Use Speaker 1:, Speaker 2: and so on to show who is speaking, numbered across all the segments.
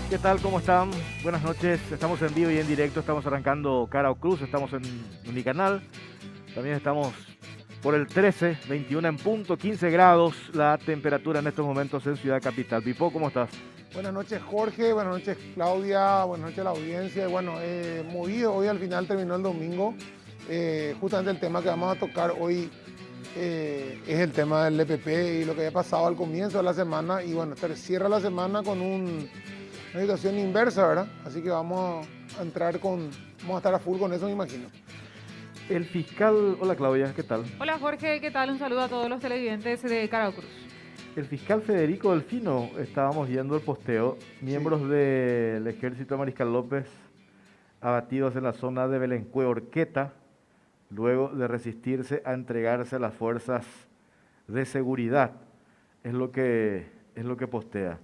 Speaker 1: ¿Qué tal? ¿Cómo están? Buenas noches. Estamos en vivo y en directo. Estamos arrancando Cara o Cruz. Estamos en mi canal. También estamos por el 13, 21 en punto, 15 grados la temperatura en estos momentos en Ciudad Capital. Pipo, ¿cómo estás?
Speaker 2: Buenas noches, Jorge. Buenas noches, Claudia. Buenas noches a la audiencia. Bueno, movido. Hoy al final terminó el domingo. Justamente el tema que vamos a tocar hoy es el tema del EPP y lo que había pasado al comienzo de la semana. Y bueno, cierra la semana con una situación inversa, ¿verdad? Así que vamos a estar a full con eso, me imagino.
Speaker 1: El fiscal, hola Claudia, ¿qué tal?
Speaker 3: Hola Jorge, ¿qué tal? Un saludo a todos los televidentes de Cara o Cruz.
Speaker 1: El fiscal Federico Delfino, estábamos viendo el posteo, miembros
Speaker 2: Sí.
Speaker 1: del ejército Mariscal López abatidos en la zona de Belencue, Orqueta, luego de resistirse a entregarse a las fuerzas de seguridad. Es lo que postea.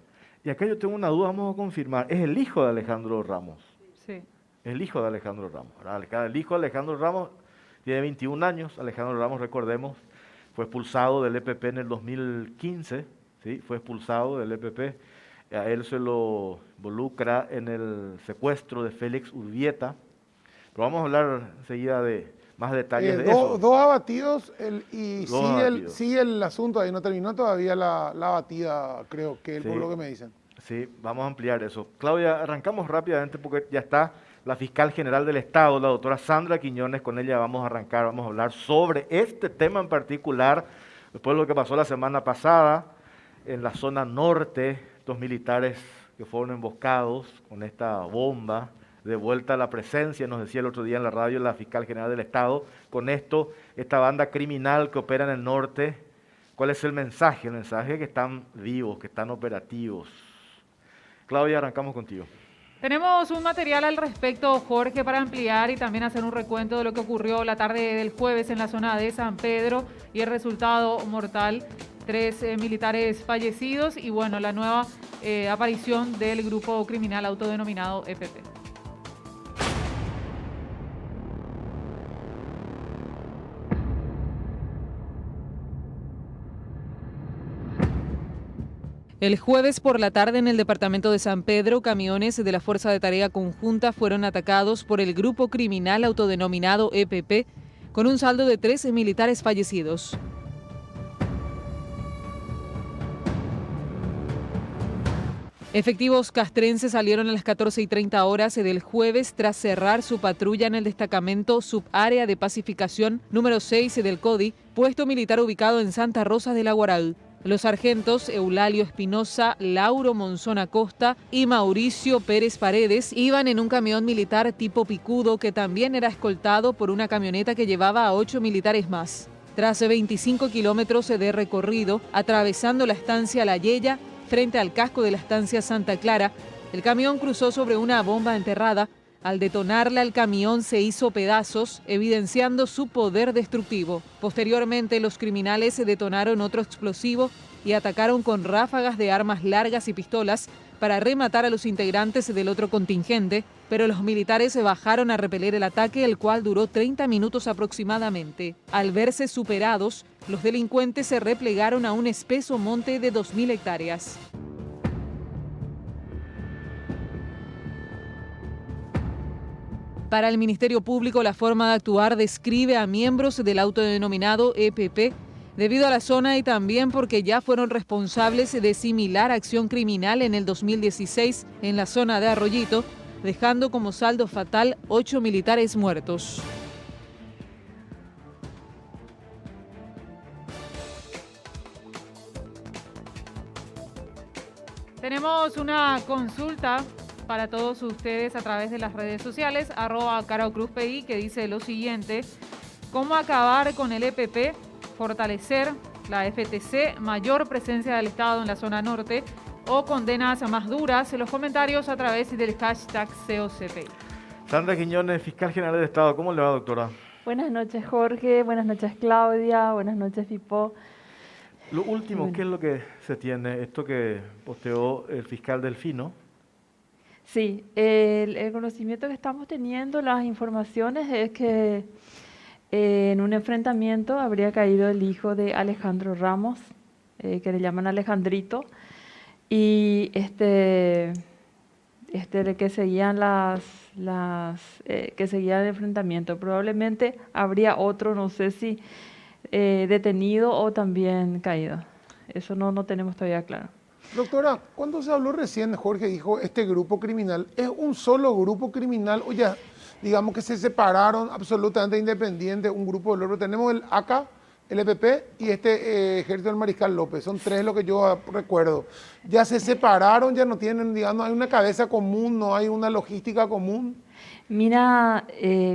Speaker 1: Y acá yo tengo una duda, vamos a confirmar. Es el hijo de Alejandro Ramos.
Speaker 3: Sí.
Speaker 1: El hijo de Alejandro Ramos. El hijo de Alejandro Ramos tiene 21 años. Alejandro Ramos, recordemos, fue expulsado del EPP en el 2015. ¿Sí? Fue expulsado del EPP. A él se lo involucra en el secuestro de Félix Urbieta. Pero vamos a hablar enseguida de más detalles de eso.
Speaker 2: Dos abatidos
Speaker 1: Dos abatidos.
Speaker 2: sigue el asunto ahí. No terminó todavía la abatida, creo que
Speaker 1: Sí.
Speaker 2: por lo que me dicen.
Speaker 1: Sí, vamos a ampliar eso. Claudia, arrancamos rápidamente porque ya está la fiscal general del Estado, la doctora Sandra Quiñones. Con ella vamos a arrancar, vamos a hablar sobre este tema en particular, después de lo que pasó la semana pasada en la zona norte, estos militares que fueron emboscados con esta bomba, de vuelta a la presencia, nos decía el otro día en la radio la fiscal general del Estado, con esto, esta banda criminal que opera en el norte. ¿Cuál es el mensaje? El mensaje es que están vivos, que están operativos. Claudia, arrancamos contigo.
Speaker 3: Tenemos un material al respecto, Jorge, para ampliar y también hacer un recuento de lo que ocurrió la tarde del jueves en la zona de San Pedro y el resultado mortal, 3 militares fallecidos y bueno, la nueva aparición del grupo criminal autodenominado EPP. El jueves por la tarde en el departamento de San Pedro, camiones de la Fuerza de Tarea Conjunta fueron atacados por el grupo criminal autodenominado EPP, con un saldo de 13 militares fallecidos. Efectivos castrenses salieron a las 14:30 horas del jueves tras cerrar su patrulla en el destacamento Subárea de Pacificación número 6 del CODI, puesto militar ubicado en Santa Rosa del Aguaral. Los sargentos Eulalio Espinosa, Lauro Monzón Acosta y Mauricio Pérez Paredes iban en un camión militar tipo picudo que también era escoltado por una camioneta que llevaba a 8 militares más. Tras 25 kilómetros de recorrido, atravesando la estancia La Yeya, frente al casco de la estancia Santa Clara, el camión cruzó sobre una bomba enterrada. Al detonarla, el camión se hizo pedazos, evidenciando su poder destructivo. Posteriormente, los criminales detonaron otro explosivo y atacaron con ráfagas de armas largas y pistolas para rematar a los integrantes del otro contingente, pero los militares bajaron a repeler el ataque, el cual duró 30 minutos aproximadamente. Al verse superados, los delincuentes se replegaron a un espeso monte de 2.000 hectáreas. Para el Ministerio Público, la forma de actuar describe a miembros del autodenominado EPP, debido a la zona y también porque ya fueron responsables de similar acción criminal en el 2016 en la zona de Arroyito, dejando como saldo fatal 8 militares muertos. Tenemos una consulta para todos ustedes a través de las redes sociales, @CaraoCruzPI, que dice lo siguiente: ¿cómo acabar con el EPP? Fortalecer la FTC, mayor presencia del Estado en la zona norte o condenas más duras. Los comentarios a través del hashtag COCP.
Speaker 1: Sandra Quiñones, fiscal general del Estado, ¿cómo le va, doctora?
Speaker 4: Buenas noches, Jorge. Buenas noches, Claudia. Buenas noches, Pipo.
Speaker 1: Lo último, ¿qué es lo que se tiene? Esto que posteó el fiscal Delfino.
Speaker 4: Sí, el conocimiento que estamos teniendo, las informaciones, es que en un enfrentamiento habría caído el hijo de Alejandro Ramos, que le llaman Alejandrito, y de que seguían que seguían el enfrentamiento. Probablemente habría otro, no sé si detenido o también caído. Eso no tenemos todavía claro.
Speaker 2: Doctora, cuando se habló recién, Jorge dijo, este grupo criminal, ¿es un solo grupo criminal o ya, digamos que se separaron absolutamente independientes, un grupo del otro? Tenemos el ACA, el EPP y Ejército del Mariscal López, son tres lo que yo recuerdo. Ya se separaron, ya no tienen, digamos, hay una cabeza común, no hay una logística común.
Speaker 4: Mira,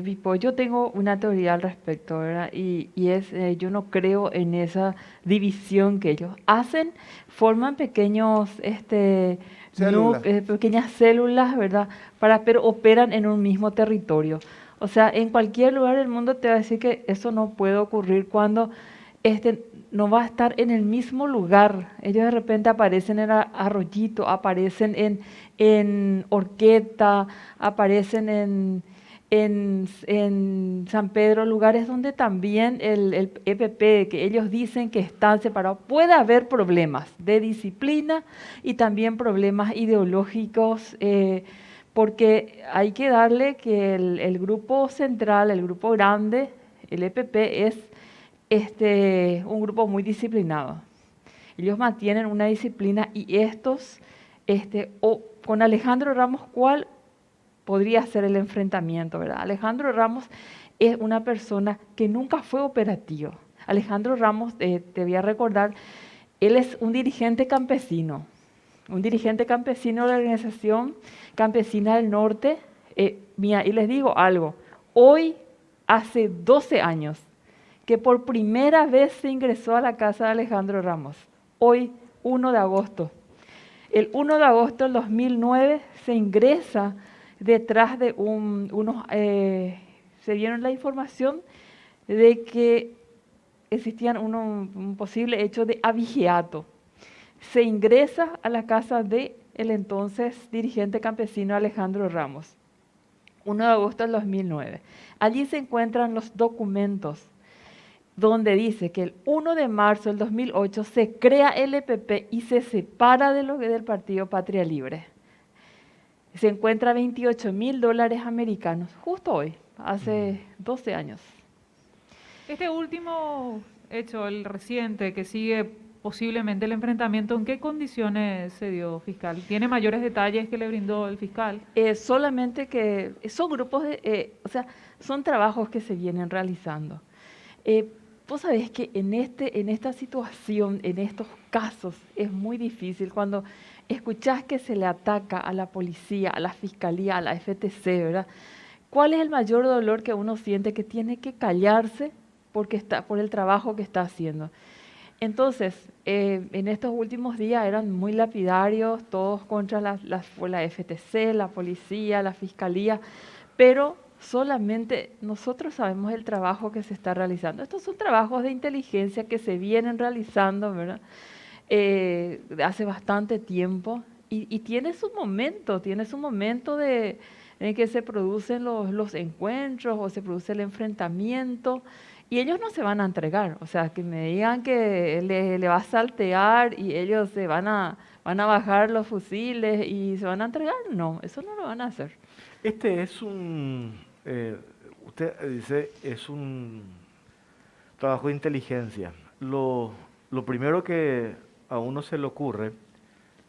Speaker 4: Vipo, yo tengo una teoría al respecto, ¿verdad? Y es, yo no creo en esa división que ellos hacen, forman pequeños,
Speaker 2: Células.
Speaker 4: pequeñas células, ¿verdad? Pero operan en un mismo territorio. O sea, en cualquier lugar del mundo te va a decir que eso no puede ocurrir cuando no va a estar en el mismo lugar. Ellos de repente aparecen en Arroyito, aparecen en Orqueta, aparecen en San Pedro, lugares donde también el EPP, que ellos dicen que están separados. Puede haber problemas de disciplina y también problemas ideológicos, porque hay que darle que el grupo central, el grupo grande, el EPP es un grupo muy disciplinado. Ellos mantienen una disciplina y estos, con Alejandro Ramos, ¿cuál podría ser el enfrentamiento, verdad? Alejandro Ramos es una persona que nunca fue operativo. Alejandro Ramos, te voy a recordar, él es un dirigente campesino de la Organización Campesina del Norte. Mira, y les digo algo, hoy, hace 12 años, que por primera vez se ingresó a la casa de Alejandro Ramos. Hoy, 1 de agosto. El 1 de agosto del 2009 se ingresa detrás de se dieron la información de que existía un posible hecho de abigeato. Se ingresa a la casa de el entonces dirigente campesino Alejandro Ramos. 1 de agosto del 2009. Allí se encuentran los documentos donde dice que el 1 de marzo del 2008 se crea el EPP y se separa del Partido Patria Libre. Se encuentra $28.000 americanos, justo hoy, hace 12 años.
Speaker 3: Este último hecho, el reciente, que sigue posiblemente el enfrentamiento, ¿en qué condiciones se dio, fiscal? ¿Tiene mayores detalles que le brindó el fiscal?
Speaker 4: Solamente que son grupos o sea, son trabajos que se vienen realizando. Vos sabés que en esta situación, en estos casos, es muy difícil cuando escuchás que se le ataca a la policía, a la fiscalía, a la FTC, ¿verdad? ¿Cuál es el mayor dolor que uno siente? Que tiene que callarse por el trabajo que está haciendo. Entonces, en estos últimos días eran muy lapidarios, todos contra la FTC, la policía, la fiscalía, pero solamente nosotros sabemos el trabajo que se está realizando. Estos son trabajos de inteligencia que se vienen realizando, ¿verdad? Hace bastante tiempo y tiene su momento en que se producen los encuentros o se produce el enfrentamiento. Y ellos no se van a entregar, o sea, que me digan que le va a saltear y ellos van a bajar los fusiles y se van a entregar, no, eso no lo van a hacer.
Speaker 1: Este es usted dice, es un trabajo de inteligencia. Lo primero que a uno se le ocurre,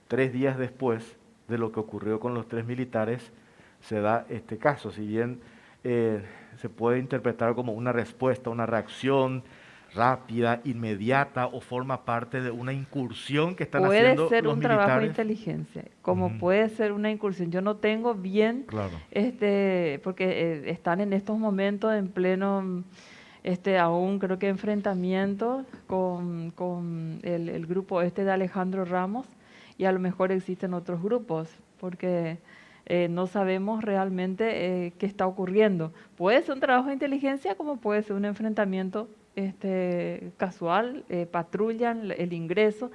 Speaker 1: 3 días después de lo que ocurrió con los 3 militares, se da este caso. Si bien se puede interpretar como una respuesta, una reacción rápida, inmediata, o forma parte de una incursión que están haciendo los militares.
Speaker 4: Puede ser un trabajo de inteligencia, como puede ser una incursión. Yo no tengo bien,
Speaker 1: claro,
Speaker 4: porque están en estos momentos en pleno, aún creo que enfrentamiento con el grupo de Alejandro Ramos, y a lo mejor existen otros grupos, porque no sabemos realmente qué está ocurriendo. Puede ser un trabajo de inteligencia como puede ser un enfrentamiento casual, patrullan el ingreso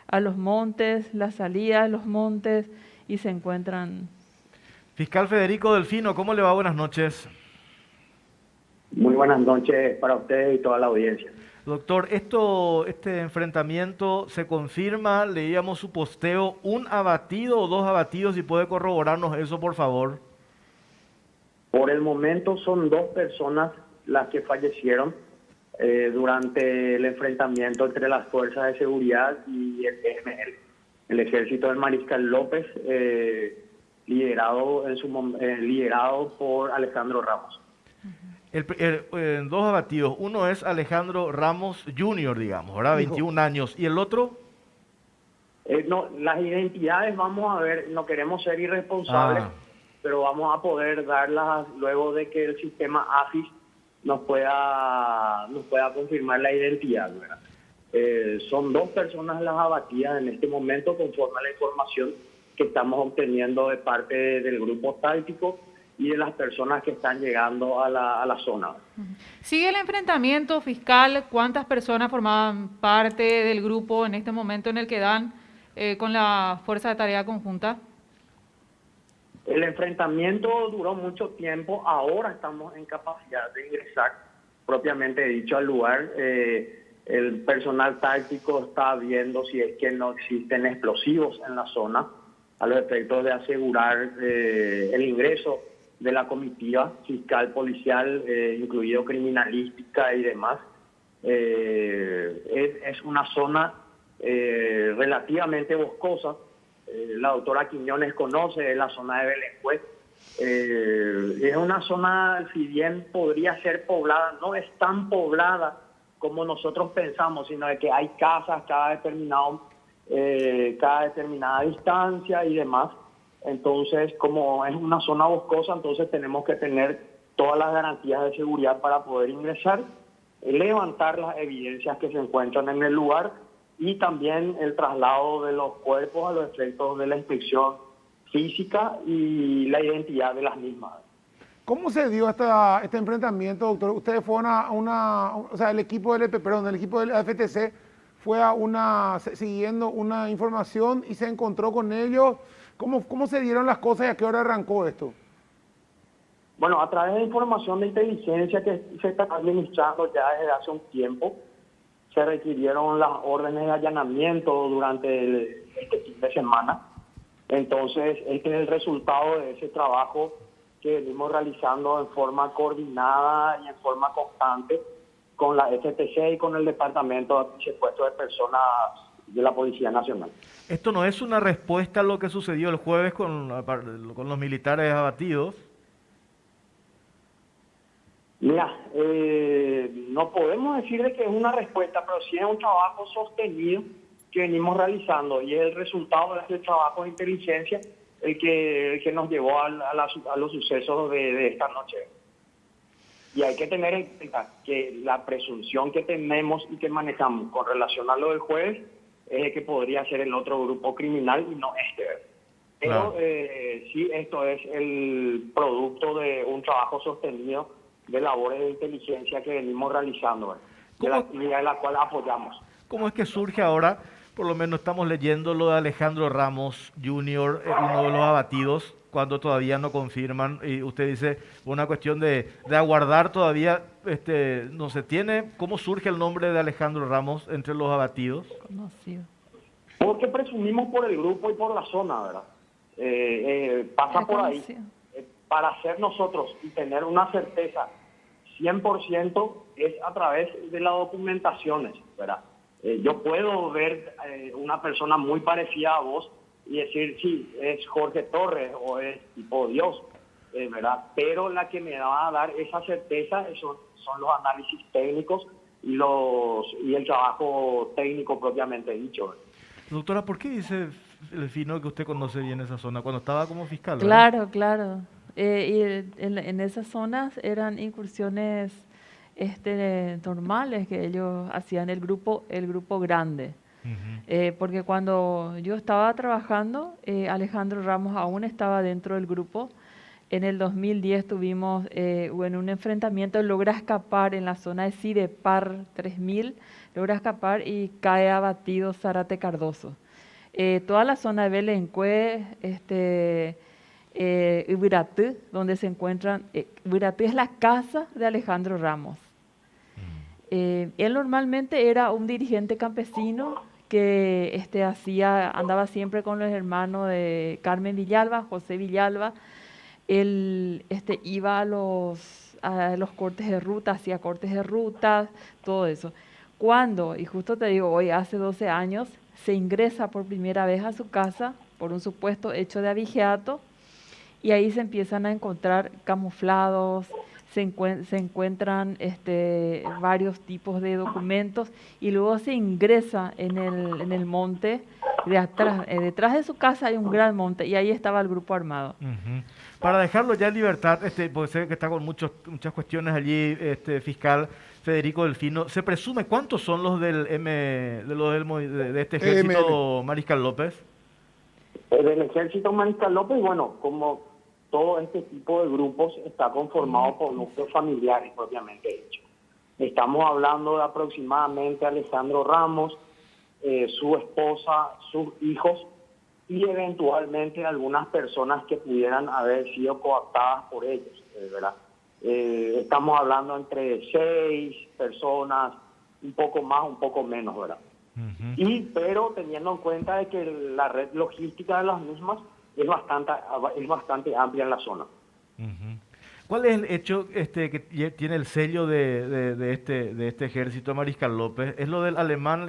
Speaker 4: a los montes, la salida de los montes y se encuentran.
Speaker 1: Fiscal Federico Delfino, ¿cómo le va? Buenas noches.
Speaker 5: Muy buenas noches para ustedes y toda la audiencia.
Speaker 1: Doctor, este enfrentamiento se confirma, leíamos su posteo, un abatido o dos abatidos, si puede corroborarnos eso, por favor.
Speaker 5: Por el momento son 2 personas las que fallecieron durante el enfrentamiento entre las fuerzas de seguridad y el ejército del Mariscal López, liderado por Alejandro Ramos.
Speaker 1: Dos abatidos, uno es Alejandro Ramos Jr., digamos, ¿verdad? 21 años, ¿y el otro?
Speaker 5: No, las identidades vamos a ver, no queremos ser irresponsables, pero vamos a poder darlas luego de que el sistema AFIS nos pueda confirmar la identidad, ¿verdad? Son 2 personas las abatidas en este momento conforme a la información que estamos obteniendo de parte del grupo táctico y de las personas que están llegando a la zona.
Speaker 3: ¿Sigue el enfrentamiento, fiscal? ¿Cuántas personas formaban parte del grupo en este momento en el que dan con la Fuerza de Tarea Conjunta?
Speaker 5: El enfrentamiento duró mucho tiempo, ahora estamos en capacidad de ingresar, propiamente dicho, al lugar. El personal táctico está viendo si es que no existen explosivos en la zona, a los efectos de asegurar el ingreso de la comitiva fiscal policial, incluido criminalística y demás. Es una zona relativamente boscosa. La doctora Quiñones conoce la zona de Belencué. Es una zona, si bien podría ser poblada, no es tan poblada como nosotros pensamos, sino de que hay casas cada determinada distancia y demás. Entonces, como es una zona boscosa, entonces tenemos que tener todas las garantías de seguridad para poder ingresar, levantar las evidencias que se encuentran en el lugar y también el traslado de los cuerpos a los efectos de la inspección física y la identidad de las mismas.
Speaker 2: ¿Cómo se dio este enfrentamiento, doctor? Ustedes fueron o sea, el equipo del FTC fue siguiendo una información y se encontró con ellos. ¿Cómo se dieron las cosas y a qué hora arrancó esto?
Speaker 5: Bueno, a través de información de inteligencia que se está administrando ya desde hace un tiempo, se requirieron las órdenes de allanamiento durante este fin de semana. Entonces, este es el resultado de ese trabajo que venimos realizando en forma coordinada y en forma constante con la FTC y con el Departamento de Secuestro de Personas de la Policía Nacional.
Speaker 1: ¿Esto no es una respuesta a lo que sucedió el jueves con los militares abatidos?
Speaker 5: Mira, no podemos decir de que es una respuesta, pero sí es un trabajo sostenido que venimos realizando y es el resultado de ese trabajo de inteligencia el que nos llevó a los sucesos de esta noche. Y hay que tener en cuenta que la presunción que tenemos y que manejamos con relación a lo del jueves es de que podría ser el otro grupo criminal y no este. Pero sí, esto es el producto de un trabajo sostenido de labores de inteligencia que venimos realizando, de la actividad en la cual apoyamos.
Speaker 1: ¿Cómo es que surge ahora? Por lo menos estamos leyendo lo de Alejandro Ramos Jr., uno de los abatidos, cuando todavía no confirman, y usted dice, una cuestión de aguardar todavía, no se tiene. ¿Cómo surge el nombre de Alejandro Ramos entre los abatidos?
Speaker 4: Conocido.
Speaker 5: Porque presumimos por el grupo y por la zona, ¿verdad? Pasa por ahí. Para hacer nosotros y tener una certeza 100% es a través de las documentaciones, ¿verdad? Yo puedo ver una persona muy parecida a vos y decir, sí, es Jorge Torres o es tipo Dios, ¿verdad? Pero la que me va a dar esa certeza son los análisis técnicos y el trabajo técnico propiamente dicho, ¿verdad?
Speaker 1: Doctora, ¿por qué dice el Fino que usted conoce bien esa zona? Cuando estaba como fiscal, ¿verdad?
Speaker 4: Claro, claro. Y en esas zonas eran incursiones normales que ellos hacían, el grupo grande. Porque cuando yo estaba trabajando, Alejandro Ramos aún estaba dentro del grupo. En el 2010 tuvimos en un enfrentamiento, logra escapar en la zona de Sidepar 3000, logra escapar y cae abatido Zárate Cardoso. Toda la zona de Belencué, Ubiratí, donde se encuentran, Ubiratí es la casa de Alejandro Ramos. Él normalmente era un dirigente campesino que andaba siempre con los hermanos de Carmen Villalba, José Villalba. Él iba a los cortes de ruta, hacía cortes de ruta, todo eso. Cuando, y justo te digo, hoy hace 12 años, se ingresa por primera vez a su casa por un supuesto hecho de abigeato, y ahí se empiezan a encontrar camuflados, se encuentran varios tipos de documentos, y luego se ingresa en el monte de atrás. Detrás de su casa hay un gran monte y ahí estaba el grupo armado.
Speaker 1: Ujú. Para dejarlo ya en libertad, porque sé que está con muchas cuestiones allí, fiscal Federico Delfino, se presume cuántos son los del de este ejército Mariscal López.
Speaker 5: Del ejército Mariscal López, bueno, como todo este tipo de grupos está conformado por núcleos familiares propiamente dicho. Estamos hablando de aproximadamente Alejandro Ramos, su esposa, sus hijos y eventualmente algunas personas que pudieran haber sido cooptadas por ellos, ¿verdad? Estamos hablando entre 6 personas, un poco más, un poco menos, ¿verdad? Pero teniendo en cuenta de que la red logística de las mismas es bastante amplia en la zona.
Speaker 1: ¿Cuál es el hecho que tiene el sello de este ejército Mariscal López? ¿Es lo del alemán,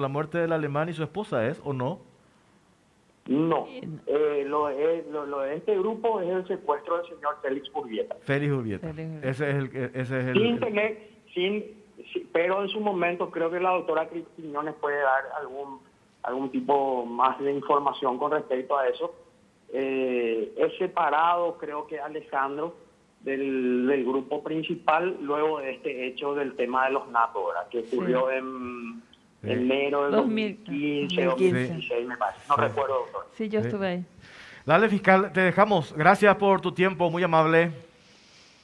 Speaker 1: la muerte del alemán y su esposa, o no?
Speaker 5: No, lo de este grupo es el secuestro del señor Félix Urbieta.
Speaker 1: Félix Urbieta. Ese es el pero en su momento creo que la doctora Quiñones puede dar algún tipo más de información con respecto a eso. Es separado, creo que Alejandro, del grupo principal luego de este hecho del tema de los natos, ¿verdad? Que ocurrió en enero del 2015, 2016, me parece. No recuerdo, doctor.
Speaker 4: Sí, yo estuve ahí.
Speaker 1: Dale, fiscal, te dejamos. Gracias por tu tiempo, muy amable.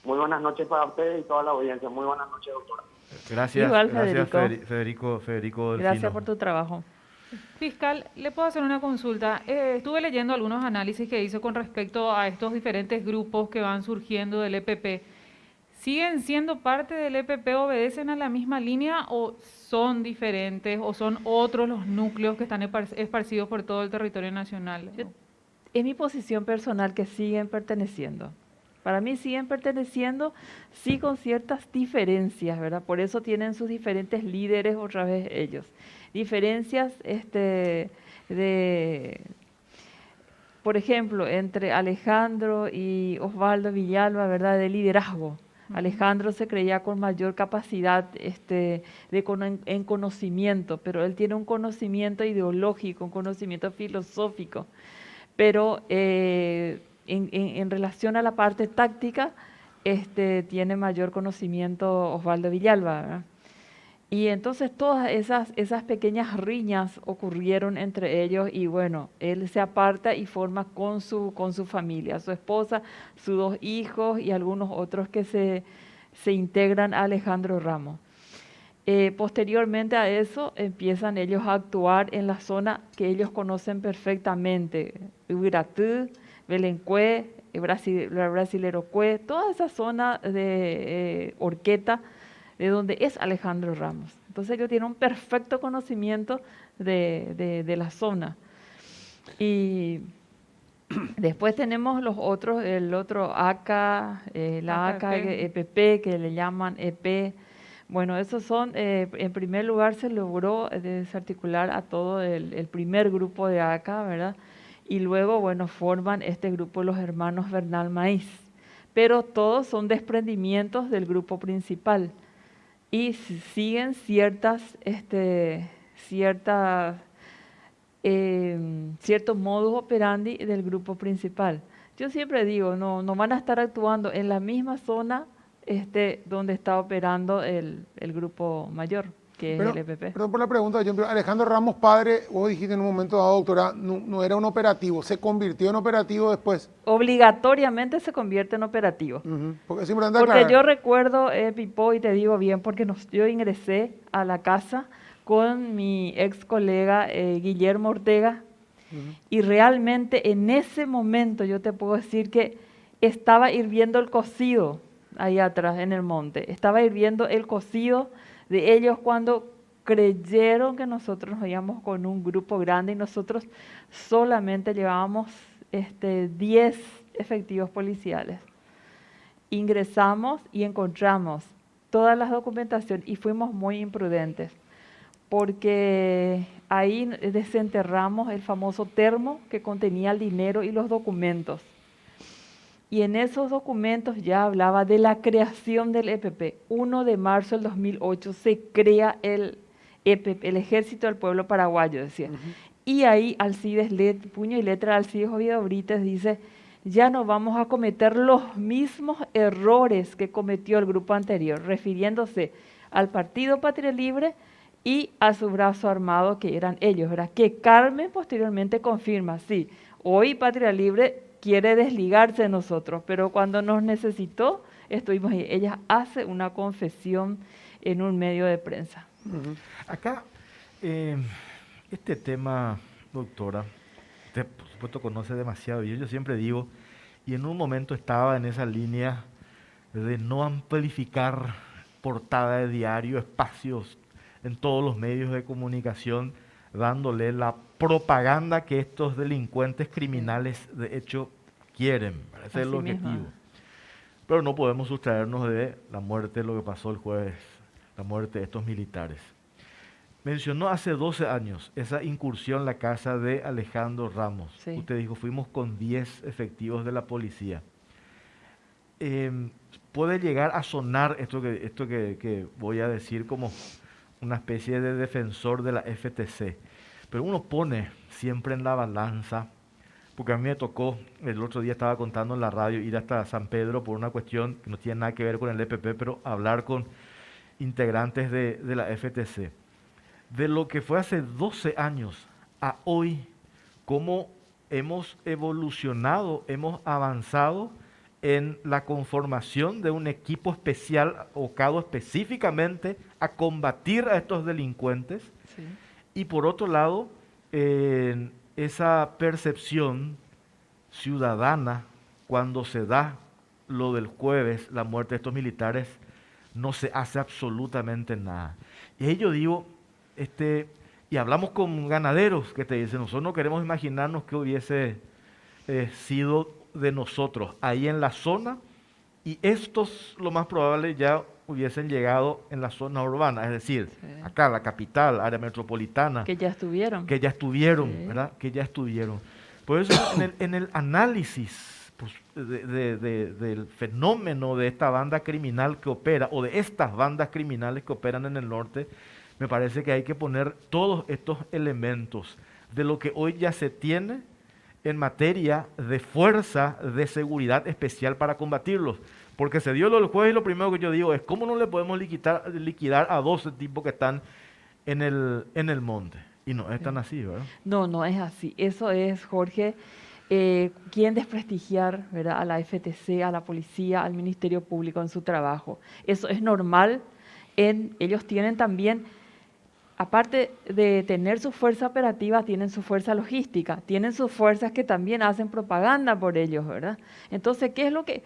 Speaker 5: Muy buenas noches para ustedes y toda la audiencia. Muy buenas noches, doctora.
Speaker 1: Gracias,
Speaker 4: igual,
Speaker 1: gracias
Speaker 4: Federico.
Speaker 1: Federico Delfino.
Speaker 4: Gracias por tu trabajo.
Speaker 3: Fiscal, le puedo hacer una consulta. Estuve leyendo algunos análisis que hizo con respecto a estos diferentes grupos que van surgiendo del EPP. ¿Siguen siendo parte del EPP, obedecen a la misma línea o son diferentes o son otros los núcleos que están esparcidos por todo el territorio nacional?
Speaker 4: Es mi posición personal que siguen perteneciendo. Para mí siguen perteneciendo, sí, con ciertas diferencias, ¿verdad? Por eso tienen sus diferentes líderes otra vez ellos. Diferencias por ejemplo, entre Alejandro y Osvaldo Villalba, ¿verdad? De liderazgo. Alejandro se creía con mayor capacidad en conocimiento, pero él tiene un conocimiento ideológico, un conocimiento filosófico. Pero en relación a la parte táctica, tiene mayor conocimiento Osvaldo Villalba, ¿verdad? Y entonces todas esas pequeñas riñas ocurrieron entre ellos y bueno, él se aparta y forma con su familia, su esposa, sus 2 hijos y algunos otros que se integran a Alejandro Ramos. Posteriormente a eso empiezan ellos a actuar en la zona que ellos conocen perfectamente, Ubiratí, Belencue, Brasileroque, toda esa zona de Orqueta, de donde es Alejandro Ramos. Entonces ellos tienen un perfecto conocimiento de la zona. Y después tenemos los otros, el otro ACA, la ACA EPP, que le llaman EP. Bueno, esos son, en primer lugar se logró desarticular a todo el primer grupo de ACA, ¿verdad? Y luego, bueno, forman este grupo los hermanos Bernal Maíz. Pero todos son desprendimientos del grupo principal. Y siguen cierto modus operandi del grupo principal. Yo siempre digo, no van a estar actuando en la misma zona donde está operando el grupo mayor, que es el EPP.
Speaker 2: Perdón por la pregunta, Alejandro Ramos padre, vos dijiste en un momento dado, doctora, no era un operativo, ¿se convirtió en operativo después?
Speaker 4: Obligatoriamente se convierte en operativo.
Speaker 2: Porque
Speaker 4: yo recuerdo, Pipo, y te digo bien, porque yo ingresé a la casa con mi ex colega Guillermo Ortega, Y realmente en ese momento yo te puedo decir que estaba hirviendo el cocido ahí atrás en el monte. Estaba hirviendo el cocido de ellos cuando creyeron que nosotros nos íbamos con un grupo grande y nosotros solamente llevábamos 10 efectivos policiales. Ingresamos y encontramos toda la documentación y fuimos muy imprudentes porque ahí desenterramos el famoso termo que contenía el dinero y los documentos. Y en esos documentos ya hablaba de la creación del EPP. 1 de marzo del 2008 se crea el EPP, el Ejército del Pueblo Paraguayo, decía. Y ahí Alcides, puño y letra de Alcides Oviedo Brites dice, ya no vamos a cometer los mismos errores que cometió el grupo anterior, refiriéndose al Partido Patria Libre y a su brazo armado, que eran ellos, ¿verdad? Que Carmen posteriormente confirma, sí, hoy Patria Libre quiere desligarse de nosotros, pero cuando nos necesitó, estuvimos ahí. Ella hace una confesión en un medio de prensa.
Speaker 1: Acá, este tema, doctora, usted por supuesto conoce demasiado, y yo siempre digo, y en un momento estaba en esa línea de no amplificar portada de diario, espacios en todos los medios de comunicación, dándole la propaganda que estos delincuentes criminales de hecho quieren. Ese es el objetivo. Pero no podemos sustraernos de la muerte, lo que pasó el jueves, la muerte de estos militares. Mencionó hace 12 años esa incursión en la casa de Alejandro Ramos. Sí. Usted dijo, fuimos con 10 efectivos de la policía. Puede llegar a sonar esto que voy a decir como una especie de defensor de la FTC. Pero uno pone siempre en la balanza, porque a mí me tocó, el otro día estaba contando en la radio, ir hasta San Pedro por una cuestión que no tiene nada que ver con el EPP, pero hablar con integrantes de la FTC. De lo que fue hace 12 años a hoy, cómo hemos evolucionado, hemos avanzado en la conformación de un equipo especial abocado específicamente a combatir a estos delincuentes. Sí. Y por otro lado, esa percepción ciudadana, cuando se da lo del jueves, la muerte de estos militares, no se hace absolutamente nada. Y ahí yo digo, y hablamos con ganaderos que te dicen, nosotros no queremos imaginarnos qué hubiese sido de nosotros ahí en la zona, y estos lo más probable ya hubiesen llegado en la zona urbana, es decir, sí, acá la capital, área metropolitana.
Speaker 4: Que ya estuvieron.
Speaker 1: Que ya estuvieron, sí, ¿verdad? Que ya estuvieron. Por eso en el análisis pues, del fenómeno de esta banda criminal que opera, o de estas bandas criminales que operan en el norte, me parece que hay que poner todos estos elementos de lo que hoy ya se tiene en materia de fuerza de seguridad especial para combatirlos. Porque se dio lo del jueves y lo primero que yo digo es, ¿cómo no le podemos liquidar a 12 tipos que están en el monte? Y no es tan así, ¿verdad?
Speaker 4: No, no es así. Eso es, Jorge, quieren desprestigiar, ¿verdad?, a la FTC, a la policía, al Ministerio Público en su trabajo. Eso es normal. Ellos tienen también, aparte de tener su fuerza operativa, tienen su fuerza logística, tienen sus fuerzas que también hacen propaganda por ellos, ¿verdad? Entonces, ¿qué es lo que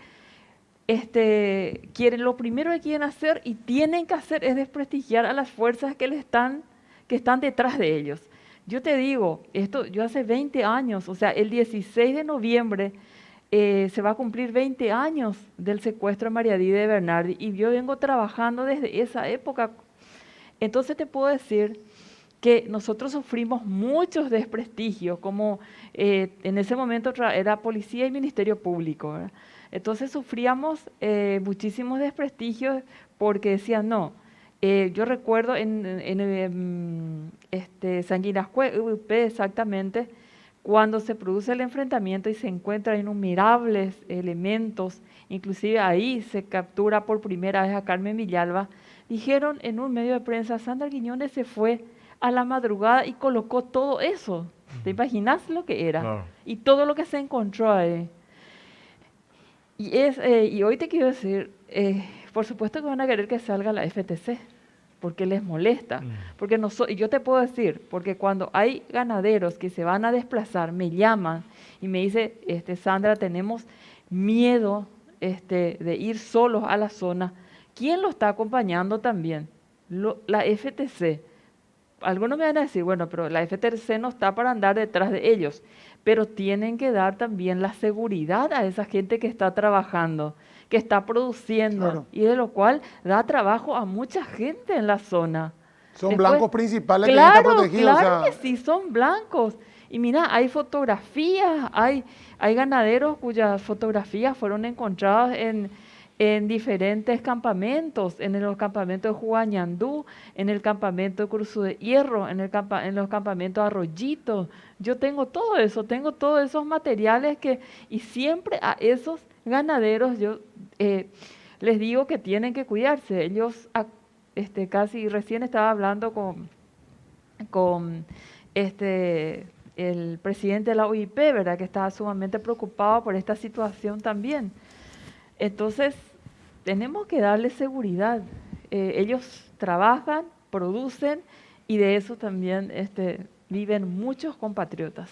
Speaker 4: quieren? Lo primero que quieren hacer y tienen que hacer es desprestigiar a las fuerzas que están detrás de ellos. Yo te digo, yo hace 20 años, o sea, el 16 de noviembre se va a cumplir 20 años del secuestro de María Dide de Bernardi, y yo vengo trabajando desde esa época. Entonces te puedo decir que nosotros sufrimos muchos desprestigios, como en ese momento era policía y Ministerio Público, ¿verdad? Entonces sufríamos muchísimos desprestigios porque decían no. Yo recuerdo en San Guinascue, UP exactamente, cuando se produce el enfrentamiento y se encuentran innumerables elementos, inclusive ahí se captura por primera vez a Carmen Villalba, dijeron en un medio de prensa, Sandra Quiñones se fue a la madrugada y colocó todo eso. ¿Te imaginas lo que era? Claro. Y todo lo que se encontró ahí. Y hoy te quiero decir, por supuesto que van a querer que salga la FTC. porque les molesta. Porque y yo te puedo decir, porque cuando hay ganaderos que se van a desplazar, me llaman y me dicen, Sandra, tenemos miedo de ir solos a la zona. ¿Quién lo está acompañando también? La FTC. Algunos me van a decir, bueno, pero la FTC no está para andar detrás de ellos, pero tienen que dar también la seguridad a esa gente que está trabajando, que está produciendo,
Speaker 2: Claro.
Speaker 4: y de lo cual da trabajo a mucha gente en la zona.
Speaker 2: Son
Speaker 4: Después,
Speaker 2: blancos principales que están protegidos.
Speaker 4: Claro que sí, son blancos. Y mira, hay fotografías, hay ganaderos cuyas fotografías fueron encontradas en diferentes campamentos, en los campamentos de Juañandú, en el campamento de Cruzo de Hierro, en los campamentos de Arroyito. Yo tengo todo eso, tengo todos esos materiales y siempre a esos ganaderos yo les digo que tienen que cuidarse. Ellos casi recién estaba hablando con el presidente de la UIP, ¿verdad? Que estaba sumamente preocupado por esta situación también. Entonces, tenemos que darle seguridad. Ellos trabajan, producen y de eso también viven muchos compatriotas.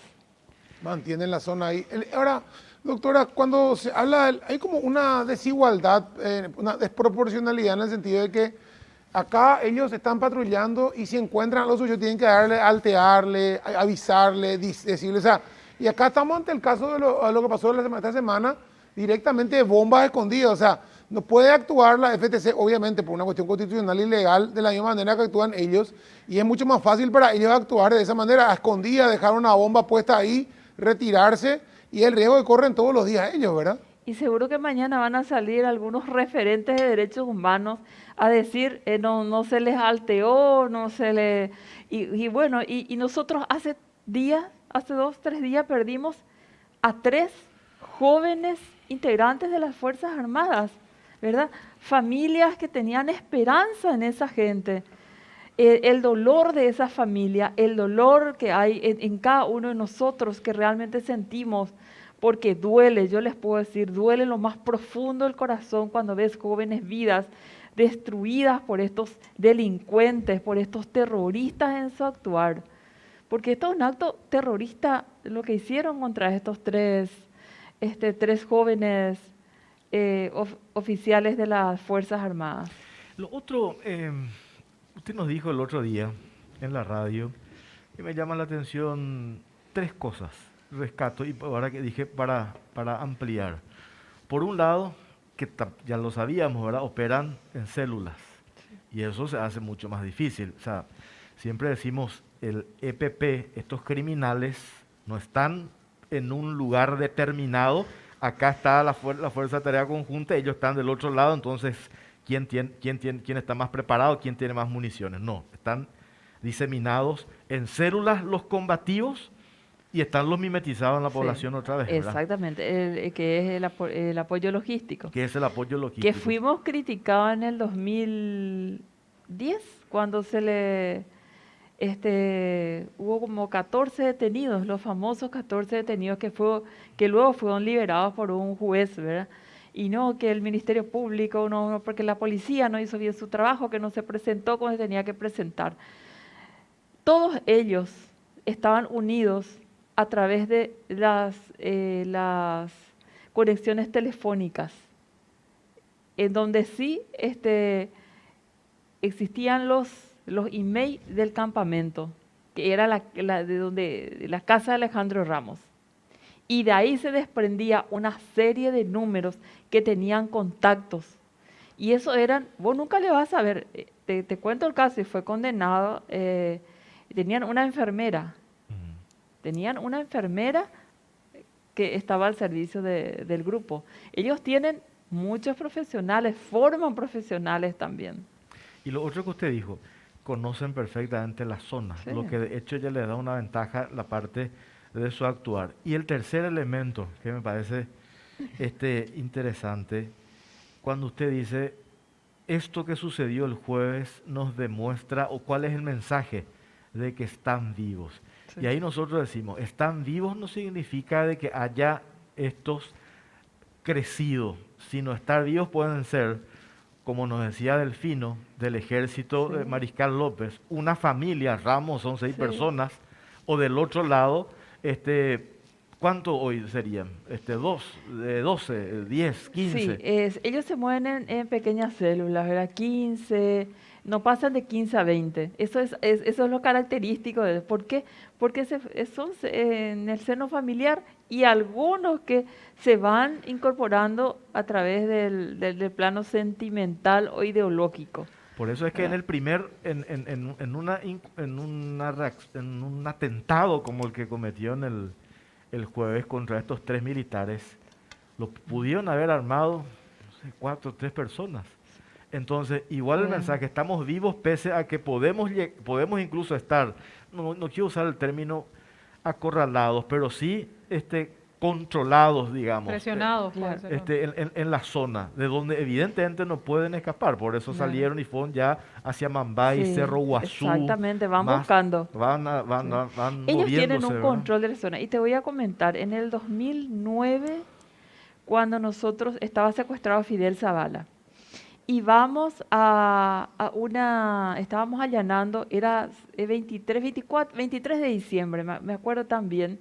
Speaker 2: Mantienen la zona ahí. Ahora, doctora, cuando se habla, hay como una desigualdad, una desproporcionalidad en el sentido de que acá ellos están patrullando y si encuentran a los suyos tienen que darle, altearle, avisarle, decirle, o sea, y acá estamos ante el caso de lo que pasó esta semana, directamente de bombas escondidas, o sea, no puede actuar la FTC, obviamente, por una cuestión constitucional y legal, de la misma manera que actúan ellos, y es mucho más fácil para ellos actuar de esa manera, a escondida, dejar una bomba puesta ahí, retirarse, y el riesgo que corren todos los días ellos, ¿verdad?
Speaker 4: Y seguro que mañana van a salir algunos referentes de derechos humanos a decir, no se les alteó, no se les... Y bueno, y nosotros hace 2, 3 días perdimos a 3 jóvenes integrantes de las Fuerzas Armadas, ¿verdad? Familias que tenían esperanza en esa gente. El dolor de esa familia, el dolor que hay en cada uno de nosotros que realmente sentimos, porque duele, yo les puedo decir, duele lo más profundo del corazón cuando ves jóvenes vidas destruidas por estos delincuentes, por estos terroristas en su actuar. Porque esto es un acto terrorista lo que hicieron contra estos 3 jóvenes oficiales de las Fuerzas Armadas.
Speaker 1: Lo otro, usted nos dijo el otro día en la radio, y me llama la atención 3 cosas, rescato, y ahora que dije para ampliar. Por un lado, que ya lo sabíamos, ¿verdad? Operan en células, y eso se hace mucho más difícil. O sea, siempre decimos, el EPP, estos criminales, no están en un lugar determinado. Acá está la Fuerza de Tarea Conjunta, ellos están del otro lado, entonces, ¿quién está más preparado? ¿Quién tiene más municiones? No, están diseminados en células los combativos y están los mimetizados en la población otra vez, ¿verdad?
Speaker 4: Exactamente, que es el apoyo logístico.
Speaker 1: Que es el apoyo logístico.
Speaker 4: Que fuimos criticados en el 2010, cuando hubo como 14 detenidos, los famosos 14 detenidos que luego fueron liberados por un juez, ¿verdad? Y no que el Ministerio Público, no, porque la policía no hizo bien su trabajo, que no se presentó como se tenía que presentar. Todos ellos estaban unidos a través de las conexiones telefónicas, en donde sí existían los emails del campamento, que era la casa de Alejandro Ramos. Y de ahí se desprendía una serie de números que tenían contactos. Y eso vos nunca le vas a ver, te cuento el caso, y fue condenado, tenían una enfermera que estaba al servicio del grupo. Ellos tienen muchos profesionales, forman profesionales también.
Speaker 1: Y lo otro que usted dijo, conocen perfectamente la zona, sí, lo que de hecho ya le da una ventaja la parte de su actuar. Y el tercer elemento que me parece interesante, cuando usted dice, esto que sucedió el jueves nos demuestra, o cuál es el mensaje de que están vivos. Sí. Y ahí nosotros decimos, están vivos no significa de que haya estos crecido, sino estar vivos pueden ser como nos decía Delfino, del ejército de Mariscal López, una familia, Ramos, son 6 personas, o del otro lado, ¿cuánto hoy serían? 12, 10, 15.
Speaker 4: Sí, ellos se mueven en pequeñas células, ¿verdad? 15, no pasan de 15 a 20. Eso es lo característico. ¿Por qué? Porque son en el seno familiar y algunos que se van incorporando a través del plano sentimental o ideológico.
Speaker 1: Por eso es que en el en un atentado como el que cometió el jueves contra estos 3 militares, lo pudieron haber armado, no sé, 4 o 3 personas. Entonces, igual el mensaje, estamos vivos pese a que podemos incluso estar, no quiero usar el término acorralados, pero sí controlados, digamos.
Speaker 3: Presionados,
Speaker 4: claro.
Speaker 3: puede ser.
Speaker 1: En la zona, de donde evidentemente no pueden escapar, por eso salieron y fueron ya hacia Mambay,
Speaker 4: Sí,
Speaker 1: Cerro Guazú.
Speaker 4: exactamente, van buscando.
Speaker 1: Van
Speaker 4: Ellos tienen
Speaker 1: moviéndose,
Speaker 4: un
Speaker 1: ¿verdad?
Speaker 4: control de la zona. Y te voy a comentar, en el 2009, cuando nosotros estaba secuestrado Fidel Zavala, y vamos estábamos allanando, era 23 de diciembre, me acuerdo también,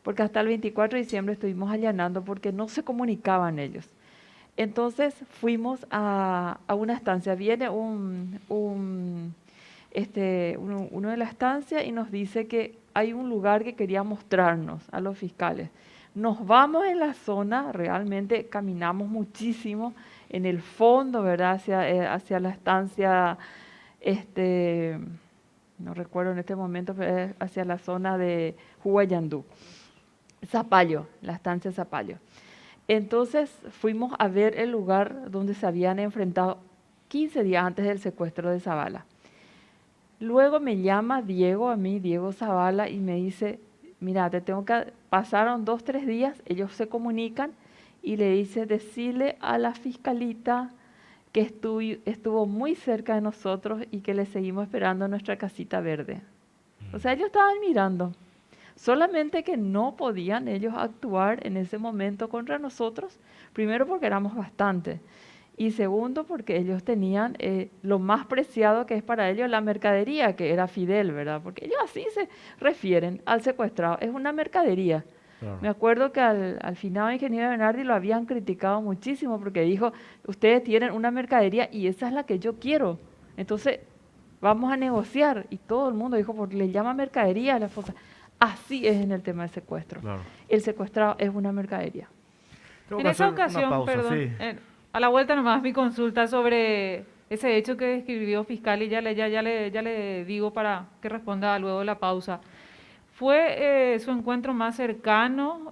Speaker 4: porque hasta el 24 de diciembre estuvimos allanando porque no se comunicaban ellos. Entonces fuimos a una estancia, viene uno de la estancia y nos dice que hay un lugar que quería mostrarnos a los fiscales. Nos vamos en la zona, realmente caminamos muchísimo en el fondo, ¿verdad? Hacia la estancia, no recuerdo en este momento, pero hacia la zona de Huayandú, Zapallo, la estancia Zapallo. Entonces fuimos a ver el lugar donde se habían enfrentado 15 días antes del secuestro de Zavala. Luego me llama Diego Zavala, y me dice, mira, pasaron 2 o 3 días, ellos se comunican y le dice, decirle a la fiscalita que estuvo muy cerca de nosotros y que le seguimos esperando en nuestra casita verde. O sea, ellos estaban mirando. Solamente que no podían ellos actuar en ese momento contra nosotros, primero porque éramos bastantes, y segundo porque ellos tenían lo más preciado que es para ellos la mercadería, que era Fidel, ¿verdad? Porque ellos así se refieren al secuestrado, es una mercadería. Claro. Me acuerdo que al final ingeniero Bernardi lo habían criticado muchísimo porque dijo, ustedes tienen una mercadería y esa es la que yo quiero, entonces vamos a negociar, y todo el mundo dijo, porque le llama mercadería a la esposa. Así es en el tema del secuestro. Claro. El secuestrado es una mercadería.
Speaker 3: En esa ocasión, perdón, sí. A la vuelta nomás mi consulta sobre ese hecho que describió fiscal, y ya le digo para que responda luego de la pausa. ¿Fue su encuentro más cercano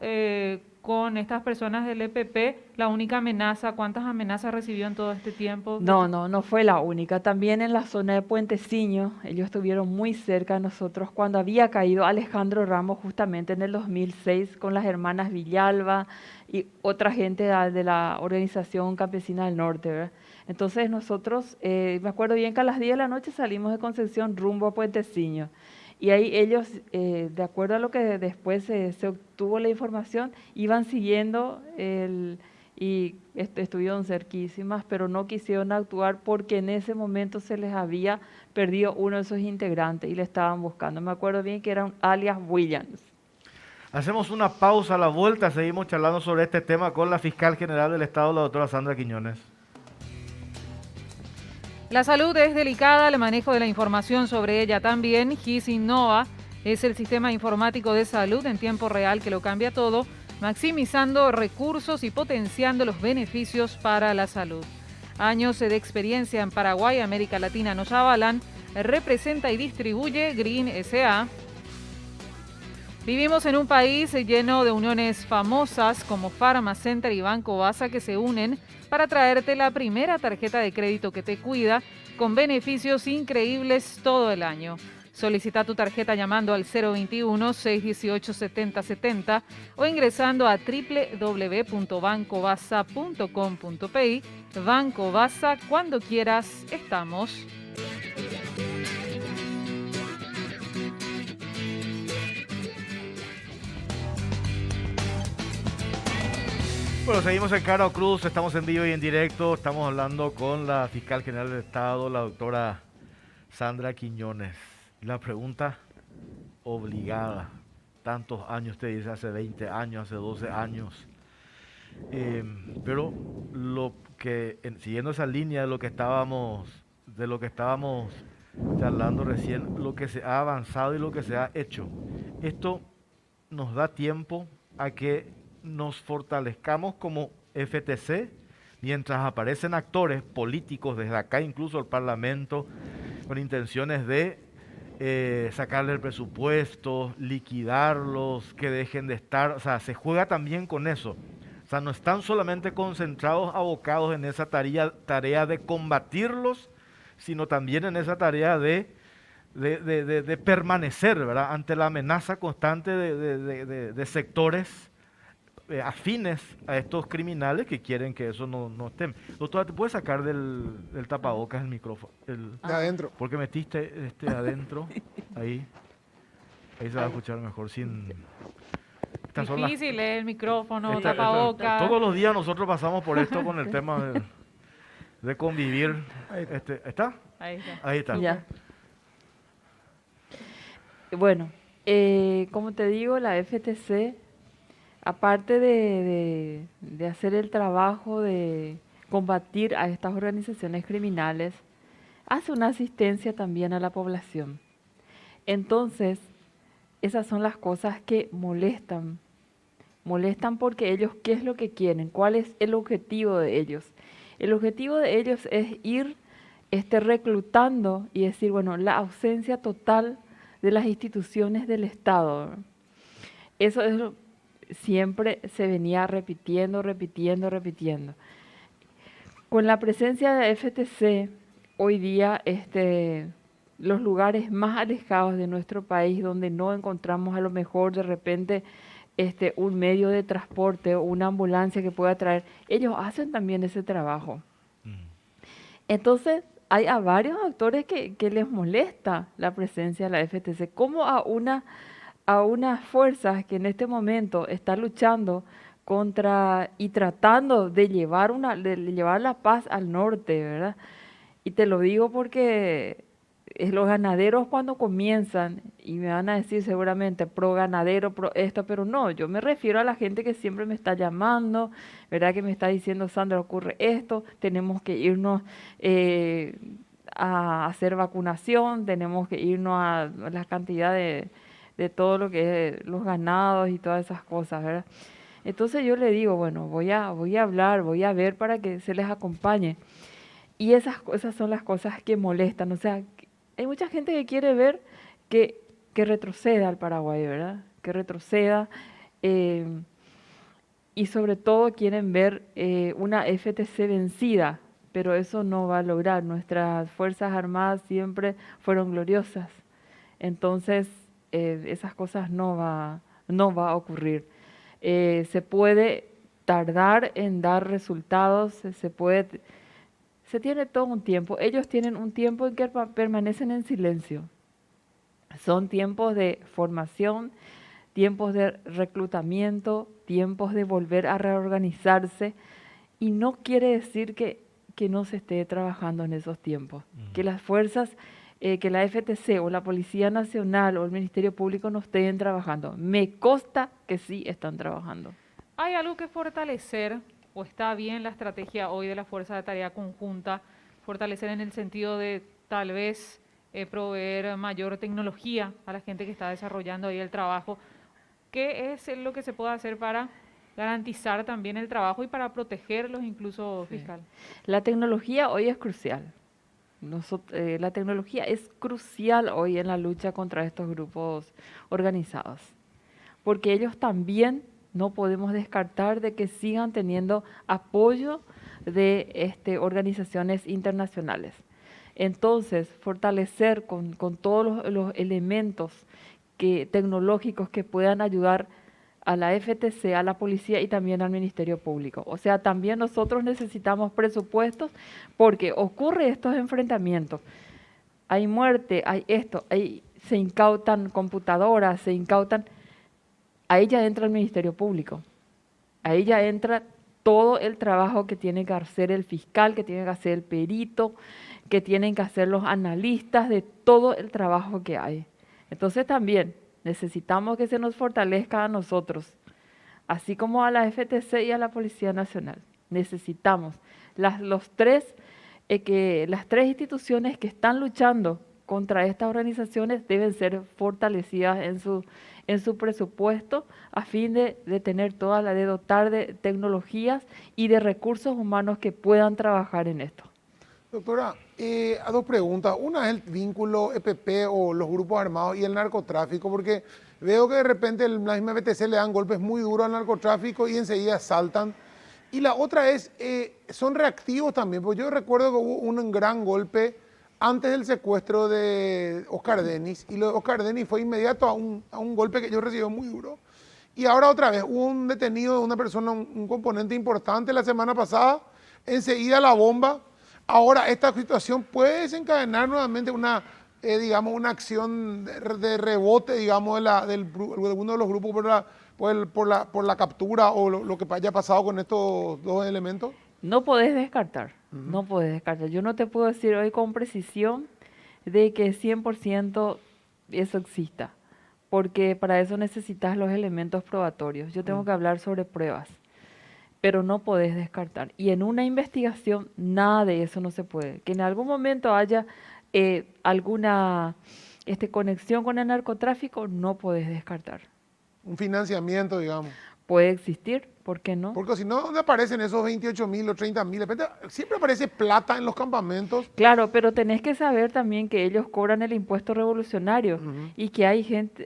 Speaker 3: con estas personas del EPP la única amenaza? ¿Cuántas amenazas recibió en todo este tiempo?
Speaker 4: No fue la única. También en la zona de Puenteciño, ellos estuvieron muy cerca de nosotros cuando había caído Alejandro Ramos justamente en el 2006 con las hermanas Villalba y otra gente de la Organización Campesina del Norte, ¿verdad? Entonces nosotros, me acuerdo bien que a las 10 de la noche salimos de Concepción rumbo a Puenteciño. Y ahí ellos, de acuerdo a lo que después se obtuvo la información, iban siguiendo y estuvieron cerquísimas, pero no quisieron actuar porque en ese momento se les había perdido uno de sus integrantes y le estaban buscando. Me acuerdo bien que era un alias Williams.
Speaker 1: Hacemos una pausa, a la vuelta seguimos charlando sobre este tema con la fiscal general del Estado, la doctora Sandra Quiñones.
Speaker 3: La salud es delicada, el manejo de la información sobre ella también. GIS Innova es el sistema informático de salud en tiempo real que lo cambia todo, maximizando recursos y potenciando los beneficios para la salud. Años de experiencia en Paraguay, América Latina nos avalan. Representa y distribuye Green S.A. Vivimos en un país lleno de uniones famosas como Pharmacenter y Banco Basa que se unen para traerte la primera tarjeta de crédito que te cuida con beneficios increíbles todo el año. Solicita tu tarjeta llamando al 021-618-7070 o ingresando a www.bancobasa.com.pi. Banco Basa, cuando quieras, estamos.
Speaker 1: Bueno, seguimos en Cara o Cruz, estamos en vivo y en directo, estamos hablando con la fiscal general del Estado, la doctora Sandra Quiñones. La pregunta obligada, tantos años, usted dice, hace 20 años, hace 12 años, pero lo que, siguiendo esa línea de lo que estábamos charlando recién, lo que se ha avanzado y lo que se ha hecho, esto nos da tiempo a que nos fortalezcamos como FTC, mientras aparecen actores políticos desde acá, incluso el Parlamento, con intenciones de sacarle el presupuesto, liquidarlos, que dejen de estar, o sea, se juega también con eso. O sea, no están solamente concentrados, abocados en esa tarea de combatirlos, sino también en esa tarea de permanecer, ¿verdad?, ante la amenaza constante de sectores afines a estos criminales que quieren que eso no esté. Doctora, ¿te puedes sacar del tapabocas el micrófono?
Speaker 2: De adentro.
Speaker 1: Porque metiste adentro, ahí se va a escuchar mejor sin... Estas son
Speaker 3: Difícil el micrófono,
Speaker 1: esta-
Speaker 3: tapabocas.
Speaker 1: todos los días nosotros pasamos por esto con el tema de convivir.
Speaker 2: Ahí está.
Speaker 1: ¿Está?
Speaker 3: Ahí está.
Speaker 1: Ahí está.
Speaker 4: Ya. Bueno, como te digo, la FTC, aparte de hacer el trabajo de combatir a estas organizaciones criminales, hace una asistencia también a la población. Entonces, esas son las cosas que molestan. Molestan porque ellos, ¿qué es lo que quieren? ¿Cuál es el objetivo de ellos? El objetivo de ellos es ir reclutando y decir, bueno, la ausencia total de las instituciones del Estado. Eso es siempre se venía repitiendo. Con la presencia de FTC, hoy día los lugares más alejados de nuestro país, donde no encontramos a lo mejor de repente un medio de transporte o una ambulancia que pueda traer, ellos hacen también ese trabajo. Entonces, hay a varios actores que les molesta la presencia de la FTC, como a unas fuerzas que en este momento están luchando contra y tratando de llevar la paz al norte, ¿verdad? Y te lo digo porque los ganaderos cuando comienzan, y me van a decir seguramente pro ganadero, pro esto, pero no, yo me refiero a la gente que siempre me está llamando, ¿verdad? Que me está diciendo, Sandra, ocurre esto, tenemos que irnos a hacer vacunación, tenemos que irnos a la cantidad de todo lo que es los ganados y todas esas cosas, ¿verdad? Entonces yo le digo, bueno, voy a hablar, voy a ver para que se les acompañe. Y esas son las cosas que molestan, o sea, hay mucha gente que quiere ver que retroceda al Paraguay, ¿verdad? Que retroceda y sobre todo quieren ver una FTC vencida, pero eso no va a lograr. Nuestras Fuerzas Armadas siempre fueron gloriosas, entonces esas cosas no va a ocurrir. Se puede tardar en dar resultados, se tiene todo un tiempo. Ellos tienen un tiempo en que permanecen en silencio. Son tiempos de formación, tiempos de reclutamiento, tiempos de volver a reorganizarse, y no quiere decir que no se esté trabajando en esos tiempos, que las fuerzas, que la FTC o la Policía Nacional o el Ministerio Público no estén trabajando. Me consta que sí están trabajando.
Speaker 3: ¿Hay algo que fortalecer o está bien la estrategia hoy de la Fuerza de Tarea Conjunta? Fortalecer en el sentido de tal vez proveer mayor tecnología a la gente que está desarrollando ahí el trabajo. ¿Qué es lo que se puede hacer para garantizar también el trabajo y para protegerlos incluso, fiscal?
Speaker 4: La tecnología hoy es crucial. La tecnología es crucial hoy en la lucha contra estos grupos organizados, porque ellos también no podemos descartar de que sigan teniendo apoyo de organizaciones internacionales. Entonces, fortalecer con todos los elementos tecnológicos que puedan ayudar a la FTC, a la policía y también al Ministerio Público. O sea, también nosotros necesitamos presupuestos porque ocurre estos enfrentamientos. Hay muerte, hay esto, se incautan computadoras, ahí ya entra el Ministerio Público. Ahí ya entra todo el trabajo que tiene que hacer el fiscal, que tiene que hacer el perito, que tienen que hacer los analistas, de todo el trabajo que hay. Entonces también necesitamos que se nos fortalezca a nosotros, así como a la FTC y a la Policía Nacional. Necesitamos las tres instituciones que están luchando contra estas organizaciones deben ser fortalecidas en su presupuesto a fin de dotar de tecnologías y de recursos humanos que puedan trabajar en esto.
Speaker 2: Doctora, a dos preguntas. Una es el vínculo EPP o los grupos armados y el narcotráfico, porque veo que de repente la misma FTC le dan golpes muy duros al narcotráfico y enseguida saltan. Y la otra es, son reactivos también, porque yo recuerdo que hubo un gran golpe antes del secuestro de Oscar Denis, y lo de Oscar Denis fue inmediato a un golpe que yo recibí muy duro. Y ahora otra vez, hubo un detenido de una persona, un componente importante la semana pasada, enseguida la bomba. Ahora esta situación puede desencadenar nuevamente una acción de rebote, digamos, de alguno de los grupos por la captura o lo que haya pasado con estos dos elementos.
Speaker 4: No podés descartar, no podés descartar. Yo no te puedo decir hoy con precisión de que 100% eso exista, porque para eso necesitas los elementos probatorios. Yo tengo que hablar sobre pruebas, pero no podés descartar. Y en una investigación nada de eso no se puede. Que en algún momento haya alguna conexión con el narcotráfico, no podés descartar.
Speaker 2: Un financiamiento, digamos.
Speaker 4: Puede existir, ¿por qué no?
Speaker 2: Porque si no, ¿dónde aparecen esos 28.000 o 30.000? De repente siempre aparece plata en los campamentos.
Speaker 4: Claro, pero tenés que saber también que ellos cobran el impuesto revolucionario y que hay gente,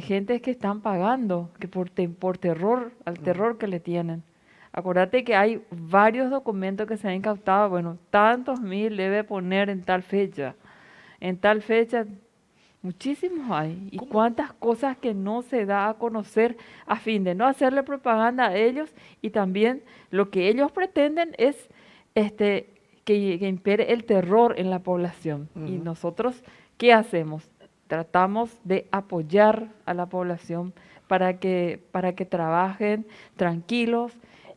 Speaker 4: gentes que están pagando que por terror, al terror que le tienen. Acuérdate que hay varios documentos que se han incautado, bueno, tantos mil debe poner en tal fecha, muchísimos hay. Y cuántas cosas que no se da a conocer a fin de no hacerle propaganda a ellos, y también lo que ellos pretenden es que impere el terror en la población. Y nosotros, ¿qué hacemos? Tratamos de apoyar a la población para que trabajen tranquilos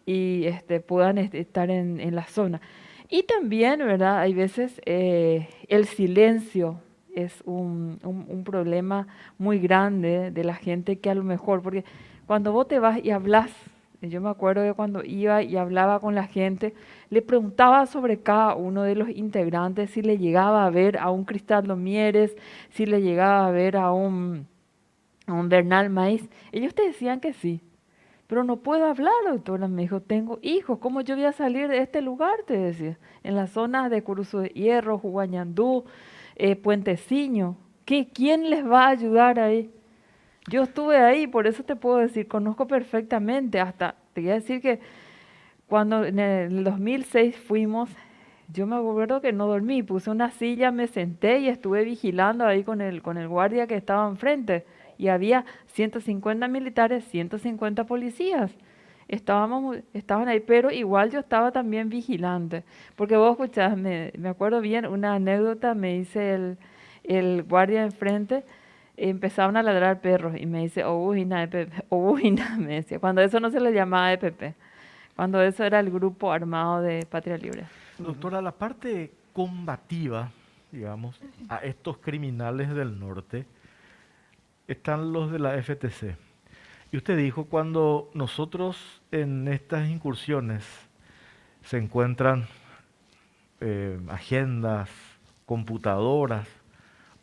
Speaker 4: y puedan estar en la zona. Y también, ¿verdad? Hay veces el silencio es un problema muy grande de la gente, que a lo mejor, porque cuando vos te vas y hablas, yo me acuerdo de cuando iba y hablaba con la gente, le preguntaba sobre cada uno de los integrantes, si le llegaba a ver a un Cristaldo Mieres, si le llegaba a ver a un Bernal Maíz. Ellos te decían que sí, pero no puedo hablar, doctora. Me dijo, tengo hijos, ¿cómo yo voy a salir de este lugar? Te decía, en las zonas de Curuzo de Hierro, Juguañandú, Puenteciño. ¿Quién les va a ayudar ahí? Yo estuve ahí, por eso te puedo decir, conozco perfectamente. Hasta te voy a decir que cuando en el 2006 fuimos, yo me acuerdo que no dormí, puse una silla, me senté y estuve vigilando ahí con el guardia que estaba enfrente. Y había 150 militares, 150 policías. Estaban ahí, pero igual yo estaba también vigilante. Porque vos escuchás, me acuerdo bien, una anécdota, me dice el guardia enfrente, empezaron a ladrar perros y me dice, Obujina, Obujina, me decía, cuando eso no se le llamaba EPP, cuando eso era el grupo armado de Patria Libre.
Speaker 1: Doctora, la parte combativa, digamos, a estos criminales del norte, están los de la FTC. Y usted dijo, cuando nosotros en estas incursiones se encuentran agendas, computadoras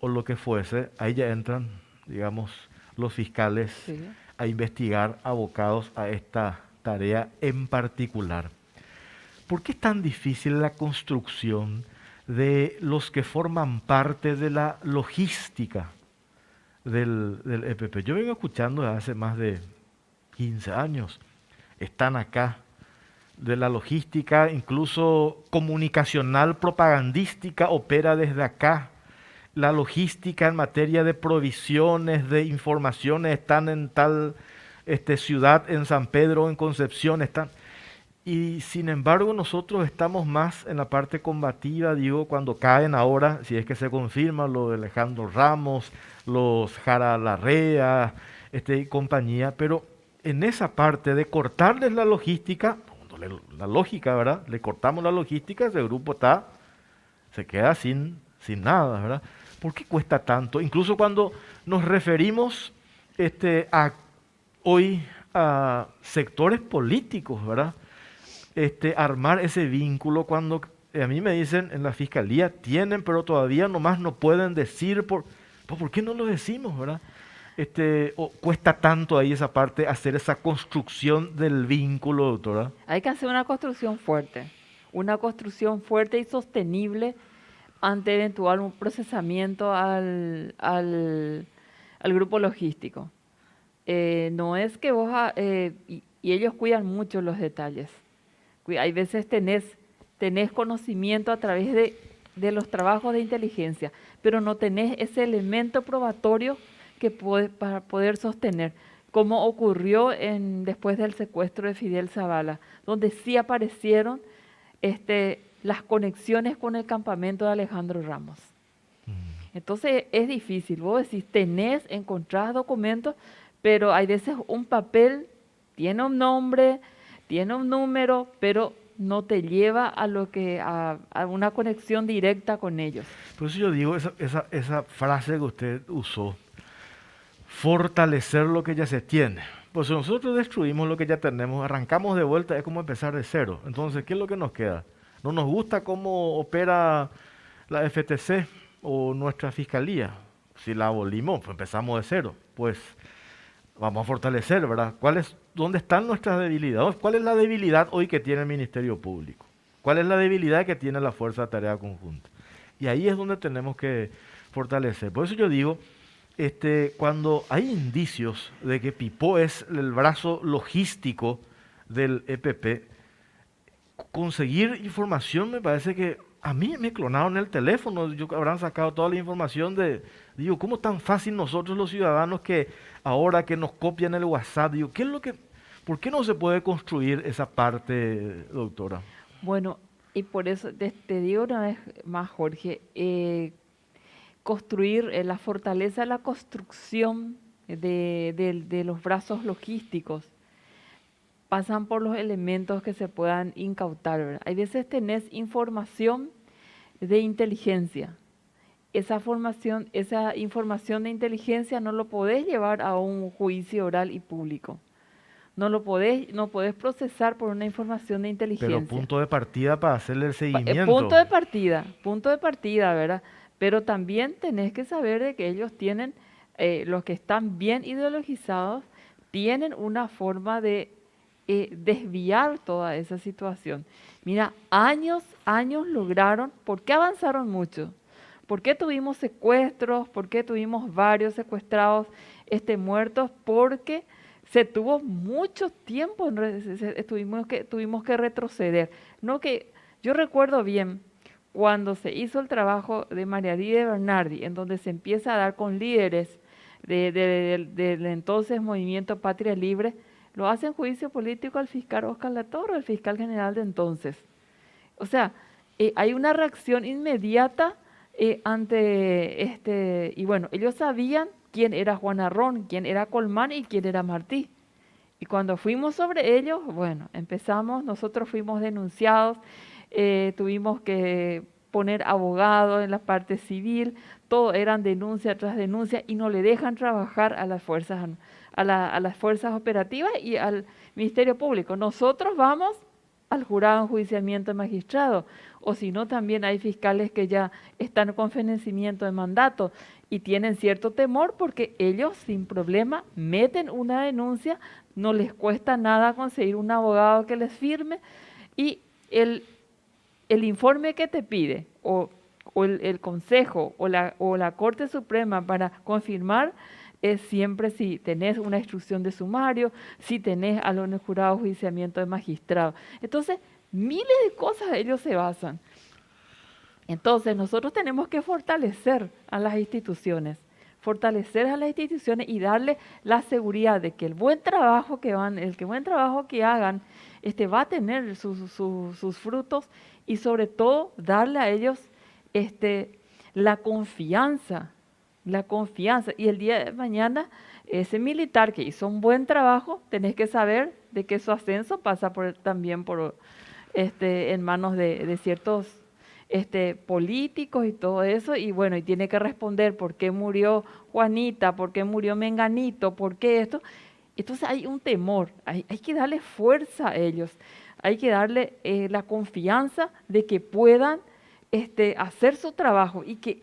Speaker 1: o lo que fuese, ahí ya entran, digamos, los fiscales a investigar, abocados a esta tarea en particular. ¿Por qué es tan difícil la construcción de los que forman parte de la logística del EPP? Yo vengo escuchando desde hace más de 15 años, están acá, de la logística, incluso comunicacional, propagandística, opera desde acá. La logística en materia de provisiones, de informaciones, están en tal ciudad, en San Pedro, en Concepción, están. Y sin embargo nosotros estamos más en la parte combativa, digo, cuando caen ahora, si es que se confirma lo de Alejandro Ramos, los Jara Larrea, y compañía, pero en esa parte de cortarles la logística, la lógica, ¿verdad? Le cortamos la logística, ese grupo se queda sin nada, ¿verdad? ¿Por qué cuesta tanto? Incluso cuando nos referimos hoy a sectores políticos, ¿verdad? Armar ese vínculo cuando a mí me dicen en la fiscalía tienen, pero todavía nomás no pueden decir ¿por qué no lo decimos, verdad? O cuesta tanto ahí esa parte, hacer esa construcción del vínculo, doctora.
Speaker 4: Hay que hacer una construcción fuerte y sostenible ante eventual un procesamiento al grupo logístico. No es que vos, y ellos cuidan mucho los detalles. Hay veces tenés conocimiento a través de los trabajos de inteligencia, pero no tenés ese elemento probatorio para poder sostener, como ocurrió después del secuestro de Fidel Zavala, donde sí aparecieron las conexiones con el campamento de Alejandro Ramos. Entonces es difícil, vos decís, encontrás documentos, pero hay veces un papel tiene un nombre, tiene un número, pero no te lleva a una conexión directa con ellos.
Speaker 1: Por eso yo digo esa frase que usted usó, fortalecer lo que ya se tiene. Pues si nosotros destruimos lo que ya tenemos, arrancamos de vuelta, es como empezar de cero. Entonces, ¿qué es lo que nos queda? ¿No nos gusta cómo opera la FTC o nuestra fiscalía? Si la abolimos, pues empezamos de cero. Pues vamos a fortalecer, ¿verdad? ¿Dónde están nuestras debilidades? ¿Cuál es la debilidad hoy que tiene el Ministerio Público? ¿Cuál es la debilidad que tiene la Fuerza de Tarea Conjunta? Y ahí es donde tenemos que fortalecer. Por eso yo digo, cuando hay indicios de que Pipó es el brazo logístico del EPP, conseguir información me parece que a mí me clonaron el teléfono, habrán sacado toda la información digo, ¿cómo es tan fácil nosotros los ciudadanos que ahora que nos copian el WhatsApp, digo, ¿por qué no se puede construir esa parte, doctora?
Speaker 4: Bueno, y por eso te digo una vez más, Jorge, construir la fortaleza, la construcción de los brazos logísticos pasan por los elementos que se puedan incautar, ¿verdad? Hay veces tenés información de inteligencia. Esa información de inteligencia no lo podés llevar a un juicio oral y público. No podés procesar por una información de inteligencia.
Speaker 1: Pero punto de partida para hacerle el seguimiento.
Speaker 4: Punto de partida, ¿verdad? Pero también tenés que saber de que ellos tienen, los que están bien ideologizados, tienen una forma de desviar toda esa situación. Mira, años lograron. ¿Por qué avanzaron mucho? ¿Por qué tuvimos secuestros? ¿Por qué tuvimos varios secuestrados muertos? Porque se tuvo mucho tiempo, tuvimos que retroceder. Yo recuerdo bien cuando se hizo el trabajo de María Dide Bernardi, en donde se empieza a dar con líderes del entonces Movimiento Patria Libre, lo hace en juicio político al fiscal Oscar Latorre, el fiscal general de entonces. O sea, hay una reacción inmediata y bueno, ellos sabían quién era Juan Arrón, quién era Colmán y quién era Martí. Y cuando fuimos sobre ellos, bueno, nosotros fuimos denunciados, tuvimos que poner abogados en la parte civil, todo eran denuncia tras denuncia y no le dejan trabajar a las fuerzas operativas y al Ministerio Público. Nosotros vamos al jurado de enjuiciamiento de magistrado, o si no, también hay fiscales que ya están con fenecimiento de mandato y tienen cierto temor porque ellos sin problema meten una denuncia, no les cuesta nada conseguir un abogado que les firme y el informe que te pide o el Consejo o la Corte Suprema para confirmar es siempre si tenés una instrucción de sumario, si tenés a los jurados de enjuiciamiento de magistrado. Entonces, miles de cosas ellos se basan. Entonces, nosotros tenemos que fortalecer a las instituciones y darle la seguridad de que el buen trabajo que hagan va a tener sus frutos y sobre todo darle a ellos la confianza la confianza. Y el día de mañana, ese militar que hizo un buen trabajo, tenés que saber de que su ascenso pasa también por en manos de ciertos políticos y todo eso, y bueno, y tiene que responder por qué murió Juanita, por qué murió Menganito, por qué esto. Entonces hay un temor, hay que darle fuerza a ellos, hay que darle la confianza de que puedan hacer su trabajo y que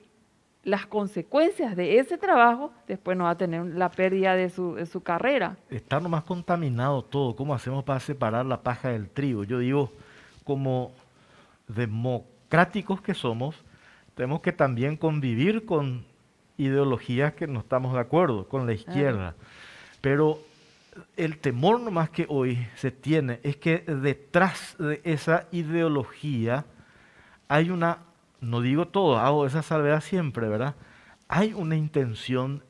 Speaker 4: las consecuencias de ese trabajo después no va a tener la pérdida de su carrera.
Speaker 1: Está nomás contaminado todo. ¿Cómo hacemos para separar la paja del trigo? Yo digo, como democráticos que somos, tenemos que también convivir con ideologías que no estamos de acuerdo, con la izquierda. Pero el temor nomás que hoy se tiene es que detrás de esa ideología hay una, no digo todo, hago esa salvedad siempre, ¿verdad? Hay una intención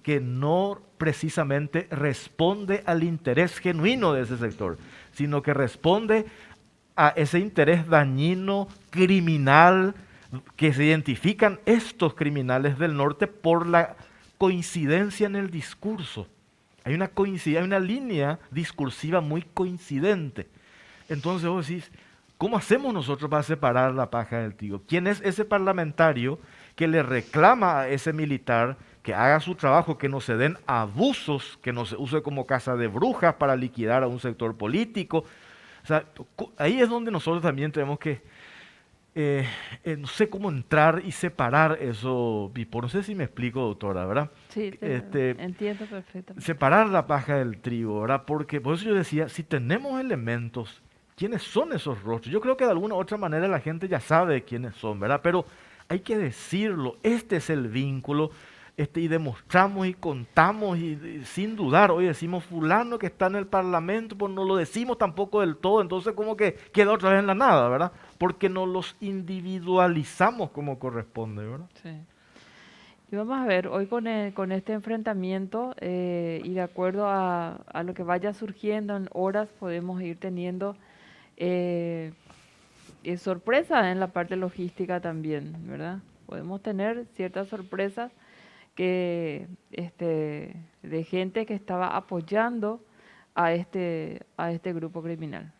Speaker 1: que no precisamente responde al interés genuino de ese sector, sino que responde a ese interés dañino, criminal, que se identifican estos criminales del norte por la coincidencia en el discurso. Hay una coincidencia, hay una línea discursiva muy coincidente. Entonces vos decís, ¿cómo hacemos nosotros para separar la paja del trigo? ¿Quién es ese parlamentario que le reclama a ese militar que haga su trabajo, que no se den abusos, que no se use como caza de brujas para liquidar a un sector político? O sea, ahí es donde nosotros también tenemos que, no sé cómo entrar y separar eso, Pipo. No sé si me explico, doctora, ¿verdad?
Speaker 4: Sí, entiendo perfectamente.
Speaker 1: Separar la paja del trigo, ¿verdad? Porque por eso yo decía, si tenemos elementos, ¿quiénes son esos rostros? Yo creo que de alguna u otra manera la gente ya sabe quiénes son, ¿verdad? Pero hay que decirlo, este es el vínculo, y demostramos y contamos y sin dudar, hoy decimos fulano que está en el Parlamento, pues no lo decimos tampoco del todo, entonces como que queda otra vez en la nada, ¿verdad? Porque no los individualizamos como corresponde, ¿verdad?
Speaker 4: Sí. Y vamos a ver, hoy con este enfrentamiento y de acuerdo a lo que vaya surgiendo en horas, podemos ir teniendo sorpresas en la parte logística también, ¿verdad? Podemos tener ciertas sorpresas que de gente que estaba apoyando a este grupo criminal.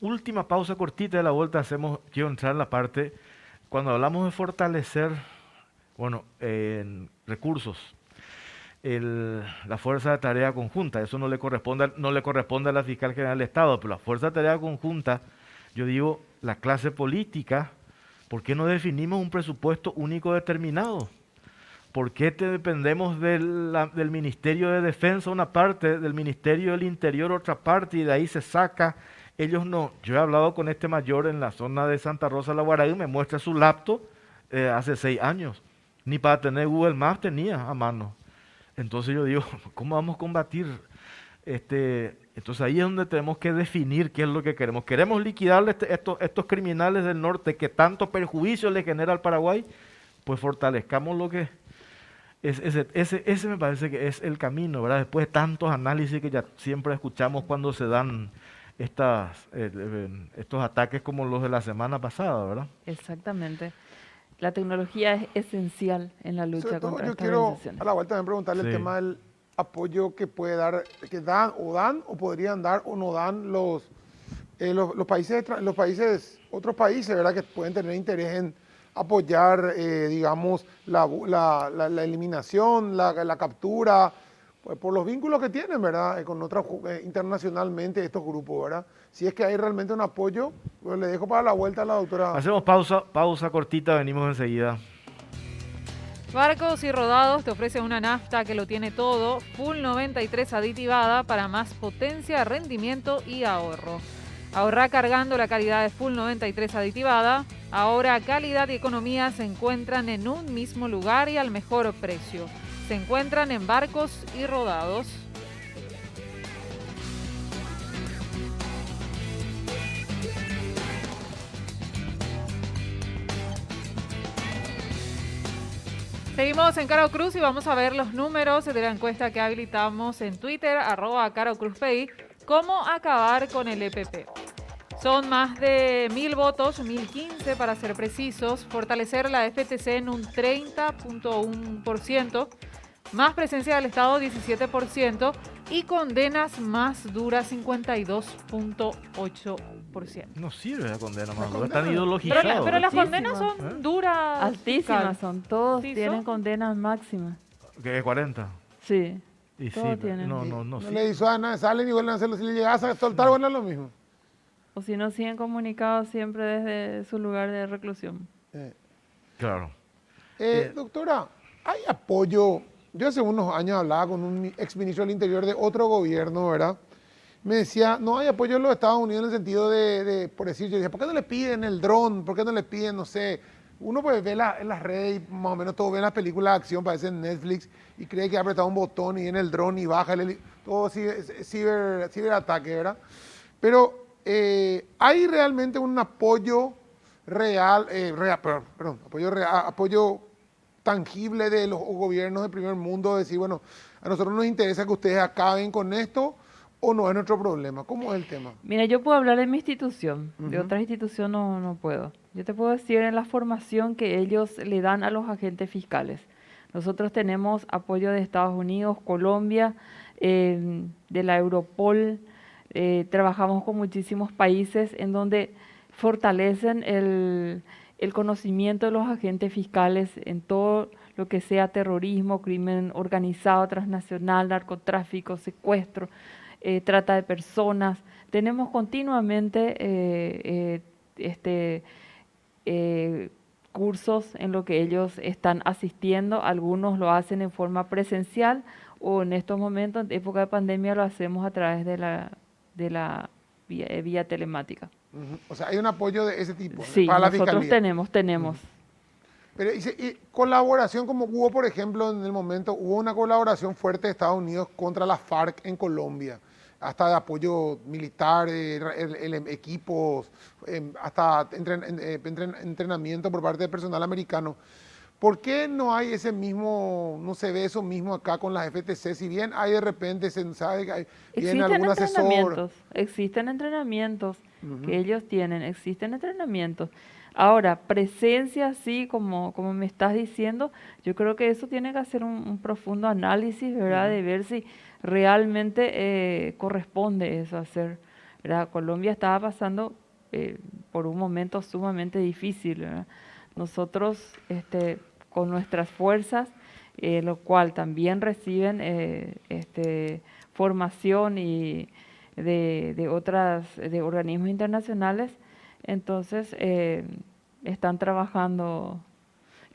Speaker 1: Última pausa cortita de la vuelta quiero entrar en la parte, cuando hablamos de fortalecer, en recursos, la fuerza de tarea conjunta, eso no le corresponde a la fiscal general del Estado, pero la fuerza de tarea conjunta, yo digo, la clase política, ¿por qué no definimos un presupuesto único determinado? ¿Por qué dependemos del Ministerio de Defensa una parte, del Ministerio del Interior otra parte, y de ahí se saca? Ellos no. Yo he hablado con este mayor en la zona de Santa Rosa de la Guaraí, me muestra su laptop hace 6 años. Ni para tener Google Maps tenía a mano. Entonces yo digo, ¿cómo vamos a combatir? Entonces ahí es donde tenemos que definir qué es lo que queremos. ¿Queremos liquidar estos criminales del norte que tanto perjuicio le genera al Paraguay? Pues fortalezcamos lo que... Ese me parece que es el camino, ¿verdad? Después de tantos análisis que ya siempre escuchamos cuando se dan estos ataques como los de la semana pasada, ¿verdad?
Speaker 4: Exactamente. La tecnología es esencial en la lucha contra estas organizaciones.
Speaker 2: Yo quiero a la vuelta también preguntarle el tema del apoyo que puede dar, que dan o podrían dar o no dan los países, otros países, ¿verdad? Que pueden tener interés en apoyar, digamos, la eliminación, la captura, pues, por los vínculos que tienen, ¿verdad? Con otros internacionalmente estos grupos, ¿verdad? Si es que hay realmente un apoyo, pues le dejo para la vuelta a la doctora.
Speaker 1: Hacemos pausa cortita, venimos enseguida.
Speaker 3: Barcos y Rodados te ofrece una nafta que lo tiene todo, Full 93 aditivada para más potencia, rendimiento y ahorro. Ahorra cargando la calidad de Full 93 aditivada. Ahora calidad y economía se encuentran en un mismo lugar y al mejor precio. Se encuentran en Barcos y Rodados. Seguimos en Caro Cruz y vamos a ver los números de la encuesta que habilitamos en Twitter, @CaroCruzPI, cómo acabar con el EPP. Son más de 1.000 votos, 1.015 para ser precisos, fortalecer la FTC en un 30.1%, más presencia del Estado 17% y condenas más duras 52.8%.
Speaker 1: No sirve la condena más
Speaker 2: La
Speaker 1: dura, están
Speaker 2: condena.
Speaker 1: ideologizados.
Speaker 3: Pero las
Speaker 4: Altísimas.
Speaker 3: condenas son duras.
Speaker 4: Altísimas
Speaker 3: fiscal.
Speaker 4: son, todos
Speaker 3: Sí,
Speaker 4: tienen
Speaker 3: son.
Speaker 4: condenas máximas.
Speaker 1: ¿Qué, 40?
Speaker 4: Sí.
Speaker 1: Y sí,
Speaker 4: Todos tienen.
Speaker 1: no, sí.
Speaker 2: le disuadan, salen y vuelven a hacerlo. Si le llegas a soltar, bueno, es lo mismo.
Speaker 4: O si no, siguen comunicados siempre desde su lugar de reclusión.
Speaker 1: Claro.
Speaker 2: Doctora, ¿hay apoyo? Yo hace unos años hablaba con un exministro del Interior de otro gobierno, ¿verdad? Me decía, no hay apoyo en los Estados Unidos en el sentido por decir, yo decía, ¿por qué no le piden el dron? ¿Por qué no le piden, no sé? Uno pues ve en las redes y más o menos todo ve en las películas de acción, parece en Netflix, y cree que ha apretado un botón y viene el dron y baja todo ciberataque, ¿verdad? Pero ¿hay realmente un apoyo apoyo tangible de los gobiernos del primer mundo? Decir, bueno, a nosotros nos interesa que ustedes acaben con esto o no es nuestro problema. ¿Cómo es el tema?
Speaker 4: Mira, yo puedo hablar de mi institución, de
Speaker 2: Ujú.
Speaker 4: otra institución no puedo. Yo te puedo decir en la formación que ellos le dan a los agentes fiscales. Nosotros tenemos apoyo de Estados Unidos, Colombia, de la Europol, trabajamos con muchísimos países en donde fortalecen el conocimiento de los agentes fiscales en todo lo que sea terrorismo, crimen organizado, transnacional, narcotráfico, secuestro, trata de personas. Tenemos continuamente cursos en lo que ellos están asistiendo. Algunos lo hacen en forma presencial o en estos momentos, en época de pandemia, lo hacemos a través de la vía telemática.
Speaker 2: Ujú. O sea, hay un apoyo de ese tipo
Speaker 4: Sí,
Speaker 2: para la
Speaker 4: nosotros
Speaker 2: fiscalía.
Speaker 4: tenemos.
Speaker 2: Pero y colaboración, como hubo, por ejemplo, en el momento, hubo una colaboración fuerte de Estados Unidos contra las FARC en Colombia, hasta de apoyo militar, equipos, hasta entrenamiento por parte del personal americano. ¿Por qué no hay ese mismo, no se ve eso mismo acá con las FTC? Si bien hay de repente, se sabe que viene algún asesor.
Speaker 4: Existen entrenamientos
Speaker 2: Ujú.
Speaker 4: que ellos tienen, existen entrenamientos. Ahora, presencia, así como me estás diciendo, yo creo que eso tiene que hacer un profundo análisis, ¿verdad? De ver si realmente corresponde eso hacer, ¿verdad? Colombia estaba pasando por un momento sumamente difícil, ¿verdad? Nosotros, con nuestras fuerzas, lo cual también reciben formación y de organismos internacionales, entonces están trabajando.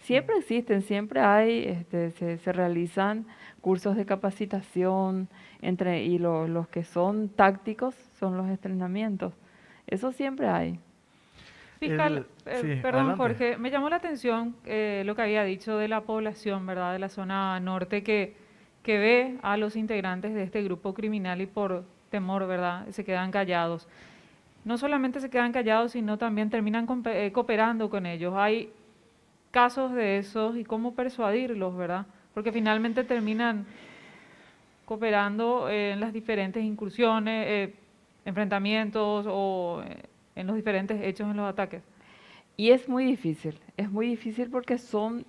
Speaker 4: Siempre existen, siempre hay, se realizan cursos de capacitación y los que son tácticos son los entrenamientos. Eso siempre hay.
Speaker 3: Fiscal,
Speaker 1: Sí,
Speaker 3: perdón
Speaker 1: adelante.
Speaker 3: Jorge, me llamó la atención lo que había dicho de la población, ¿verdad? De la zona norte que ve a los integrantes de este grupo criminal y por temor, ¿verdad? Se quedan callados. No solamente se quedan callados, sino también terminan cooperando con ellos. Hay casos de esos y cómo persuadirlos, ¿verdad? Porque finalmente terminan cooperando en las diferentes incursiones, enfrentamientos o en los diferentes hechos en los ataques.
Speaker 4: Y es muy difícil porque son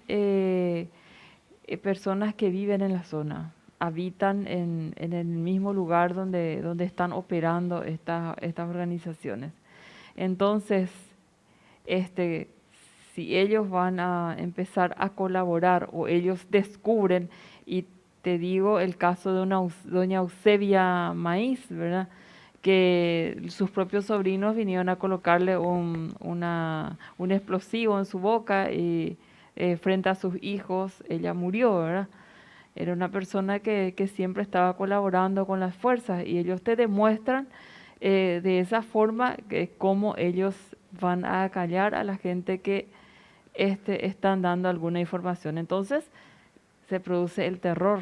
Speaker 4: personas que viven en la zona, habitan en el mismo lugar donde están operando estas organizaciones. Entonces, si ellos van a empezar a colaborar o ellos descubren, y te digo el caso de doña Eusebia Maíz, ¿verdad?, que sus propios sobrinos vinieron a colocarle un explosivo en su boca y frente a sus hijos ella murió, ¿verdad? Era una persona que siempre estaba colaborando con las fuerzas y ellos te demuestran de esa forma cómo ellos van a callar a la gente que están dando alguna información. Entonces se produce el terror.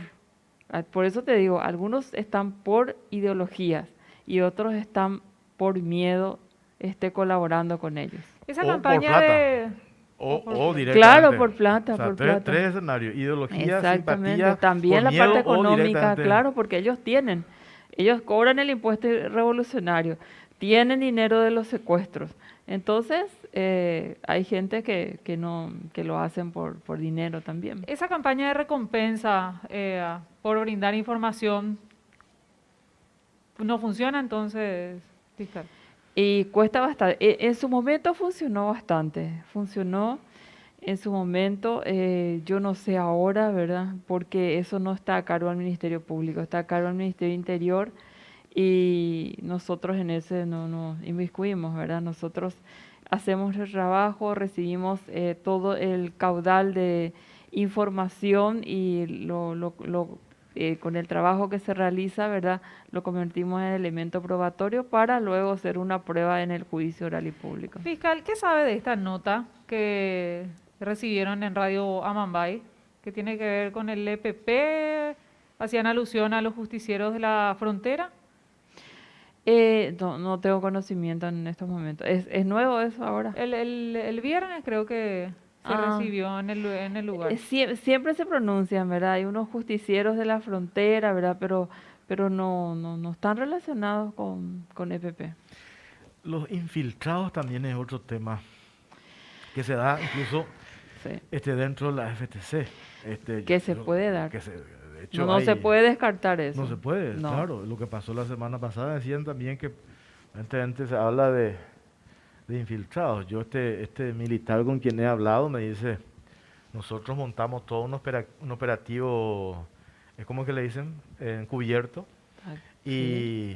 Speaker 4: Por eso te digo, algunos están por ideologías y otros están por miedo colaborando con ellos.
Speaker 3: Esa
Speaker 1: O por
Speaker 3: campaña
Speaker 1: plata.
Speaker 3: de...
Speaker 1: O directamente.
Speaker 4: Claro, por plata,
Speaker 1: O sea,
Speaker 4: por
Speaker 1: tres,
Speaker 4: plata.
Speaker 1: tres escenarios: ideología,
Speaker 4: Exactamente,
Speaker 1: simpatía,
Speaker 4: también
Speaker 1: por
Speaker 4: la
Speaker 1: miedo
Speaker 4: parte
Speaker 1: o
Speaker 4: económica,
Speaker 1: directamente.
Speaker 4: claro, porque ellos cobran el impuesto revolucionario, tienen dinero de los secuestros. Entonces, hay gente que lo hacen por dinero también.
Speaker 3: Esa campaña de recompensa por brindar información no funciona entonces, fiscal.
Speaker 4: Y cuesta bastante. En su momento funcionó bastante, funcionó en su momento, yo no sé ahora, ¿verdad? Porque eso no está a cargo del Ministerio Público, está a cargo del Ministerio Interior y nosotros en ese no nos inmiscuimos, ¿verdad? Nosotros hacemos el trabajo, recibimos todo el caudal de información y con el trabajo que se realiza, ¿verdad? Lo convertimos en elemento probatorio para luego hacer una prueba en el juicio oral y público.
Speaker 3: Fiscal, ¿qué sabe de esta nota que recibieron en Radio Amambay, que tiene que ver con el EPP? ¿Hacían alusión a los justicieros de la frontera?
Speaker 4: No tengo conocimiento en estos momentos. ¿Es nuevo eso ahora?
Speaker 3: El viernes creo que se recibió en el lugar.
Speaker 4: Siempre se pronuncian, ¿verdad? Hay unos justicieros de la frontera, ¿verdad? Pero no están relacionados con EPP.
Speaker 1: Los infiltrados también es otro tema que se da incluso dentro de la FTC.
Speaker 4: Que se puede dar.
Speaker 1: De hecho,
Speaker 4: no se puede descartar eso.
Speaker 1: No se puede, claro. Lo que pasó la semana pasada, decían también que antes se habla de infiltrados. Yo este militar con quien he hablado me dice, nosotros montamos todo un operativo, es como que le dicen, encubierto, y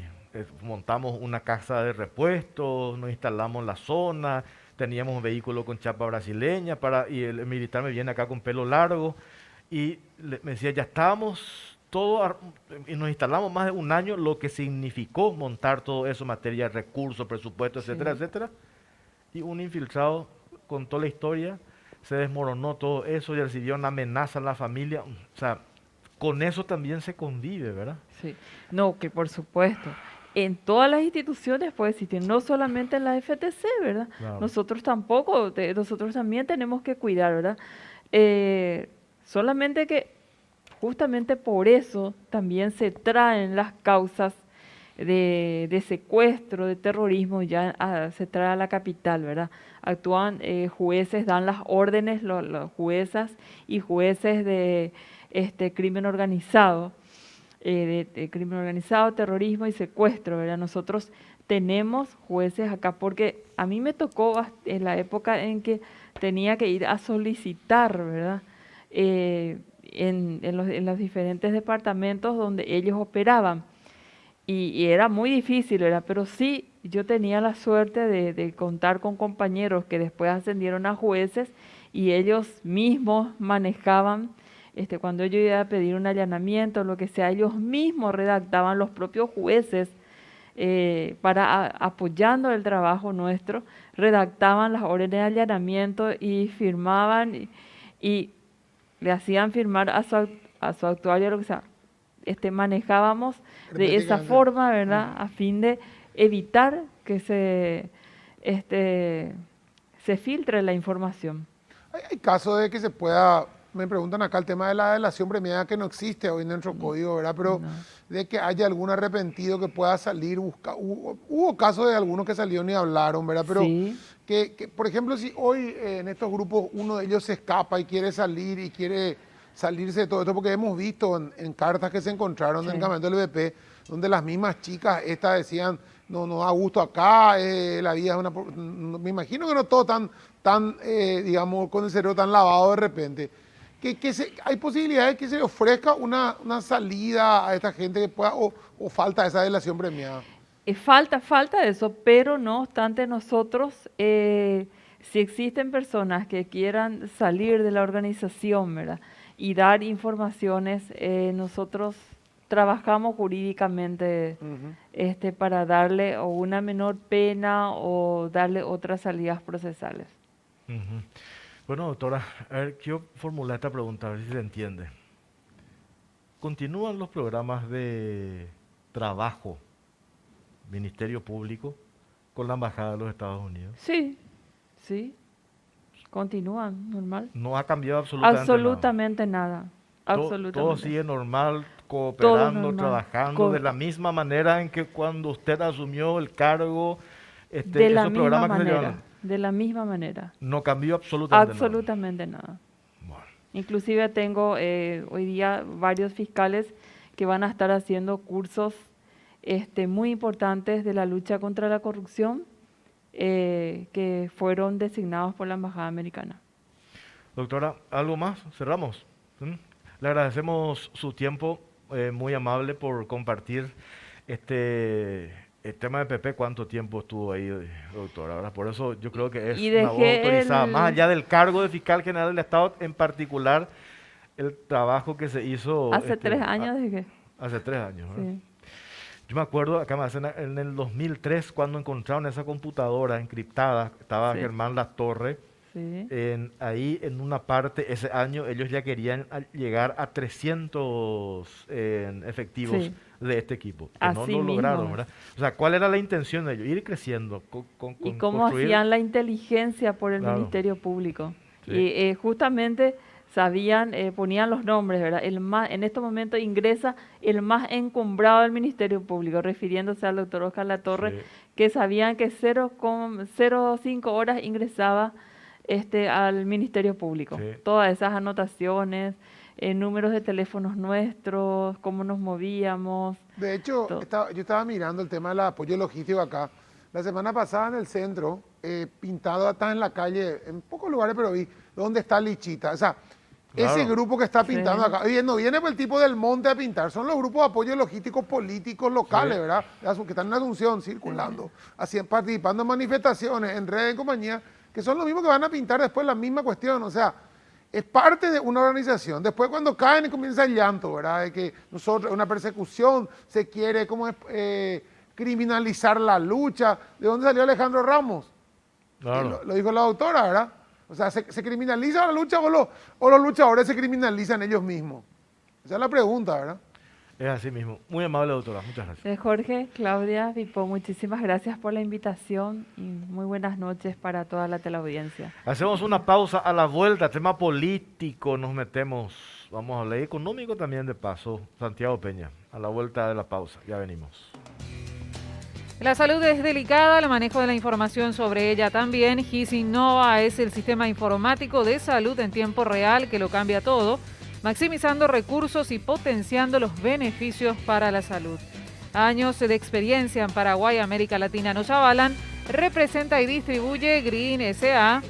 Speaker 1: montamos una casa de repuestos, nos instalamos en la zona, teníamos un vehículo con chapa brasileña, y el militar me viene acá con pelo largo, y me decía, ya estábamos todo, y nos instalamos más de un año, lo que significó montar todo eso, materia, recursos, presupuesto, etcétera, etcétera. Y un infiltrado contó la historia, se desmoronó todo eso y recibió una amenaza a la familia. O sea, con eso también se convive, ¿verdad?
Speaker 4: Sí, no, que por supuesto. En todas las instituciones puede existir, no solamente en la FTC, ¿verdad?
Speaker 1: Claro.
Speaker 4: Nosotros también tenemos que cuidar, ¿verdad? Solamente que justamente por eso también se traen las causas de secuestro, de terrorismo, ya se trae a la capital, ¿verdad? Actúan jueces, dan las órdenes, los juezas y jueces de crimen organizado, crimen organizado, terrorismo y secuestro, ¿verdad? Nosotros tenemos jueces acá porque a mí me tocó en la época en que tenía que ir a solicitar, ¿verdad? En los diferentes departamentos donde ellos operaban. Y era muy difícil, ¿verdad? Pero sí, yo tenía la suerte de contar con compañeros que después ascendieron a jueces y ellos mismos manejaban, cuando yo iba a pedir un allanamiento, lo que sea, ellos mismos redactaban, los propios jueces, apoyando el trabajo nuestro, redactaban las órdenes de allanamiento y firmaban y le hacían firmar a su actuario, lo que sea. Manejábamos de esa forma, ¿verdad? A fin de evitar que se filtre la información.
Speaker 2: Hay casos de que se pueda, me preguntan acá el tema de la delación premiada que no existe hoy en nuestro código, ¿verdad? Pero de que haya algún arrepentido que pueda salir, hubo casos de algunos que salieron y hablaron, ¿verdad? Pero que por ejemplo, si hoy en estos grupos uno de ellos se escapa y quiere salir y quiere salirse de todo esto, porque hemos visto en cartas que se encontraron en el campamento del BP, donde las mismas chicas estas decían, no da gusto acá, la vida es una... Me imagino que no todo tan digamos, con el cerebro tan lavado de repente. Hay posibilidades que se le ofrezca una salida a esta gente que pueda, o falta esa delación premiada.
Speaker 4: Falta eso, pero no obstante nosotros, si existen personas que quieran salir de la organización, ¿verdad?, y dar informaciones, nosotros trabajamos jurídicamente para darle o una menor pena o darle otras salidas procesales.
Speaker 1: Bueno, doctora, a ver, quiero formular esta pregunta, a ver si se entiende. ¿Continúan los programas de trabajo, Ministerio Público, con la Embajada de los Estados Unidos?
Speaker 4: Sí. Continúan, normal.
Speaker 1: No ha cambiado absolutamente
Speaker 4: Absolutamente nada. Absolutamente.
Speaker 1: Todo sigue normal,
Speaker 4: Todo
Speaker 1: cooperando,
Speaker 4: normal.
Speaker 1: trabajando de la misma manera en que cuando usted asumió el cargo,
Speaker 4: De la
Speaker 1: esos
Speaker 4: misma
Speaker 1: programas que se
Speaker 4: manera,
Speaker 1: llevaron,
Speaker 4: de la misma manera.
Speaker 1: no cambió absolutamente nada.
Speaker 4: Absolutamente nada.
Speaker 1: Bueno,
Speaker 4: Inclusive tengo hoy día varios fiscales que van a estar haciendo cursos muy importantes de la lucha contra la corrupción que fueron designados por la Embajada Americana.
Speaker 1: doctora, ¿algo más? Cerramos. ¿Mm? Le agradecemos su tiempo, muy amable por compartir el tema de PP. ¿Cuánto tiempo estuvo ahí, doctora? ¿Verdad? Por eso yo creo que es
Speaker 4: Y
Speaker 1: una voz
Speaker 4: dejé
Speaker 1: autorizada. Más
Speaker 4: el...
Speaker 1: allá del cargo de fiscal general del Estado, en particular, el trabajo que se hizo
Speaker 4: Hace 3 años dije.
Speaker 1: hace 3 años. ¿Verdad?
Speaker 4: Sí,
Speaker 1: Yo me acuerdo, acá me hacen en el 2003, cuando encontraron esa computadora encriptada, estaba
Speaker 4: Sí.
Speaker 1: Germán Latorre.
Speaker 4: sí.
Speaker 1: Ahí en una parte, ese año, ellos ya querían llegar a 300 efectivos
Speaker 4: Sí.
Speaker 1: de este equipo, que no
Speaker 4: Así
Speaker 1: lo lograron,
Speaker 4: mismo.
Speaker 1: ¿verdad? O sea, ¿cuál era la intención de ellos? Ir creciendo,
Speaker 4: Y cómo
Speaker 1: construir.
Speaker 4: hacían la inteligencia por el
Speaker 1: Claro.
Speaker 4: Ministerio Público.
Speaker 1: Sí.
Speaker 4: Y justamente sabían, ponían los nombres, ¿verdad? En estos momentos ingresa el más encumbrado del Ministerio Público, refiriéndose al doctor Oscar Latorre,
Speaker 1: Sí.
Speaker 4: que sabían que 0,05 horas ingresaba al Ministerio Público.
Speaker 1: Sí.
Speaker 4: Todas esas anotaciones, números de teléfonos nuestros, cómo nos movíamos.
Speaker 2: De hecho,
Speaker 4: Todo.
Speaker 2: yo estaba mirando el tema del apoyo logístico acá. La semana pasada en el centro, pintado acá en la calle, en pocos lugares, pero vi dónde está Lichita. O sea,
Speaker 1: Claro.
Speaker 2: ese grupo que está pintando
Speaker 4: Sí.
Speaker 2: acá, oye, no viene por el tipo del monte a pintar, son los grupos de apoyo logísticos políticos locales,
Speaker 1: Sí.
Speaker 2: ¿verdad? Que están en Asunción circulando, así, participando en manifestaciones, en redes, en compañía, que son los mismos que van a pintar después la misma cuestión. O sea, es parte de una organización. Después cuando caen comienza el llanto, ¿verdad? De que nosotros, una persecución, se quiere como criminalizar la lucha. ¿De dónde salió Alejandro Ramos?
Speaker 1: Claro.
Speaker 2: Lo dijo la doctora, ¿verdad? O sea, ¿se criminaliza la lucha o los luchadores se criminalizan ellos mismos? Esa es la pregunta, ¿verdad?
Speaker 1: Es así mismo. Muy amable, doctora. Muchas gracias.
Speaker 4: Jorge, Claudia, Pipo, muchísimas gracias por la invitación y muy buenas noches para toda la teleaudiencia.
Speaker 1: Hacemos una pausa. A la vuelta, tema político, nos metemos. Vamos a hablar económico también de paso. Santiago Peña, a la vuelta de la pausa. Ya venimos.
Speaker 3: La salud es delicada, el manejo de la información sobre ella también. GIS Innova es el sistema informático de salud en tiempo real que lo cambia todo, maximizando recursos y potenciando los beneficios para la salud. Años de experiencia en Paraguay y América Latina nos avalan. Representa y distribuye Green S.A.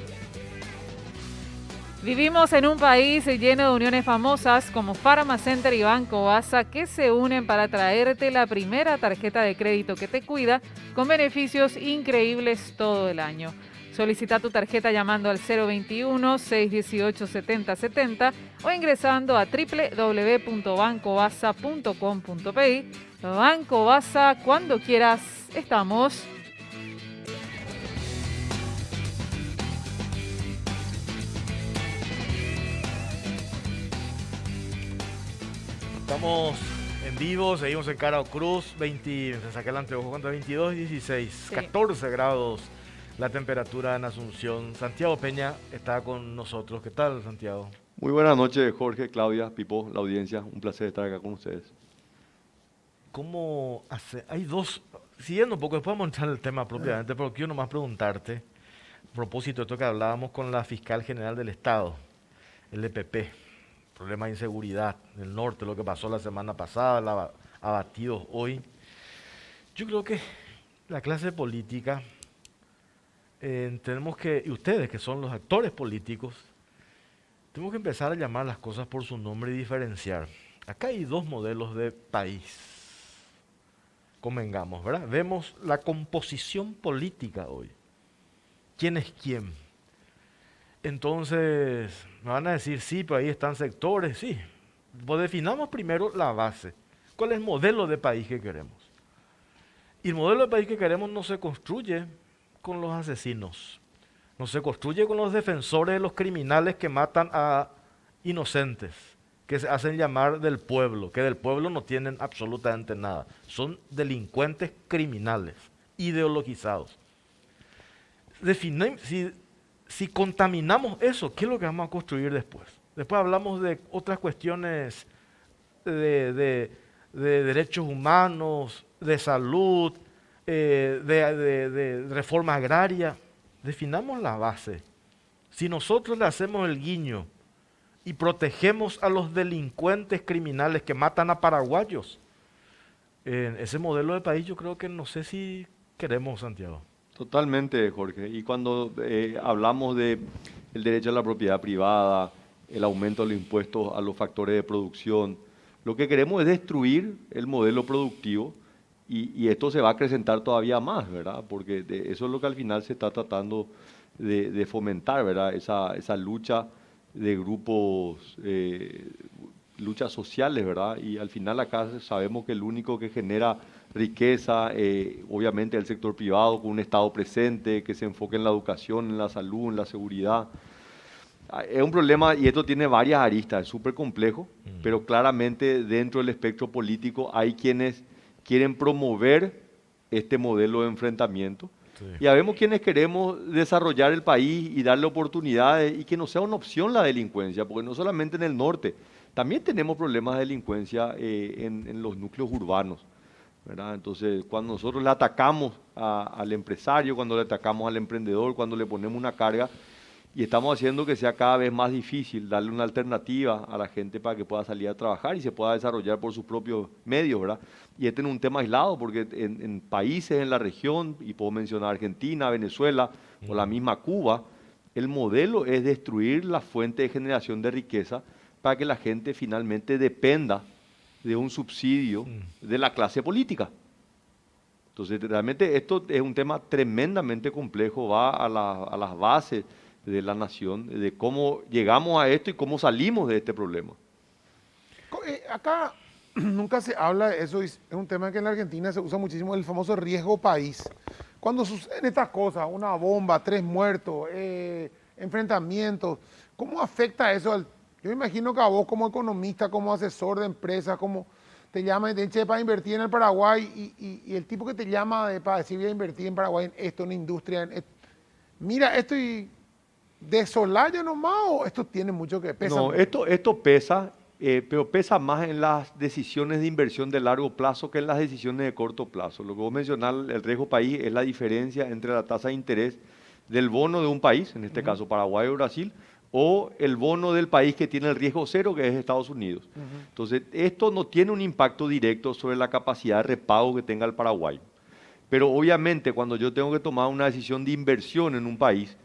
Speaker 3: Vivimos en un país lleno de uniones famosas como Pharmacenter y Banco Basa que se unen para traerte la primera tarjeta de crédito que te cuida con beneficios increíbles todo el año. Solicita tu tarjeta llamando al 021-618-7070 o ingresando a www.bancobasa.com.pi. Banco Basa, cuando quieras, estamos.
Speaker 1: Estamos en vivo, seguimos en Carao Cruz, se saqué el anteojo, ¿cuánto? 22 y 16,
Speaker 3: Sí.
Speaker 1: 14 grados la temperatura en Asunción. Santiago Peña está con nosotros. ¿Qué tal, Santiago?
Speaker 6: Muy buenas noches, Jorge, Claudia, Pipo, la audiencia. Un placer estar acá con ustedes.
Speaker 1: ¿Cómo hace? Hay dos, siguiendo un poco, después vamos a entrar en el tema propiamente, pero quiero nomás preguntarte, a propósito de esto que hablábamos con la fiscal general del Estado, el EPP, problema de inseguridad en el norte, lo que pasó la semana pasada, abatidos hoy. Yo creo que la clase política, tenemos que, y ustedes que son los actores políticos, tenemos que empezar a llamar las cosas por su nombre y diferenciar. Acá hay dos modelos de país. Convengamos, ¿verdad? Vemos la composición política hoy. ¿Quién es quién? Entonces, me van a decir, sí, pero ahí están sectores, sí. Pues definamos primero la base. ¿Cuál es el modelo de país que queremos? Y el modelo de país que queremos no se construye con los asesinos. No se construye con los defensores de los criminales que matan a inocentes, que se hacen llamar del pueblo, que del pueblo no tienen absolutamente nada. Son delincuentes criminales, ideologizados. Si contaminamos eso, ¿qué es lo que vamos a construir después? Después hablamos de otras cuestiones de derechos humanos, de salud, de reforma agraria. Definamos la base. Si nosotros le hacemos el guiño y protegemos a los delincuentes criminales que matan a paraguayos, ese modelo de país yo creo que no sé si queremos, Santiago.
Speaker 6: Totalmente, Jorge. Y cuando hablamos de el derecho a la propiedad privada, el aumento de los impuestos a los factores de producción, lo que queremos es destruir el modelo productivo y esto se va a acrecentar todavía más, ¿verdad? Porque eso es lo que al final se está tratando de fomentar, ¿verdad? Esa lucha de grupos, luchas sociales, ¿verdad? Y al final acá sabemos que el único que genera riqueza, obviamente el sector privado con un Estado presente, que se enfoque en la educación, en la salud, en la seguridad. Es un problema y esto tiene varias aristas, es súper complejo, pero claramente dentro del espectro político hay quienes quieren promover este modelo de enfrentamiento. Sí. Y habemos quienes queremos desarrollar el país y darle oportunidades y que no sea una opción la delincuencia, porque no solamente en el norte, también tenemos problemas de delincuencia en los núcleos urbanos, ¿verdad? Entonces, cuando nosotros le atacamos al empresario, cuando le atacamos al emprendedor, cuando le ponemos una carga, y estamos haciendo que sea cada vez más difícil darle una alternativa a la gente para que pueda salir a trabajar y se pueda desarrollar por sus propios medios, ¿verdad? Y este no es un tema aislado, porque en países en la región, y puedo mencionar Argentina, Venezuela o la misma Cuba, el modelo es destruir la fuente de generación de riqueza para que la gente finalmente dependa de un subsidio de la clase política. Entonces, realmente esto es un tema tremendamente complejo, va a las bases de la nación, de cómo llegamos a esto y cómo salimos de este problema.
Speaker 2: Acá nunca se habla de eso, es un tema que en la Argentina se usa muchísimo, el famoso riesgo país. Cuando suceden estas cosas, una bomba, 3 muertos, enfrentamientos, ¿cómo afecta eso al... Yo me imagino que a vos como economista, como asesor de empresas, como te llama y te dice para invertir en el Paraguay y el tipo que te llama para decir voy a invertir en Paraguay en esto, en la industria, mira esto y de Solaya nomás o esto tiene mucho que pesar.
Speaker 6: No, esto pesa, pero pesa más en las decisiones de inversión de largo plazo que en las decisiones de corto plazo. Lo que vos mencionás, el riesgo país, es la diferencia entre la tasa de interés del bono de un país, en este caso Paraguay o Brasil, o el bono del país que tiene el riesgo cero, que es Estados Unidos. Entonces, esto no tiene un impacto directo sobre la capacidad de repago que tenga el Paraguay. Pero obviamente, cuando yo tengo que tomar una decisión de inversión en un país,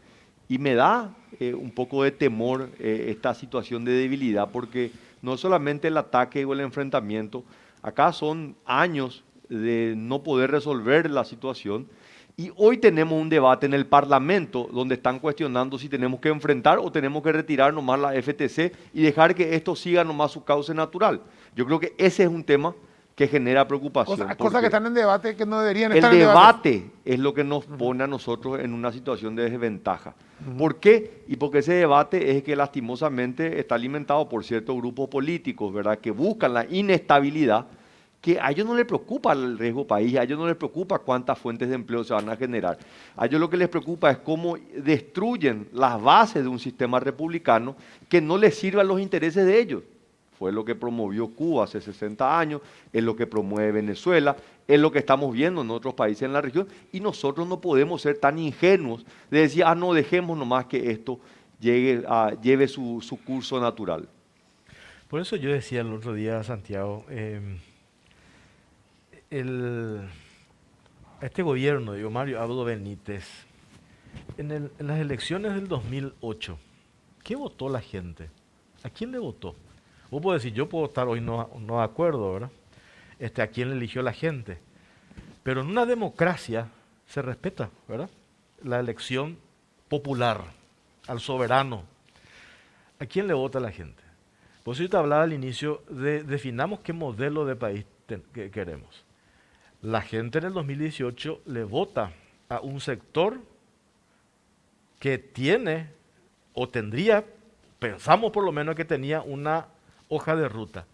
Speaker 6: y me da un poco de temor esta situación de debilidad, porque no solamente el ataque o el enfrentamiento, acá son años de no poder resolver la situación. Y hoy tenemos un debate en el Parlamento donde están cuestionando si tenemos que enfrentar o tenemos que retirar nomás la FTC y dejar que esto siga nomás su cauce natural. Yo creo que ese es un tema que genera preocupación.
Speaker 2: Cosas que están en debate que no deberían estar
Speaker 6: en debate.
Speaker 2: El
Speaker 6: debate es lo que nos pone a nosotros en una situación de desventaja. ¿Por qué? Y porque ese debate es que lastimosamente está alimentado por ciertos grupos políticos, ¿verdad?, que buscan la inestabilidad, que a ellos no les preocupa el riesgo país, a ellos no les preocupa cuántas fuentes de empleo se van a generar. A ellos lo que les preocupa es cómo destruyen las bases de un sistema republicano que no les sirva a los intereses de ellos. Fue lo que promovió Cuba hace 60 años, es lo que promueve Venezuela, es lo que estamos viendo en otros países en la región, y nosotros no podemos ser tan ingenuos de decir, no, dejemos nomás que esto lleve su curso natural.
Speaker 1: Por eso yo decía el otro día, Santiago, este gobierno, digo, Mario Abdo Benítez, en las elecciones del 2008, ¿qué votó la gente? ¿A quién le votó? Vos podés decir, yo puedo estar hoy no de acuerdo, ¿verdad? A quién le eligió la gente. Pero en una democracia se respeta, ¿verdad?, la elección popular, al soberano. ¿A quién le vota la gente? Por eso yo te hablaba al inicio de definamos qué modelo de país que queremos. La gente en el 2018 le vota a un sector que tiene o tendría, pensamos por lo menos que tenía una hoja de ruta.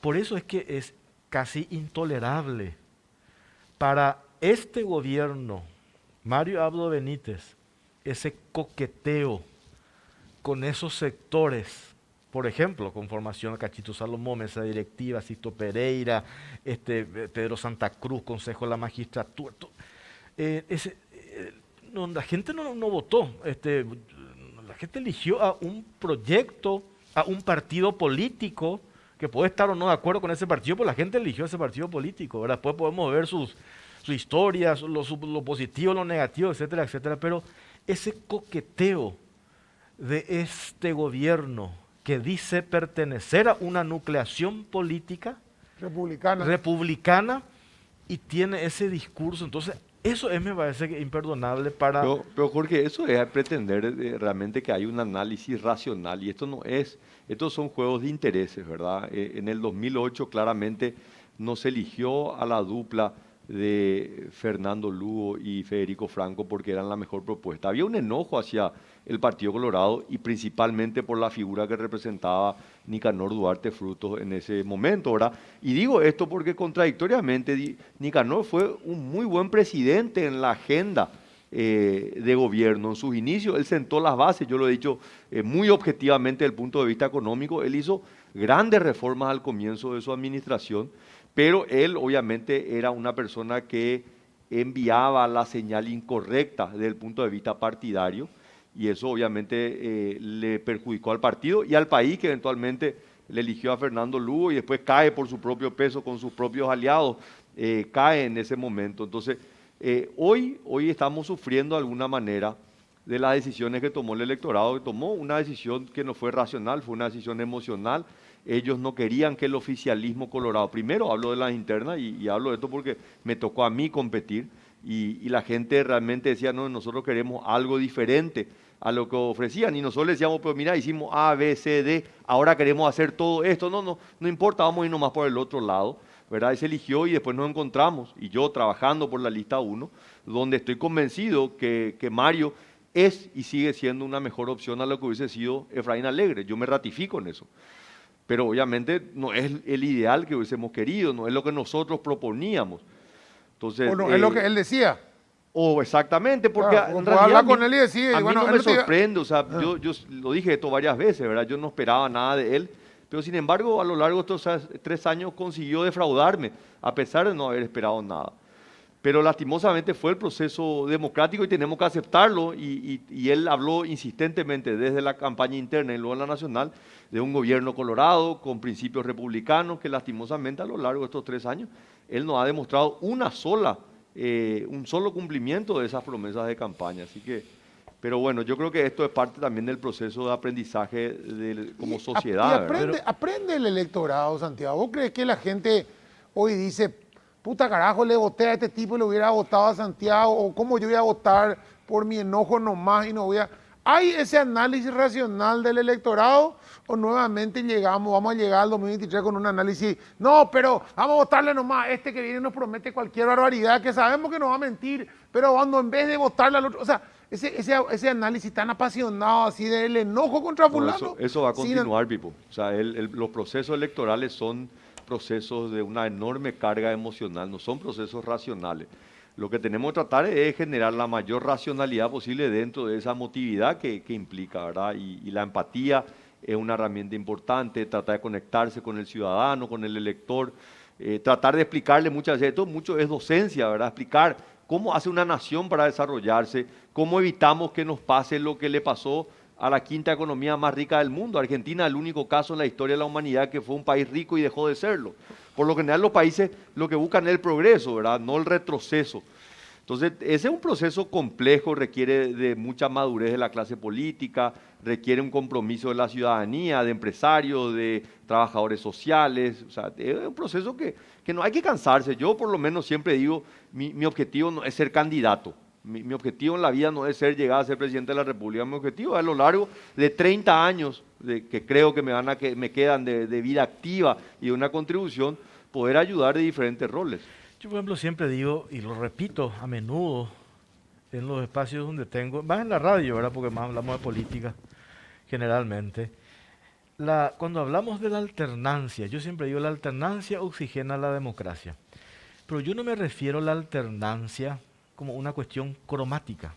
Speaker 1: Por eso es que es casi intolerable para este gobierno, Mario Abdo Benítez, ese coqueteo con esos sectores por ejemplo, conformación Cachito Salomón, mesa directiva, Sisto Pereira, Pedro Santa Cruz, Consejo de la Magistratura. No, la gente no votó, la gente eligió a un proyecto, a un partido político, que puede estar o no de acuerdo con ese partido, pero la gente eligió ese partido político, ¿verdad? Después podemos ver su historia, lo positivo, lo negativo, etcétera, etcétera, pero ese coqueteo de este gobierno que dice pertenecer a una nucleación política republicana y tiene ese discurso, entonces eso me parece que imperdonable para...
Speaker 6: Pero Jorge, eso es pretender realmente que hay un análisis racional y esto no es, estos son juegos de intereses, ¿verdad? En el 2008 claramente no se eligió a la dupla de Fernando Lugo y Federico Franco porque eran la mejor propuesta. Había un enojo hacia el Partido Colorado y principalmente por la figura que representaba Nicanor Duarte Frutos en ese momento, ¿verdad? Y digo esto porque contradictoriamente Nicanor fue un muy buen presidente en la agenda de gobierno. En sus inicios él sentó las bases, yo lo he dicho muy objetivamente desde el punto de vista económico, él hizo grandes reformas al comienzo de su administración, pero él obviamente era una persona que enviaba la señal incorrecta desde el punto de vista partidario y eso obviamente le perjudicó al partido y al país que eventualmente le eligió a Fernando Lugo y después cae por su propio peso con sus propios aliados, cae en ese momento. Entonces, hoy estamos sufriendo de alguna manera de las decisiones que tomó el electorado, que tomó una decisión que no fue racional, fue una decisión emocional. Ellos no querían que el oficialismo colorado, primero hablo de las internas y hablo de esto porque me tocó a mí competir y la gente realmente decía, no, nosotros queremos algo diferente a lo que ofrecían y nosotros les decíamos, pero mira, hicimos A, B, C, D, ahora queremos hacer todo esto, no importa, vamos a ir nomás por el otro lado, ¿verdad? Y se eligió y después nos encontramos y yo trabajando por la lista 1, donde estoy convencido que Mario es y sigue siendo una mejor opción a lo que hubiese sido Efraín Alegre, yo me ratifico en eso. Pero obviamente no es el ideal que hubiésemos querido, no es lo que nosotros proponíamos. Entonces,
Speaker 2: o no, es lo que él decía.
Speaker 6: O exactamente, porque
Speaker 2: claro,
Speaker 6: en realidad
Speaker 2: hablar con él y decir,
Speaker 6: a mí
Speaker 2: bueno,
Speaker 6: no me sorprende, o sea, yo lo dije esto varias veces, ¿verdad? Yo no esperaba nada de él, pero sin embargo a lo largo de estos 3 años consiguió defraudarme, a pesar de no haber esperado nada. Pero lastimosamente fue el proceso democrático y tenemos que aceptarlo y él habló insistentemente desde la campaña interna y luego en la nacional de un gobierno colorado con principios republicanos que lastimosamente a lo largo de estos 3 años él no ha demostrado un solo cumplimiento de esas promesas de campaña. Así que, pero bueno, yo creo que esto es parte también del proceso de aprendizaje como sociedad.
Speaker 2: Y aprende el electorado, Santiago. ¿Vos crees que la gente hoy dice, puta carajo, le voté a este tipo y le hubiera votado a Santiago, o cómo yo voy a votar por mi enojo nomás y no voy a... ¿Hay ese análisis racional del electorado o nuevamente vamos a llegar al 2023 con un análisis, no, pero vamos a votarle nomás a este que viene y nos promete cualquier barbaridad, que sabemos que nos va a mentir, pero cuando en vez de votarle al otro, o sea, ese análisis tan apasionado así del enojo contra fulano?
Speaker 6: Eso va a continuar, Pipo. O sea, los procesos electorales son procesos de una enorme carga emocional, no son procesos racionales. Lo que tenemos que tratar es generar la mayor racionalidad posible dentro de esa emotividad que implica, ¿verdad? Y la empatía es una herramienta importante, tratar de conectarse con el ciudadano, con el elector, tratar de explicarle muchas veces, esto mucho es docencia, ¿verdad? Explicar cómo hace una nación para desarrollarse, cómo evitamos que nos pase lo que le pasó a la quinta economía más rica del mundo. Argentina es el único caso en la historia de la humanidad que fue un país rico y dejó de serlo. Por lo general los países lo que buscan es el progreso, ¿verdad? No el retroceso. Entonces, ese es un proceso complejo, requiere de mucha madurez de la clase política, requiere un compromiso de la ciudadanía, de empresarios, de trabajadores sociales. O sea, es un proceso que no hay que cansarse. Yo por lo menos siempre digo, mi objetivo no es ser candidato. Mi objetivo en la vida no es llegar a ser presidente de la República. Mi objetivo es a lo largo de 30 años, que creo que me quedan de vida activa y de una contribución, poder ayudar de diferentes roles.
Speaker 1: Yo, por ejemplo, siempre digo, y lo repito a menudo en los espacios donde tengo, más en la radio, ¿verdad? Porque más hablamos de política generalmente. Cuando hablamos de la alternancia, yo siempre digo, la alternancia oxigena la democracia. Pero yo no me refiero a la alternancia como una cuestión cromática.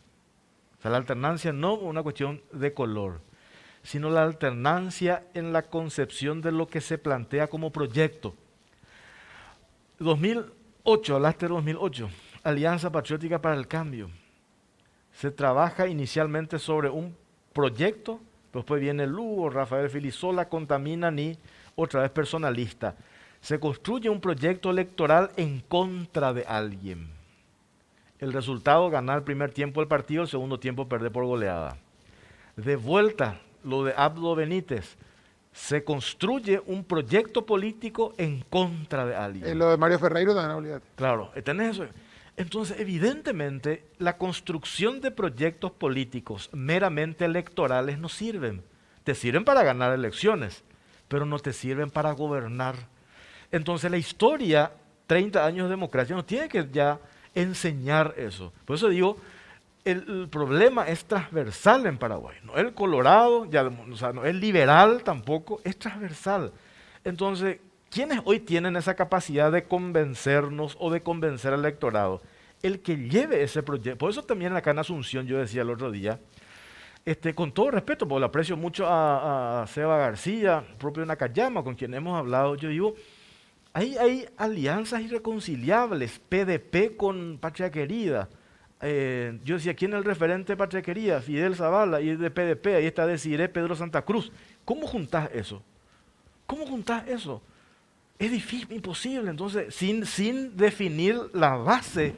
Speaker 1: O sea, la alternancia no una cuestión de color, sino la alternancia en la concepción de lo que se plantea como proyecto. 2008, hablaste de 2008, Alianza Patriótica para el Cambio. Se trabaja inicialmente sobre un proyecto, después viene Lugo, Rafael Filisola, contaminan y otra vez personalista. Se construye un proyecto electoral en contra de alguien. El resultado, ganar el primer tiempo el partido, el segundo tiempo perder por goleada. De vuelta, lo de Abdo Benítez. Se construye un proyecto político en contra de alguien.
Speaker 2: Lo de Mario Ferreiro también, olvídate.
Speaker 1: Claro, ¿tenés eso? Entonces, evidentemente, la construcción de proyectos políticos meramente electorales no sirven. Te sirven para ganar elecciones, pero no te sirven para gobernar. Entonces, la historia, 30 años de democracia, nos tiene que ya enseñar eso. Por eso digo, el problema es transversal en Paraguay. No es el colorado, ya, o sea, no es liberal tampoco, es transversal. Entonces, ¿quiénes hoy tienen esa capacidad de convencernos o de convencer al electorado? El que lleve ese proyecto. Por eso también acá en Asunción, yo decía el otro día, con todo respeto, porque lo aprecio mucho a Seba García, propio de Nakayama, con quien hemos hablado, yo digo, hay alianzas irreconciliables, PDP con Patria Querida. Yo decía, ¿quién es el referente de Patria Querida? Fidel Zavala, y de PDP, ahí está Desiré Pedro Santa Cruz. ¿Cómo juntás eso? ¿Cómo juntás eso? Es difícil, imposible. Entonces, sin definir la base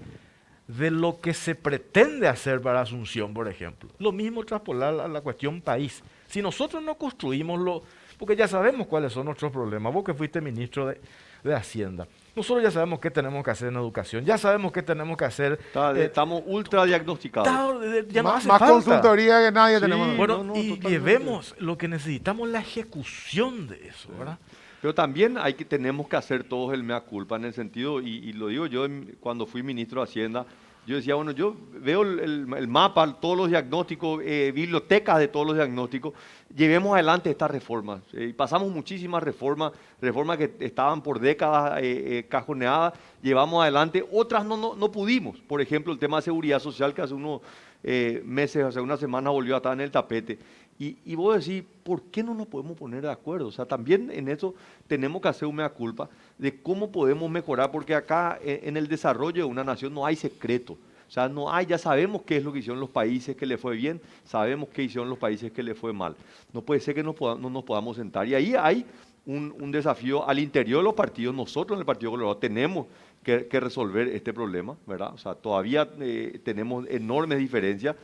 Speaker 1: de lo que se pretende hacer para Asunción, por ejemplo. Lo mismo traspolar a la cuestión país. Si nosotros no construimos porque ya sabemos cuáles son nuestros problemas. Vos que fuiste ministro de Hacienda. Nosotros ya sabemos qué tenemos que hacer en educación, ya sabemos qué tenemos que hacer.
Speaker 6: Estamos ultra diagnosticados.
Speaker 1: Ya no hace
Speaker 2: Más
Speaker 1: falta
Speaker 2: consultoría que nadie tenemos.
Speaker 1: Bueno,
Speaker 6: no,
Speaker 1: y
Speaker 6: totalmente.
Speaker 1: llevemos lo que necesitamos, la ejecución de eso, ¿verdad?
Speaker 6: Pero también tenemos que hacer todos el mea culpa en el sentido, y lo digo yo cuando fui ministro de Hacienda, yo decía, bueno, yo veo el mapa, todos los diagnósticos, bibliotecas de todos los diagnósticos, llevemos adelante estas reformas. Y pasamos muchísimas reformas que estaban por décadas cajoneadas, llevamos adelante, otras no pudimos. Por ejemplo, el tema de seguridad social que hace unos meses, hace una semana volvió a estar en el tapete. Y vos decís, ¿por qué no nos podemos poner de acuerdo? O sea, también en eso tenemos que hacer un mea culpa de cómo podemos mejorar, porque acá en el desarrollo de una nación no hay secreto. O sea, ya sabemos qué es lo que hicieron los países que le fue bien, sabemos qué hicieron los países que le fue mal. No puede ser que no nos podamos sentar. Y ahí hay un desafío al interior de los partidos. Nosotros en el Partido Colorado tenemos que resolver este problema, ¿verdad? O sea, todavía tenemos enormes diferencias,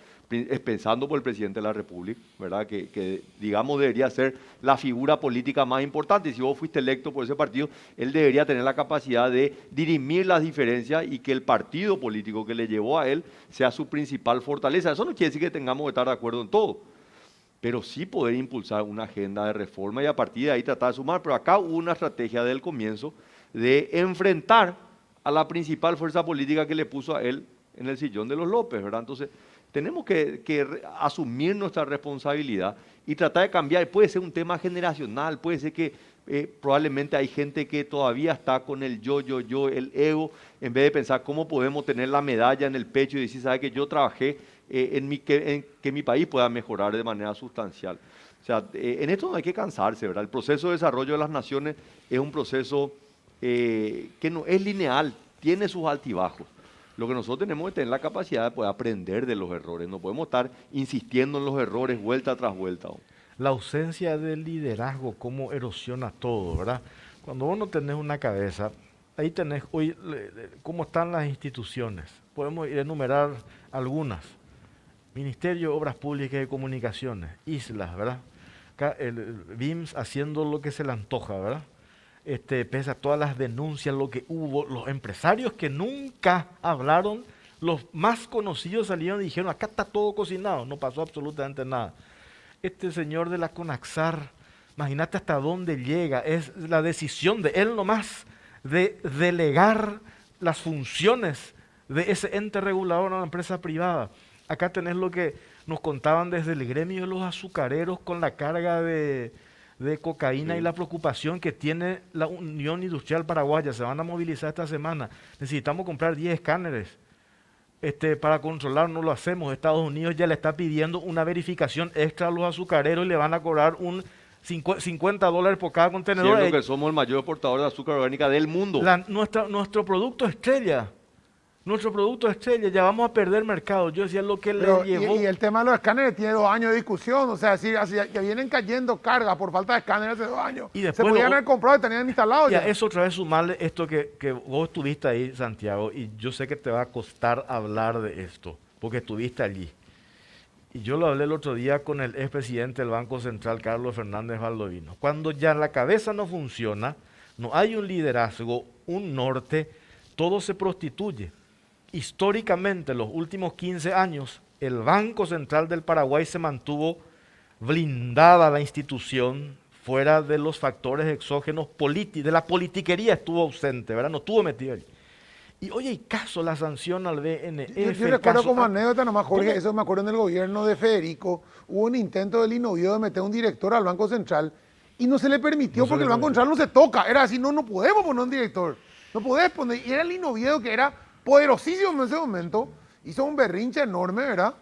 Speaker 6: pensando por el presidente de la República, ¿verdad? Que digamos debería ser la figura política más importante. Si vos fuiste electo por ese partido, él debería tener la capacidad de dirimir las diferencias y que el partido político que le llevó a él sea su principal fortaleza. Eso no quiere decir que tengamos que estar de acuerdo en todo, pero sí poder impulsar una agenda de reforma y a partir de ahí tratar de sumar. Pero acá hubo una estrategia desde el comienzo de enfrentar a la principal fuerza política que le puso a él en el sillón de los López, ¿verdad? Entonces, tenemos que asumir nuestra responsabilidad y tratar de cambiar. Puede ser un tema generacional, puede ser que probablemente hay gente que todavía está con el yo, el ego, en vez de pensar cómo podemos tener la medalla en el pecho y decir, ¿sabe que yo trabajé que mi país pueda mejorar de manera sustancial? O sea, en esto no hay que cansarse, ¿verdad? El proceso de desarrollo de las naciones es un proceso que no es lineal, tiene sus altibajos. Lo que nosotros tenemos que tener la capacidad de poder aprender de los errores. No podemos estar insistiendo en los errores vuelta tras vuelta.
Speaker 1: La ausencia del liderazgo, cómo erosiona todo, ¿verdad? Cuando vos no tenés una cabeza, ahí tenés hoy cómo están las instituciones. Podemos enumerar algunas. Ministerio de Obras Públicas y Comunicaciones, islas, ¿verdad? Acá el BIMS haciendo lo que se le antoja, ¿verdad? Pese a todas las denuncias, lo que hubo, los empresarios que nunca hablaron, los más conocidos salieron y dijeron, acá está todo cocinado, no pasó absolutamente nada. Este señor de la CONAXAR, imagínate hasta dónde llega, es la decisión de él nomás de delegar las funciones de ese ente regulador a una empresa privada. Acá tenés lo que nos contaban desde el gremio de los azucareros con la carga de cocaína, sí, y la preocupación que tiene la Unión Industrial Paraguaya. Se van a movilizar esta semana. Necesitamos comprar 10 escáneres. para controlar no lo hacemos. Estados Unidos ya le está pidiendo una verificación extra a los azucareros y le van a cobrar un $50 por cada contenedor.
Speaker 6: Siendo que somos el mayor exportador de azúcar orgánica del mundo.
Speaker 1: Nuestro producto estrella, ya vamos a perder mercado. Yo decía lo que
Speaker 2: Pero,
Speaker 1: le llevó.
Speaker 2: y el tema de los escáneres tiene 2 años de discusión, o sea, que vienen cayendo cargas por falta de escáneres hace 2 años.
Speaker 1: Y
Speaker 2: Se
Speaker 1: después
Speaker 2: podían haber comprado y tenían instalado
Speaker 1: Ya
Speaker 2: ya.
Speaker 1: es otra vez sumarle esto que vos estuviste ahí, Santiago, y yo sé que te va a costar hablar de esto, porque estuviste allí. Y yo lo hablé el otro día con el expresidente del Banco Central, Carlos Fernández Valdovinos. Cuando ya la cabeza no funciona, no hay un liderazgo, un norte, todo se prostituye. Históricamente, los últimos 15 años, el Banco Central del Paraguay se mantuvo blindada la institución, fuera de los factores exógenos, de la politiquería estuvo ausente, ¿verdad? No estuvo metido allí. Y oye, y caso la sanción al BNF.
Speaker 2: Yo recuerdo como anécdota nomás, Jorge, eso me acuerdo en el gobierno de Federico, hubo un intento del Inovío de meter un director al Banco Central y no se le permitió porque el Banco Central no se toca. Era así, no podemos poner un director, no podés poner. Y era el Inovío que era poderosísimo en ese momento, hizo un berrinche enorme, ¿verdad?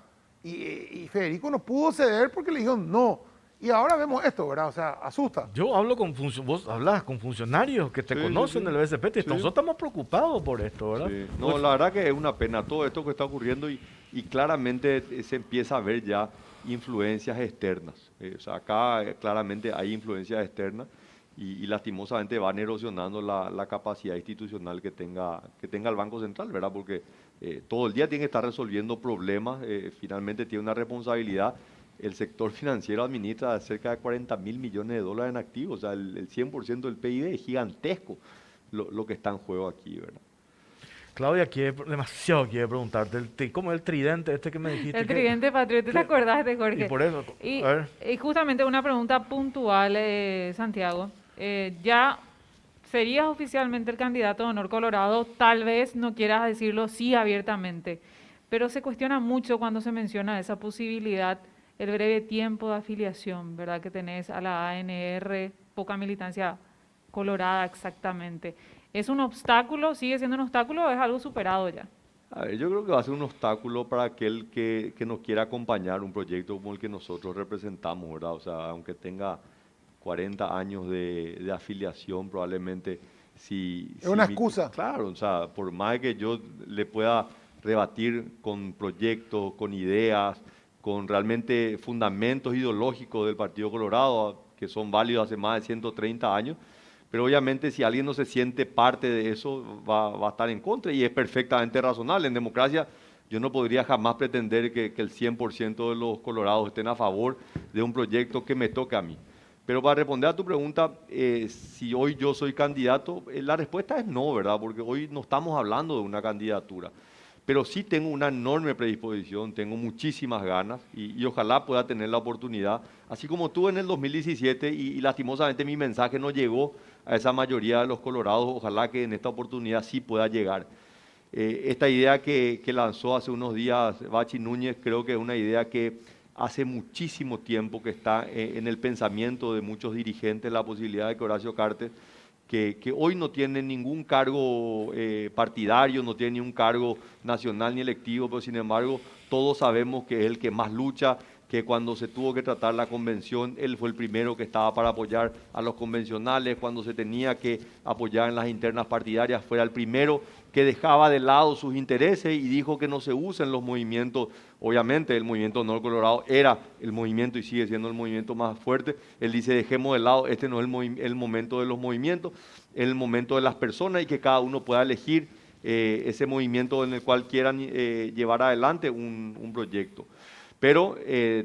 Speaker 2: Y Federico no pudo ceder porque le dijeron no. Y ahora vemos esto, ¿verdad? O sea, asusta.
Speaker 1: Yo hablo vos hablas con funcionarios que te conocen del BCP, nosotros estamos preocupados por esto, ¿verdad?
Speaker 6: Sí. No, la verdad que es una pena todo esto que está ocurriendo y claramente se empieza a ver ya influencias externas. O sea, acá claramente hay influencias externas y lastimosamente van erosionando la capacidad institucional que tenga el Banco Central, ¿verdad? Porque todo el día tiene que estar resolviendo problemas, finalmente tiene una responsabilidad. El sector financiero administra cerca de 40.000 millones de dólares en activos, o sea, el 100% del PIB es gigantesco lo que está en juego aquí, ¿verdad?
Speaker 1: Claudia, demasiado quiere preguntarte, ¿cómo es el tridente este que me dijiste?
Speaker 7: El tridente patriota, ¿te acordás de Jorge?
Speaker 1: Y por eso,
Speaker 7: Y
Speaker 1: a ver.
Speaker 7: justamente una pregunta puntual, Santiago. Ya serías oficialmente el candidato de Honor Colorado, tal vez no quieras decirlo sí abiertamente, pero se cuestiona mucho cuando se menciona esa posibilidad, el breve tiempo de afiliación, ¿verdad? Que tenés a la ANR, poca militancia colorada exactamente. ¿Es un obstáculo? ¿Sigue siendo un obstáculo o es algo superado ya?
Speaker 6: A ver, yo creo que va a ser un obstáculo para aquel que nos quiera acompañar un proyecto como el que nosotros representamos, ¿verdad? O sea, aunque tenga 40 años de afiliación, probablemente
Speaker 2: Es una excusa.
Speaker 6: Claro, o sea, por más que yo le pueda rebatir con proyectos, con ideas, con realmente fundamentos ideológicos del Partido Colorado, que son válidos hace más de 130 años, pero obviamente si alguien no se siente parte de eso, va a estar en contra y es perfectamente razonable. En democracia yo no podría jamás pretender que el 100% de los colorados estén a favor de un proyecto que me toque a mí. Pero para responder a tu pregunta, si hoy yo soy candidato, la respuesta es no, ¿verdad? Porque hoy no estamos hablando de una candidatura. Pero sí tengo una enorme predisposición, tengo muchísimas ganas y ojalá pueda tener la oportunidad, así como tuve en el 2017 y lastimosamente mi mensaje no llegó a esa mayoría de los colorados, ojalá que en esta oportunidad sí pueda llegar. Esta idea que lanzó hace unos días Bachi Núñez creo que es una idea que hace muchísimo tiempo que está en el pensamiento de muchos dirigentes, la posibilidad de que Horacio Cartes, que hoy no tiene ningún cargo partidario, no tiene ni un cargo nacional ni electivo, pero sin embargo todos sabemos que es el que más lucha, que cuando se tuvo que tratar la convención, él fue el primero que estaba para apoyar a los convencionales, cuando se tenía que apoyar en las internas partidarias, fuera el primero que dejaba de lado sus intereses y dijo que no se usen los movimientos. Obviamente el movimiento Honor Colorado era el movimiento y sigue siendo el movimiento más fuerte. Él dice, dejemos de lado, este no es el momento de los movimientos, es el momento de las personas y que cada uno pueda elegir ese movimiento en el cual quieran llevar adelante un proyecto. Pero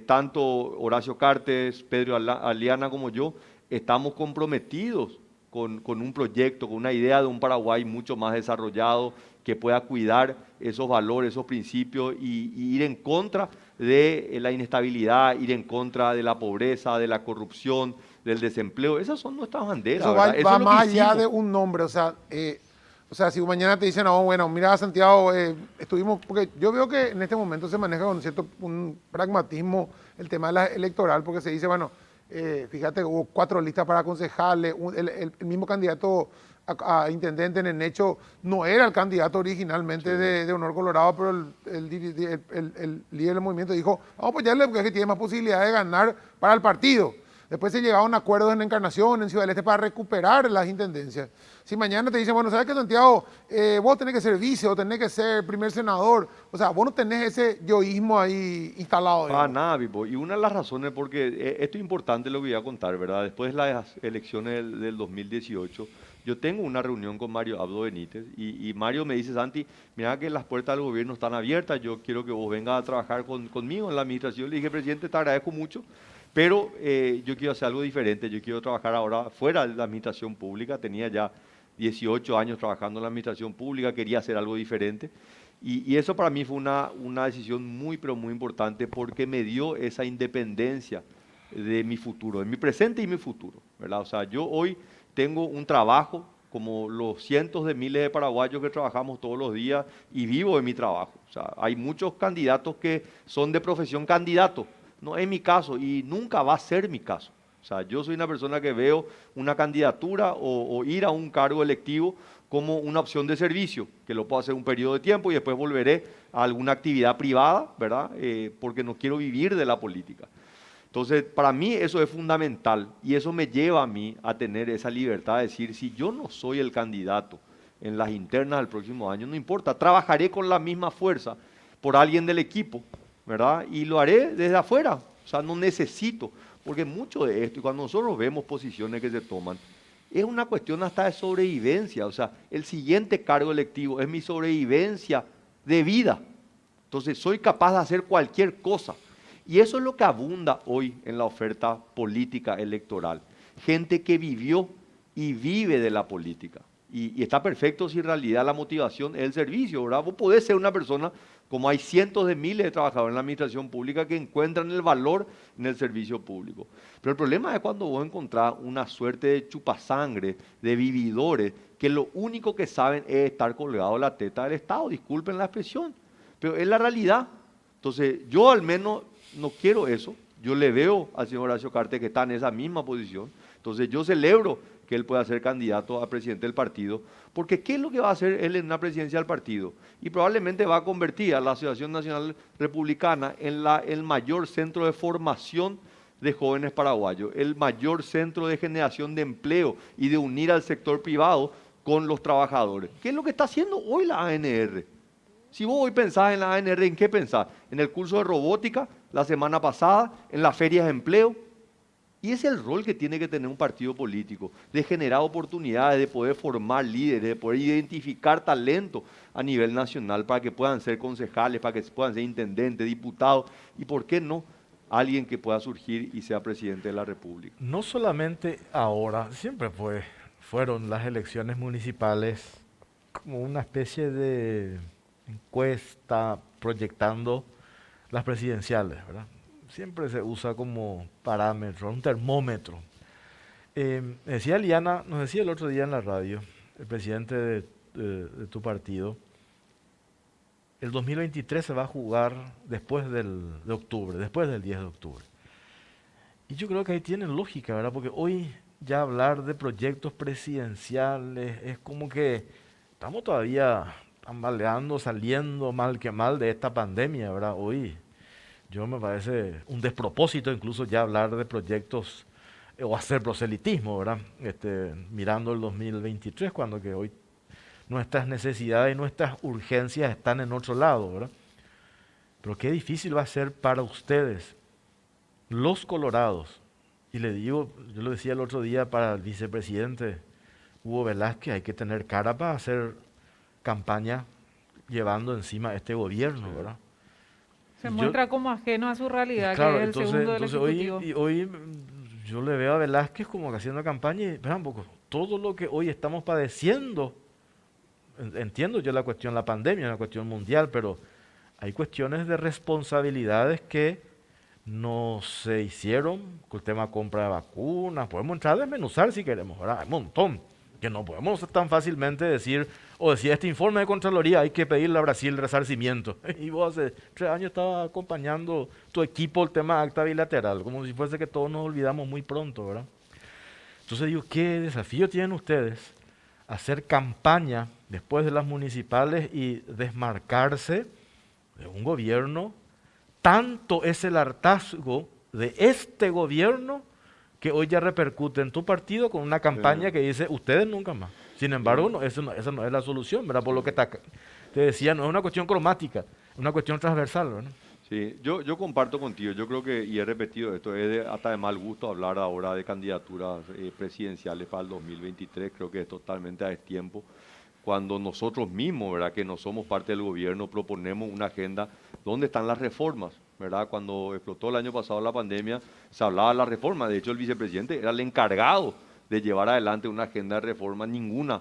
Speaker 6: tanto Horacio Cartes, Pedro Aliana como yo estamos comprometidos con un proyecto, con una idea de un Paraguay mucho más desarrollado, que pueda cuidar esos valores, esos principios y ir en contra de la inestabilidad, ir en contra de la pobreza, de la corrupción, del desempleo. Esas son nuestras banderas.
Speaker 2: Eso va más allá de un nombre, o sea, si mañana te dicen, oh, bueno, mira Santiago, estuvimos, porque yo veo que en este momento se maneja con un pragmatismo el tema electoral, porque se dice, bueno, fíjate, hubo 4 listas para concejales, el mismo candidato a intendente. Nenecho no era el candidato originalmente de Honor Colorado, pero el líder del movimiento dijo, vamos a apoyarle porque es que tiene más posibilidades de ganar para el partido. Después se llegaron a acuerdos en Encarnación, en Ciudad del Este, para recuperar las intendencias. Si mañana te dicen, bueno, ¿sabes qué, Santiago? Vos tenés que ser vice o tenés que ser primer senador. O sea, vos no tenés ese yoísmo ahí instalado.
Speaker 6: Para nada, Pipo. Y una de las razones, porque esto es importante lo que voy a contar, ¿verdad? Después de las elecciones del 2018, yo tengo una reunión con Mario Abdo Benítez y Mario me dice, Santi, mira que las puertas del gobierno están abiertas, yo quiero que vos vengas a trabajar conmigo en la administración. Le dije, presidente, te agradezco mucho, pero yo quiero hacer algo diferente, yo quiero trabajar ahora fuera de la administración pública, tenía ya 18 años trabajando en la administración pública, quería hacer algo diferente. Y eso para mí fue una decisión muy, pero muy importante porque me dio esa independencia de mi futuro, de mi presente y mi futuro, ¿verdad? O sea, yo hoy tengo un trabajo como los cientos de miles de paraguayos que trabajamos todos los días y vivo de mi trabajo. O sea, hay muchos candidatos que son de profesión candidato. No es mi caso y nunca va a ser mi caso. O sea, yo soy una persona que veo una candidatura o ir a un cargo electivo como una opción de servicio, que lo puedo hacer un periodo de tiempo y después volveré a alguna actividad privada, ¿verdad? Porque no quiero vivir de la política. Entonces, para mí eso es fundamental y eso me lleva a mí a tener esa libertad de decir, si yo no soy el candidato en las internas del próximo año, no importa, trabajaré con la misma fuerza por alguien del equipo, ¿verdad? Y lo haré desde afuera, o sea, no necesito, porque mucho de esto, y cuando nosotros vemos posiciones que se toman, es una cuestión hasta de sobrevivencia, o sea, el siguiente cargo electivo es mi sobrevivencia de vida, entonces soy capaz de hacer cualquier cosa. Y eso es lo que abunda hoy en la oferta política electoral. Gente que vivió y vive de la política. Y está perfecto si en realidad la motivación es el servicio, ¿verdad? Vos podés ser una persona, como hay cientos de miles de trabajadores en la administración pública que encuentran el valor en el servicio público. Pero el problema es cuando vos encontrás una suerte de chupasangre, de vividores, que lo único que saben es estar colgados a la teta del Estado. Disculpen la expresión, pero es la realidad. Entonces, yo al menos no quiero eso. Yo le veo al señor Horacio Cartes que está en esa misma posición. Entonces yo celebro que él pueda ser candidato a presidente del partido, porque ¿qué es lo que va a hacer él en una presidencia del partido? Y probablemente va a convertir a la Asociación Nacional Republicana en el mayor centro de formación de jóvenes paraguayos, el mayor centro de generación de empleo y de unir al sector privado con los trabajadores. ¿Qué es lo que está haciendo hoy la ANR? Si vos hoy pensás en la ANR, ¿en qué pensás? En el curso de robótica la semana pasada, en las ferias de empleo. Y ese es el rol que tiene que tener un partido político, de generar oportunidades, de poder formar líderes, de poder identificar talento a nivel nacional para que puedan ser concejales, para que puedan ser intendentes, diputados y, ¿por qué no?, alguien que pueda surgir y sea presidente de la República.
Speaker 1: No solamente ahora, siempre fueron las elecciones municipales como una especie de encuesta proyectando las presidenciales, ¿verdad? Siempre se usa como parámetro, un termómetro. Decía Liana, nos decía el otro día en la radio, el presidente de tu partido, el 2023 se va a jugar después de octubre, después del 10 de octubre. Y yo creo que ahí tienen lógica, ¿verdad? Porque hoy ya hablar de proyectos presidenciales es como que estamos todavía tambaleando, saliendo mal que mal de esta pandemia, ¿verdad? Hoy yo me parece un despropósito incluso ya hablar de proyectos o hacer proselitismo, ¿verdad? Mirando el 2023, cuando que hoy nuestras necesidades y nuestras urgencias están en otro lado, ¿verdad? Pero qué difícil va a ser para ustedes, los colorados. Y le digo, yo lo decía el otro día para el vicepresidente Hugo Velázquez, hay que tener cara para hacer campaña llevando encima este gobierno, ¿verdad?
Speaker 7: Se muestra como ajeno a su realidad,
Speaker 1: claro,
Speaker 7: que es el segundo del Ejecutivo.
Speaker 1: Hoy yo le veo a Velázquez como que haciendo campaña y, espera un poco, todo lo que hoy estamos padeciendo, entiendo yo la cuestión, la pandemia es una cuestión mundial, pero hay cuestiones de responsabilidades que no se hicieron con el tema de compra de vacunas, podemos entrar a desmenuzar si queremos, ¿verdad? Hay un montón, que no podemos tan fácilmente decir, o decir, este informe de Contraloría hay que pedirle a Brasil resarcimiento. Y vos hace 3 años estabas acompañando tu equipo el tema de acta bilateral, como si fuese que todos nos olvidamos muy pronto, ¿verdad? Entonces digo, ¿qué desafío tienen ustedes hacer campaña después de las municipales y desmarcarse de un gobierno. Tanto es el hartazgo de este gobierno que hoy ya repercute en tu partido con una campaña que dice, ustedes nunca más. Sin embargo, esa no es la solución, ¿verdad? Por lo que te decía, no es una cuestión cromática, es una cuestión transversal, ¿verdad?
Speaker 6: Sí, yo comparto contigo, yo creo que, y he repetido esto, hasta de mal gusto hablar ahora de candidaturas presidenciales para el 2023, creo que es totalmente a destiempo, cuando nosotros mismos, ¿verdad?, que no somos parte del gobierno, proponemos una agenda donde están las reformas, ¿verdad? Cuando explotó el año pasado la pandemia, se hablaba de la reforma, de hecho el vicepresidente era el encargado de llevar adelante una agenda de reforma, ninguna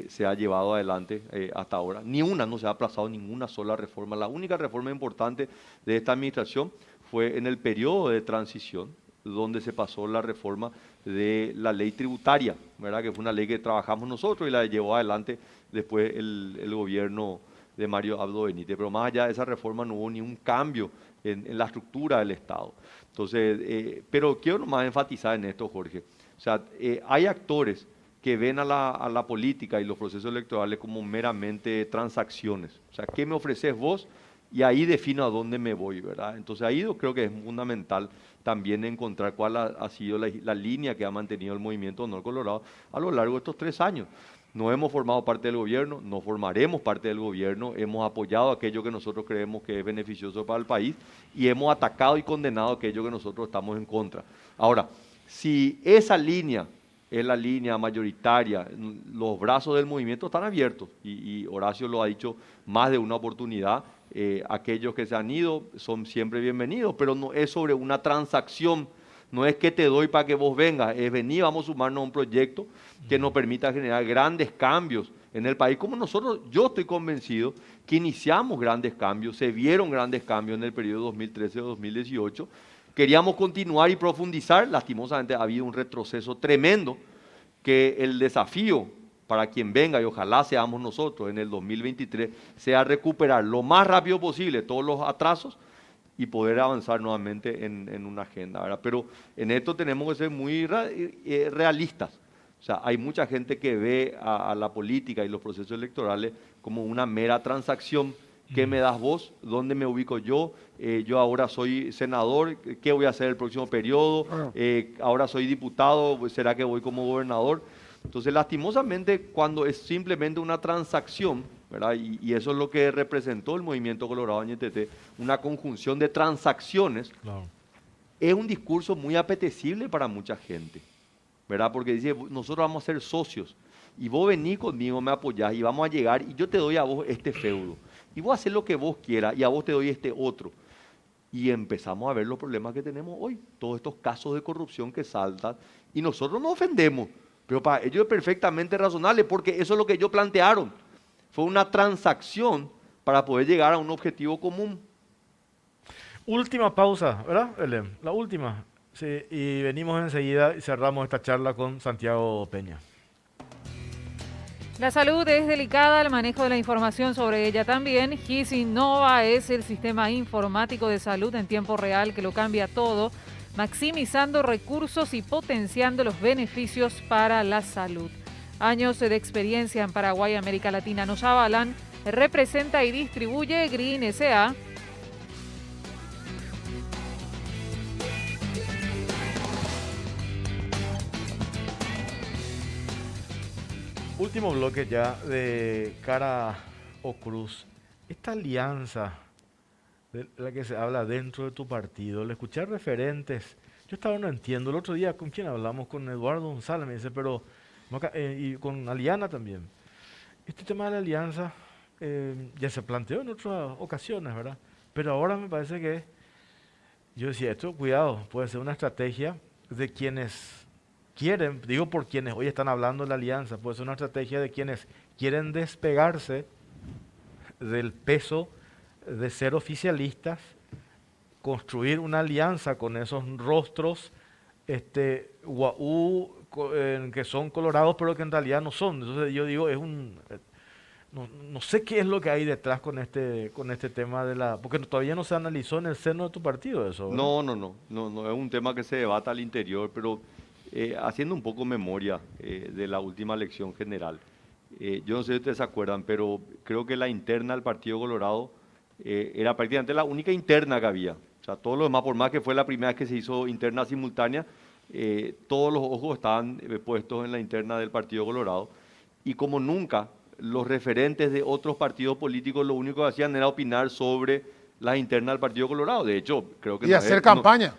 Speaker 6: se ha llevado adelante hasta ahora. Ni una, no se ha aplazado ninguna sola reforma. La única reforma importante de esta administración fue en el periodo de transición, donde se pasó la reforma de la ley tributaria, ¿verdad? Que fue una ley que trabajamos nosotros y la llevó adelante después el gobierno de Mario Abdo Benítez. Pero más allá de esa reforma no hubo ni un cambio en la estructura del Estado. Entonces, pero quiero nomás enfatizar en esto, Jorge. O sea, hay actores que ven a la política y los procesos electorales como meramente transacciones. O sea, ¿qué me ofreces vos? Y ahí defino a dónde me voy, ¿verdad? Entonces ahí yo creo que es fundamental también encontrar cuál ha sido la línea que ha mantenido el movimiento Honor Colorado a lo largo de estos 3 años. No hemos formado parte del gobierno, no formaremos parte del gobierno, hemos apoyado aquello que nosotros creemos que es beneficioso para el país y hemos atacado y condenado aquello que nosotros estamos en contra. Ahora, si esa línea es la línea mayoritaria, los brazos del movimiento están abiertos y Horacio lo ha dicho más de una oportunidad, aquellos que se han ido son siempre bienvenidos, pero no es sobre una transacción, no es que te doy para que vos vengas, es venir, vamos a sumarnos a un proyecto que nos permita generar grandes cambios en el país, como nosotros, yo estoy convencido que iniciamos grandes cambios, se vieron grandes cambios en el periodo 2013-2018, queríamos continuar y profundizar, lastimosamente ha habido un retroceso tremendo, que el desafío para quien venga, y ojalá seamos nosotros en el 2023, sea recuperar lo más rápido posible todos los atrasos y poder avanzar nuevamente en una agenda, ¿verdad? Pero en esto tenemos que ser muy realistas. O sea, hay mucha gente que ve a la política y los procesos electorales como una mera transacción. ¿Qué me das vos? ¿Dónde me ubico yo? Yo ahora soy senador, ¿qué voy a hacer el próximo periodo? Ahora soy diputado, ¿será que voy como gobernador? Entonces, lastimosamente, cuando es simplemente una transacción, ¿verdad? Y eso es lo que representó el Movimiento Colorado NTT, una conjunción de transacciones, claro, es un discurso muy apetecible para mucha gente, ¿verdad? Porque dice, nosotros vamos a ser socios, y vos venís conmigo, me apoyás, y vamos a llegar, y yo te doy a vos este feudo. Y vos haces lo que vos quieras y a vos te doy este otro. Y empezamos a ver los problemas que tenemos hoy, todos estos casos de corrupción que saltan y nosotros nos ofendemos, pero para ellos es perfectamente razonable porque eso es lo que ellos plantearon. Fue una transacción para poder llegar a un objetivo común.
Speaker 1: Última pausa, ¿verdad, Belén? La última. Sí, y venimos enseguida y cerramos esta charla con Santiago Peña.
Speaker 7: La salud es delicada, el manejo de la información sobre ella también. GIS Innova es el sistema informático de salud en tiempo real que lo cambia todo, maximizando recursos y potenciando los beneficios para la salud. Años de experiencia en Paraguay y América Latina nos avalan. Representa y distribuye Green S.A.
Speaker 1: Último bloque ya de cara o cruz. Esta alianza de la que se habla dentro de tu partido, le escuché a referentes. Yo estaba no entiendo. El otro día, ¿con quién hablamos? Con Eduardo González, me dice, pero y con Aliana también. Este tema de la alianza ya se planteó en otras ocasiones, ¿verdad? Pero ahora me parece que, yo decía, esto, cuidado, puede ser una estrategia de quienes quieren, digo por quienes hoy están hablando de la alianza, puede ser una estrategia de quienes quieren despegarse del peso de ser oficialistas, construir una alianza con esos rostros que son colorados pero que en realidad no son. Entonces yo digo, no sé qué es lo que hay detrás con este tema porque todavía no se analizó en el seno de tu partido eso, ¿verdad?
Speaker 6: No, es un tema que se debata al interior, pero haciendo un poco memoria de la última elección general, Yo no sé si ustedes se acuerdan, pero creo que la interna del Partido Colorado era prácticamente la única interna que había. O sea, todo lo demás, por más que fue la primera vez que se hizo interna simultánea, todos los ojos estaban puestos en la interna del Partido Colorado. Y como nunca, los referentes de otros partidos políticos lo único que hacían era opinar sobre la interna del Partido Colorado. De hecho, creo que...
Speaker 2: Y hacer campaña.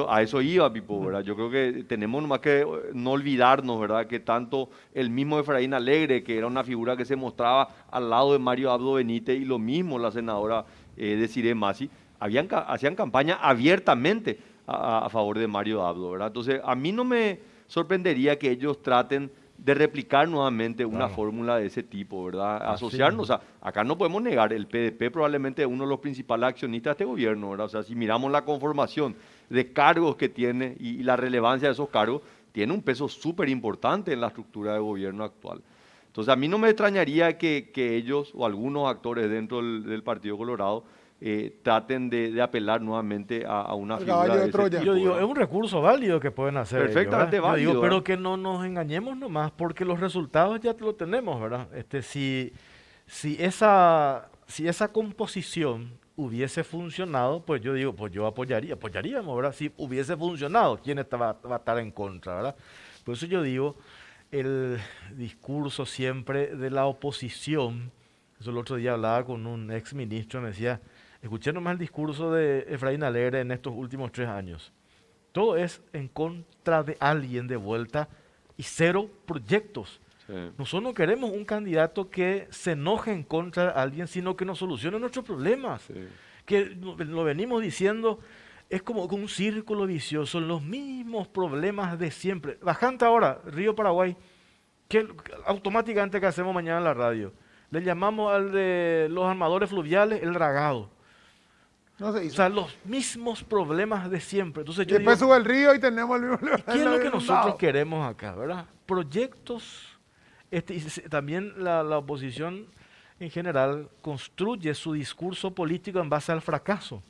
Speaker 6: A eso iba, Pipo, ¿verdad? Yo creo que tenemos nomás que no olvidarnos, ¿verdad? Que tanto el mismo Efraín Alegre, que era una figura que se mostraba al lado de Mario Abdo Benítez, y lo mismo la senadora Desirée Masi, hacían campaña abiertamente a favor de Mario Abdo, ¿verdad? Entonces, a mí no me sorprendería que ellos traten de replicar nuevamente una fórmula de ese tipo, ¿verdad? Asociarnos, o sea, acá no podemos negar, el PDP probablemente es uno de los principales accionistas de este gobierno, ¿verdad? O sea, si miramos la conformación de cargos que tiene y la relevancia de esos cargos, tiene un peso súper importante en la estructura de gobierno actual. Entonces, a mí no me extrañaría que ellos o algunos actores dentro del Partido Colorado traten de apelar nuevamente a una figura de ese tipo.
Speaker 1: Yo digo, es un recurso válido que pueden hacer
Speaker 6: perfectamente
Speaker 1: ellos, ¿verdad?
Speaker 6: válido.
Speaker 1: Yo digo, pero que no nos engañemos nomás, porque los resultados ya lo tenemos, ¿verdad? Si esa composición hubiese funcionado, pues yo digo, pues yo apoyaríamos, ¿verdad? Si hubiese funcionado, ¿quién va a estar en contra, ¿verdad? Por eso yo digo, el discurso siempre de la oposición, eso el otro día hablaba con un ex ministro, me decía, escuché nomás el discurso de Efraín Alegre en estos últimos 3 años. Todo es en contra de alguien de vuelta y 0 proyectos. Sí. Nosotros no queremos un candidato que se enoje en contra de alguien, sino que nos solucione nuestros problemas. Sí. Que lo venimos diciendo, es como un círculo vicioso, los mismos problemas de siempre. Bajante ahora, Río Paraguay, que automáticamente que hacemos mañana en la radio, le llamamos al de los armadores fluviales el dragado. No sé, o sea, los mismos problemas de siempre. Entonces, yo
Speaker 2: después sube el río y tenemos el mismo...
Speaker 1: ¿Y qué es lo que nosotros queremos acá, verdad? Proyectos, y también la oposición en general construye su discurso político en base al fracaso,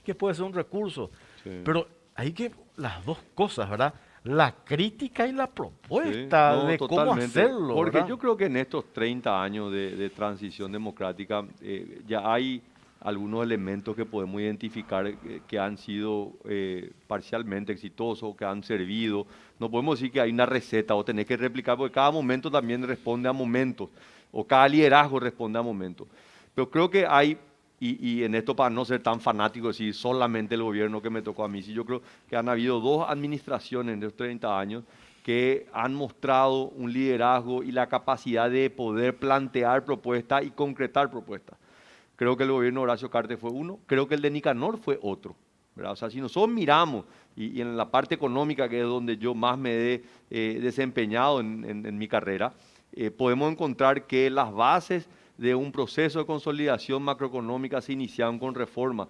Speaker 1: que puede ser un recurso, sí. Pero hay que, las dos cosas, ¿verdad? La crítica y la propuesta de totalmente. Cómo hacerlo.
Speaker 6: Porque
Speaker 1: ¿verdad?
Speaker 6: Yo creo que en estos 30 años de transición democrática ya hay algunos elementos que podemos identificar que han sido parcialmente exitosos, que han servido. No podemos decir que hay una receta o tener que replicar, porque cada momento también responde a momentos, o cada liderazgo responde a momentos. Pero creo que hay, y en esto para no ser tan fanático, decir solamente el gobierno que me tocó a mí, sí, yo creo que han habido 2 administraciones en estos 30 años que han mostrado un liderazgo y la capacidad de poder plantear propuestas y concretar propuestas. Creo que el gobierno de Horacio Cartes fue uno, creo que el de Nicanor fue otro, ¿verdad? O sea, si nosotros miramos, y en la parte económica, que es donde yo más me he desempeñado en mi carrera, podemos encontrar que las bases de un proceso de consolidación macroeconómica se iniciaron con reformas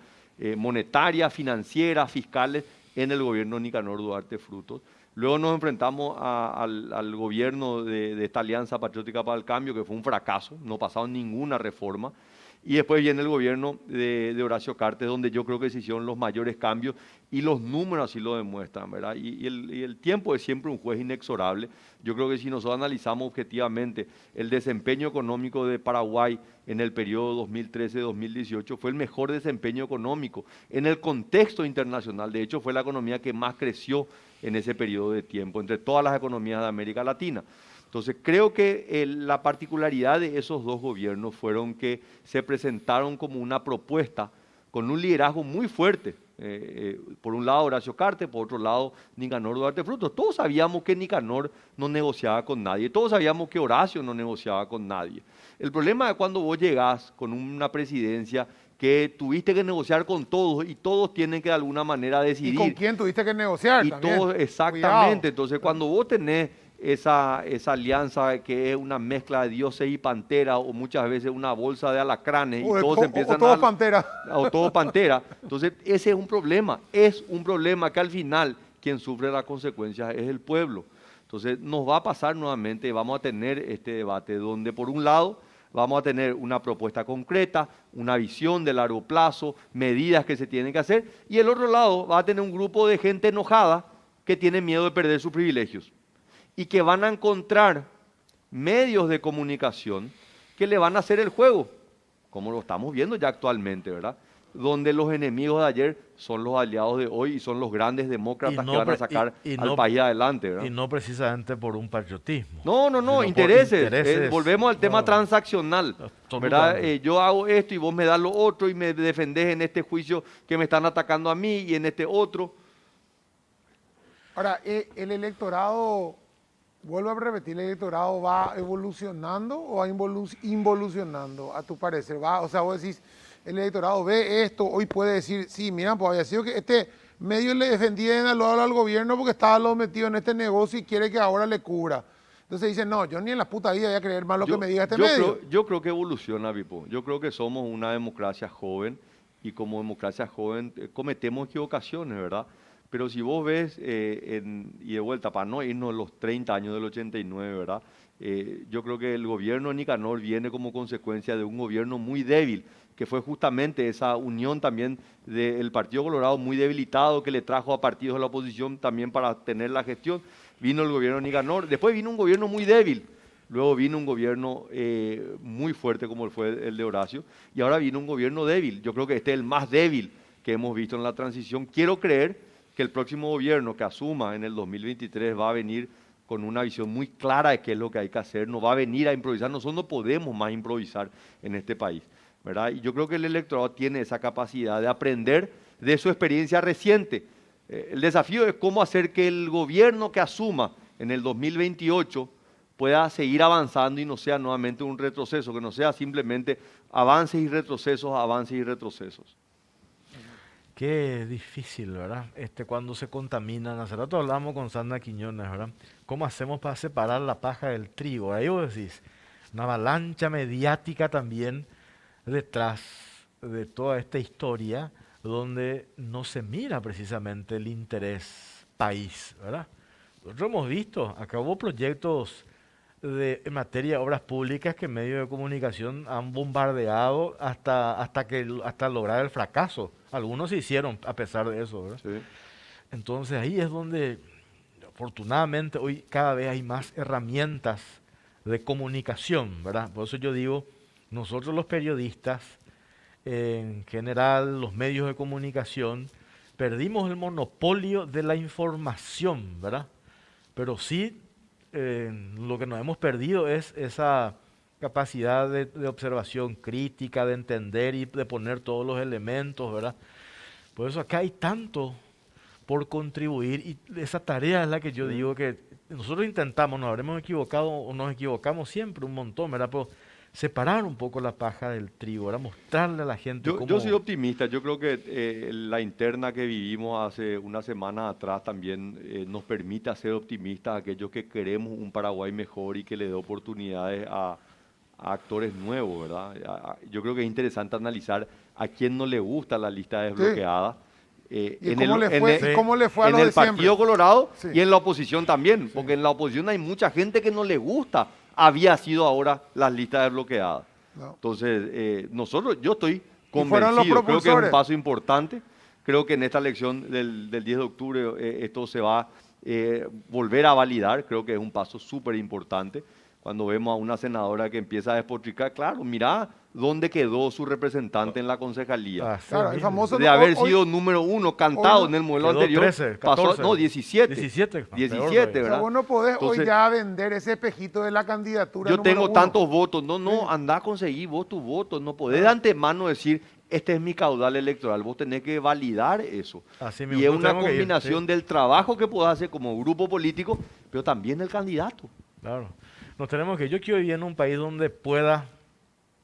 Speaker 6: monetarias, financieras, fiscales en el gobierno de Nicanor Duarte Frutos. Luego nos enfrentamos al gobierno de esta Alianza Patriótica para el Cambio, que fue un fracaso, no pasaron ninguna reforma. Y después viene el gobierno de Horacio Cartes, donde yo creo que se hicieron los mayores cambios y los números así lo demuestran, ¿verdad? Y el tiempo es siempre un juez inexorable. Yo creo que si nosotros analizamos objetivamente el desempeño económico de Paraguay en el periodo 2013-2018, fue el mejor desempeño económico en el contexto internacional. De hecho, fue la economía que más creció en ese periodo de tiempo, entre todas las economías de América Latina. Entonces, creo que la particularidad de esos 2 gobiernos fueron que se presentaron como una propuesta con un liderazgo muy fuerte. Por un lado Horacio Cartes, por otro lado Nicanor Duarte Frutos. Todos sabíamos que Nicanor no negociaba con nadie, todos sabíamos que Horacio no negociaba con nadie. El problema es cuando vos llegás con una presidencia que tuviste que negociar con todos y todos tienen que de alguna manera decidir.
Speaker 2: ¿Y con quién tuviste que negociar
Speaker 6: y
Speaker 2: también?
Speaker 6: Todos, exactamente. Cuidado. Entonces, cuando vos tenés esa alianza que es una mezcla de dioses y pantera, o muchas veces una bolsa de alacranes, y todos empiezan
Speaker 2: o todos pantera.
Speaker 6: O todos pantera. Entonces, ese es un problema que al final quien sufre las consecuencias es el pueblo. Entonces, nos va a pasar nuevamente, vamos a tener este debate donde por un lado vamos a tener una propuesta concreta, una visión de largo plazo, medidas que se tienen que hacer, y el otro lado va a tener un grupo de gente enojada que tiene miedo de perder sus privilegios y que van a encontrar medios de comunicación que le van a hacer el juego, como lo estamos viendo ya actualmente, ¿verdad? Donde los enemigos de ayer son los aliados de hoy y son los grandes demócratas que van a sacar al país adelante, ¿verdad?
Speaker 1: Y no precisamente por un patriotismo.
Speaker 6: No,
Speaker 1: sino por
Speaker 6: intereses. Volvemos al tema
Speaker 1: claro,
Speaker 6: transaccional, ¿verdad?
Speaker 1: absolutamente.
Speaker 6: Yo hago esto y vos me das lo otro y me defendés en este juicio que me están atacando a mí y en este otro.
Speaker 2: Ahora, el electorado, vuelvo a repetir, ¿el electorado va evolucionando o va involucionando, a tu parecer? O sea, vos decís, el electorado ve esto, hoy puede decir, sí, mira, pues había sido que este medio le defendía al gobierno porque estaba lo metido en este negocio y quiere que ahora le cubra. Entonces dicen, no, yo ni en la puta vida voy a creer más lo que me diga este medio.
Speaker 6: Yo creo que evoluciona, Pipo. Yo creo que somos una democracia joven y como democracia joven cometemos equivocaciones, ¿verdad? Pero si vos ves, y de vuelta, para no irnos los 30 años del 89, ¿verdad? Yo creo que el gobierno de Nicanor viene como consecuencia de un gobierno muy débil, que fue justamente esa unión también del Partido Colorado muy debilitado que le trajo a partidos de la oposición también para tener la gestión. Vino el gobierno de Nicanor, después vino un gobierno muy débil, luego vino un gobierno muy fuerte como fue el de Horacio, y ahora vino un gobierno débil. Yo creo que este es el más débil que hemos visto en la transición. Quiero creer que el próximo gobierno que asuma en el 2023 va a venir con una visión muy clara de qué es lo que hay que hacer, no va a venir a improvisar. Nosotros no podemos más improvisar en este país, ¿verdad? Y yo creo que el electorado tiene esa capacidad de aprender de su experiencia reciente. El desafío es cómo hacer que el gobierno que asuma en el 2028 pueda seguir avanzando y no sea nuevamente un retroceso, que no sea simplemente avances y retrocesos, avances y retrocesos.
Speaker 1: Qué difícil, ¿verdad? Cuando se contaminan. Hace rato hablamos con Sandra Quiñones, ¿verdad? ¿Cómo hacemos para separar la paja del trigo? Ahí vos decís, una avalancha mediática también detrás de toda esta historia donde no se mira precisamente el interés país, ¿verdad? Nosotros hemos visto, acabó proyectos en materia de obras públicas que medios de comunicación han bombardeado hasta lograr el fracaso. Algunos se hicieron a pesar de eso, ¿verdad?
Speaker 6: Sí.
Speaker 1: Entonces ahí es donde, afortunadamente, hoy cada vez hay más herramientas de comunicación, ¿verdad? Por eso yo digo, nosotros los periodistas, en general los medios de comunicación, perdimos el monopolio de la información, ¿verdad? Pero sí, lo que nos hemos perdido es esa capacidad de observación crítica, de entender y de poner todos los elementos, ¿verdad? Por eso acá hay tanto por contribuir y esa tarea es la que yo digo que nosotros intentamos, nos habremos equivocado o nos equivocamos siempre un montón, ¿verdad? Pero separar un poco la paja del trigo, ¿verdad? Mostrarle a la gente cómo...
Speaker 6: Yo soy optimista, yo creo que la interna que vivimos hace una semana atrás también nos permite ser optimistas a aquellos que queremos un Paraguay mejor y que le dé oportunidades a actores nuevos, ¿verdad? Yo creo que es interesante analizar a quién no le gusta la lista desbloqueada.
Speaker 2: ¿Y cómo le fue a
Speaker 6: en
Speaker 2: lo
Speaker 6: el
Speaker 2: de siempre?
Speaker 6: Partido Colorado
Speaker 2: Sí.
Speaker 6: y en la oposición también, porque en la oposición hay mucha gente que no le gusta había sido ahora las listas desbloqueadas.
Speaker 2: No.
Speaker 6: Entonces, yo estoy
Speaker 2: fueron los
Speaker 6: convencido, creo que es un
Speaker 2: propulsores.
Speaker 6: paso importante, creo que en esta elección del 10 de octubre esto se va a volver a validar, creo que es un paso súper importante. Cuando vemos a una senadora que empieza a despotricar, claro, mira dónde quedó su representante en la concejalía.
Speaker 1: Así
Speaker 2: Claro, el
Speaker 1: mismo.
Speaker 2: famoso...
Speaker 6: De haber
Speaker 2: hoy-
Speaker 6: sido número uno cantado
Speaker 2: hoy
Speaker 6: en el modelo
Speaker 1: Quedó
Speaker 6: anterior,
Speaker 1: 13,
Speaker 6: pasó,
Speaker 1: 14.
Speaker 6: no, 17.
Speaker 1: 17, peor
Speaker 6: 17,
Speaker 1: todavía.
Speaker 2: O sea,
Speaker 6: ¿verdad?
Speaker 2: vos no podés
Speaker 6: Entonces,
Speaker 2: hoy ya vender ese espejito de la candidatura
Speaker 6: yo
Speaker 2: número
Speaker 6: tengo
Speaker 2: uno.
Speaker 6: tantos votos, no, anda a conseguir vos tus votos, no podés de antemano decir, este es mi caudal electoral, vos tenés que validar eso.
Speaker 1: Así mismo,
Speaker 6: Y es
Speaker 1: no
Speaker 6: una
Speaker 1: tenemos que ir,
Speaker 6: combinación
Speaker 1: sí.
Speaker 6: del trabajo que podés hacer como grupo político, pero también del candidato.
Speaker 1: Claro. Nos tenemos que, yo quiero vivir en un país donde pueda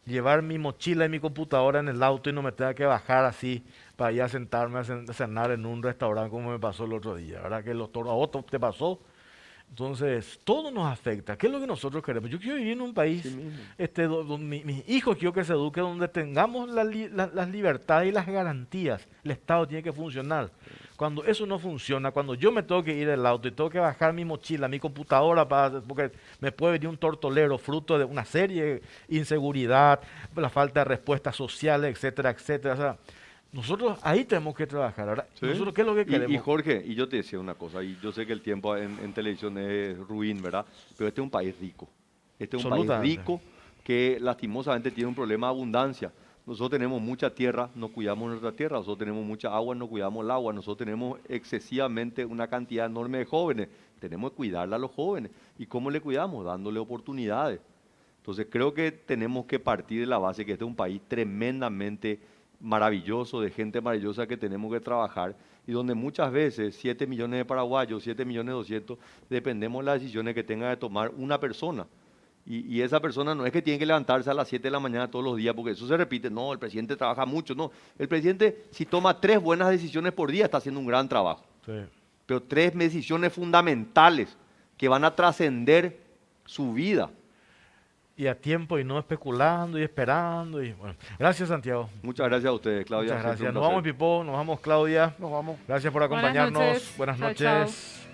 Speaker 1: llevar mi mochila y mi computadora en el auto y no me tenga que bajar así para ir a sentarme a cenar en un restaurante como me pasó el otro día, ¿verdad? Que a otro te pasó. Entonces, todo nos afecta. ¿Qué es lo que nosotros queremos? Yo quiero vivir en un país, donde mis hijos quiero que se eduquen, donde tengamos las libertades y las garantías. El Estado tiene que funcionar. Cuando eso no funciona, cuando yo me tengo que ir del auto y tengo que bajar mi mochila, mi computadora, porque me puede venir un tortolero fruto de una serie de inseguridad, la falta de respuestas sociales, etcétera, etcétera. O sea, nosotros ahí tenemos que trabajar. Ahora,
Speaker 6: ¿Sí?
Speaker 1: ¿nosotros qué es lo que queremos?
Speaker 6: Y Jorge, y yo te decía una cosa, y yo sé que el tiempo en televisión es ruin, ¿verdad? Pero este es un país rico. Este es un país
Speaker 1: Absolutamente.
Speaker 6: rico que lastimosamente tiene un problema de abundancia. Nosotros tenemos mucha tierra, no cuidamos nuestra tierra. Nosotros tenemos mucha agua, no cuidamos el agua. Nosotros tenemos excesivamente una cantidad enorme de jóvenes. Tenemos que cuidarle a los jóvenes. ¿Y cómo le cuidamos? Dándole oportunidades. Entonces creo que tenemos que partir de la base que este es un país tremendamente maravilloso, de gente maravillosa que tenemos que trabajar y donde muchas veces 7 millones de paraguayos, 7 millones 200, dependemos de las decisiones que tenga de tomar una persona. Y esa persona no es que tiene que levantarse a las 7 de la mañana todos los días, porque eso se repite, no, el presidente trabaja mucho, no. El presidente, si toma 3 buenas decisiones por día, está haciendo un gran trabajo.
Speaker 1: Sí.
Speaker 6: Pero 3 decisiones fundamentales que van a trascender su vida.
Speaker 1: Y a tiempo y no especulando y esperando. Y, bueno. Gracias, Santiago.
Speaker 6: Muchas gracias a ustedes, Claudia.
Speaker 1: Muchas
Speaker 6: Siempre
Speaker 1: gracias.
Speaker 6: un
Speaker 1: Nos
Speaker 6: placer.
Speaker 1: vamos, Pipo. Nos vamos, Claudia.
Speaker 2: Nos vamos.
Speaker 1: Gracias por acompañarnos.
Speaker 7: noches.
Speaker 1: Buenas
Speaker 7: Chao,
Speaker 1: noches.
Speaker 7: chao.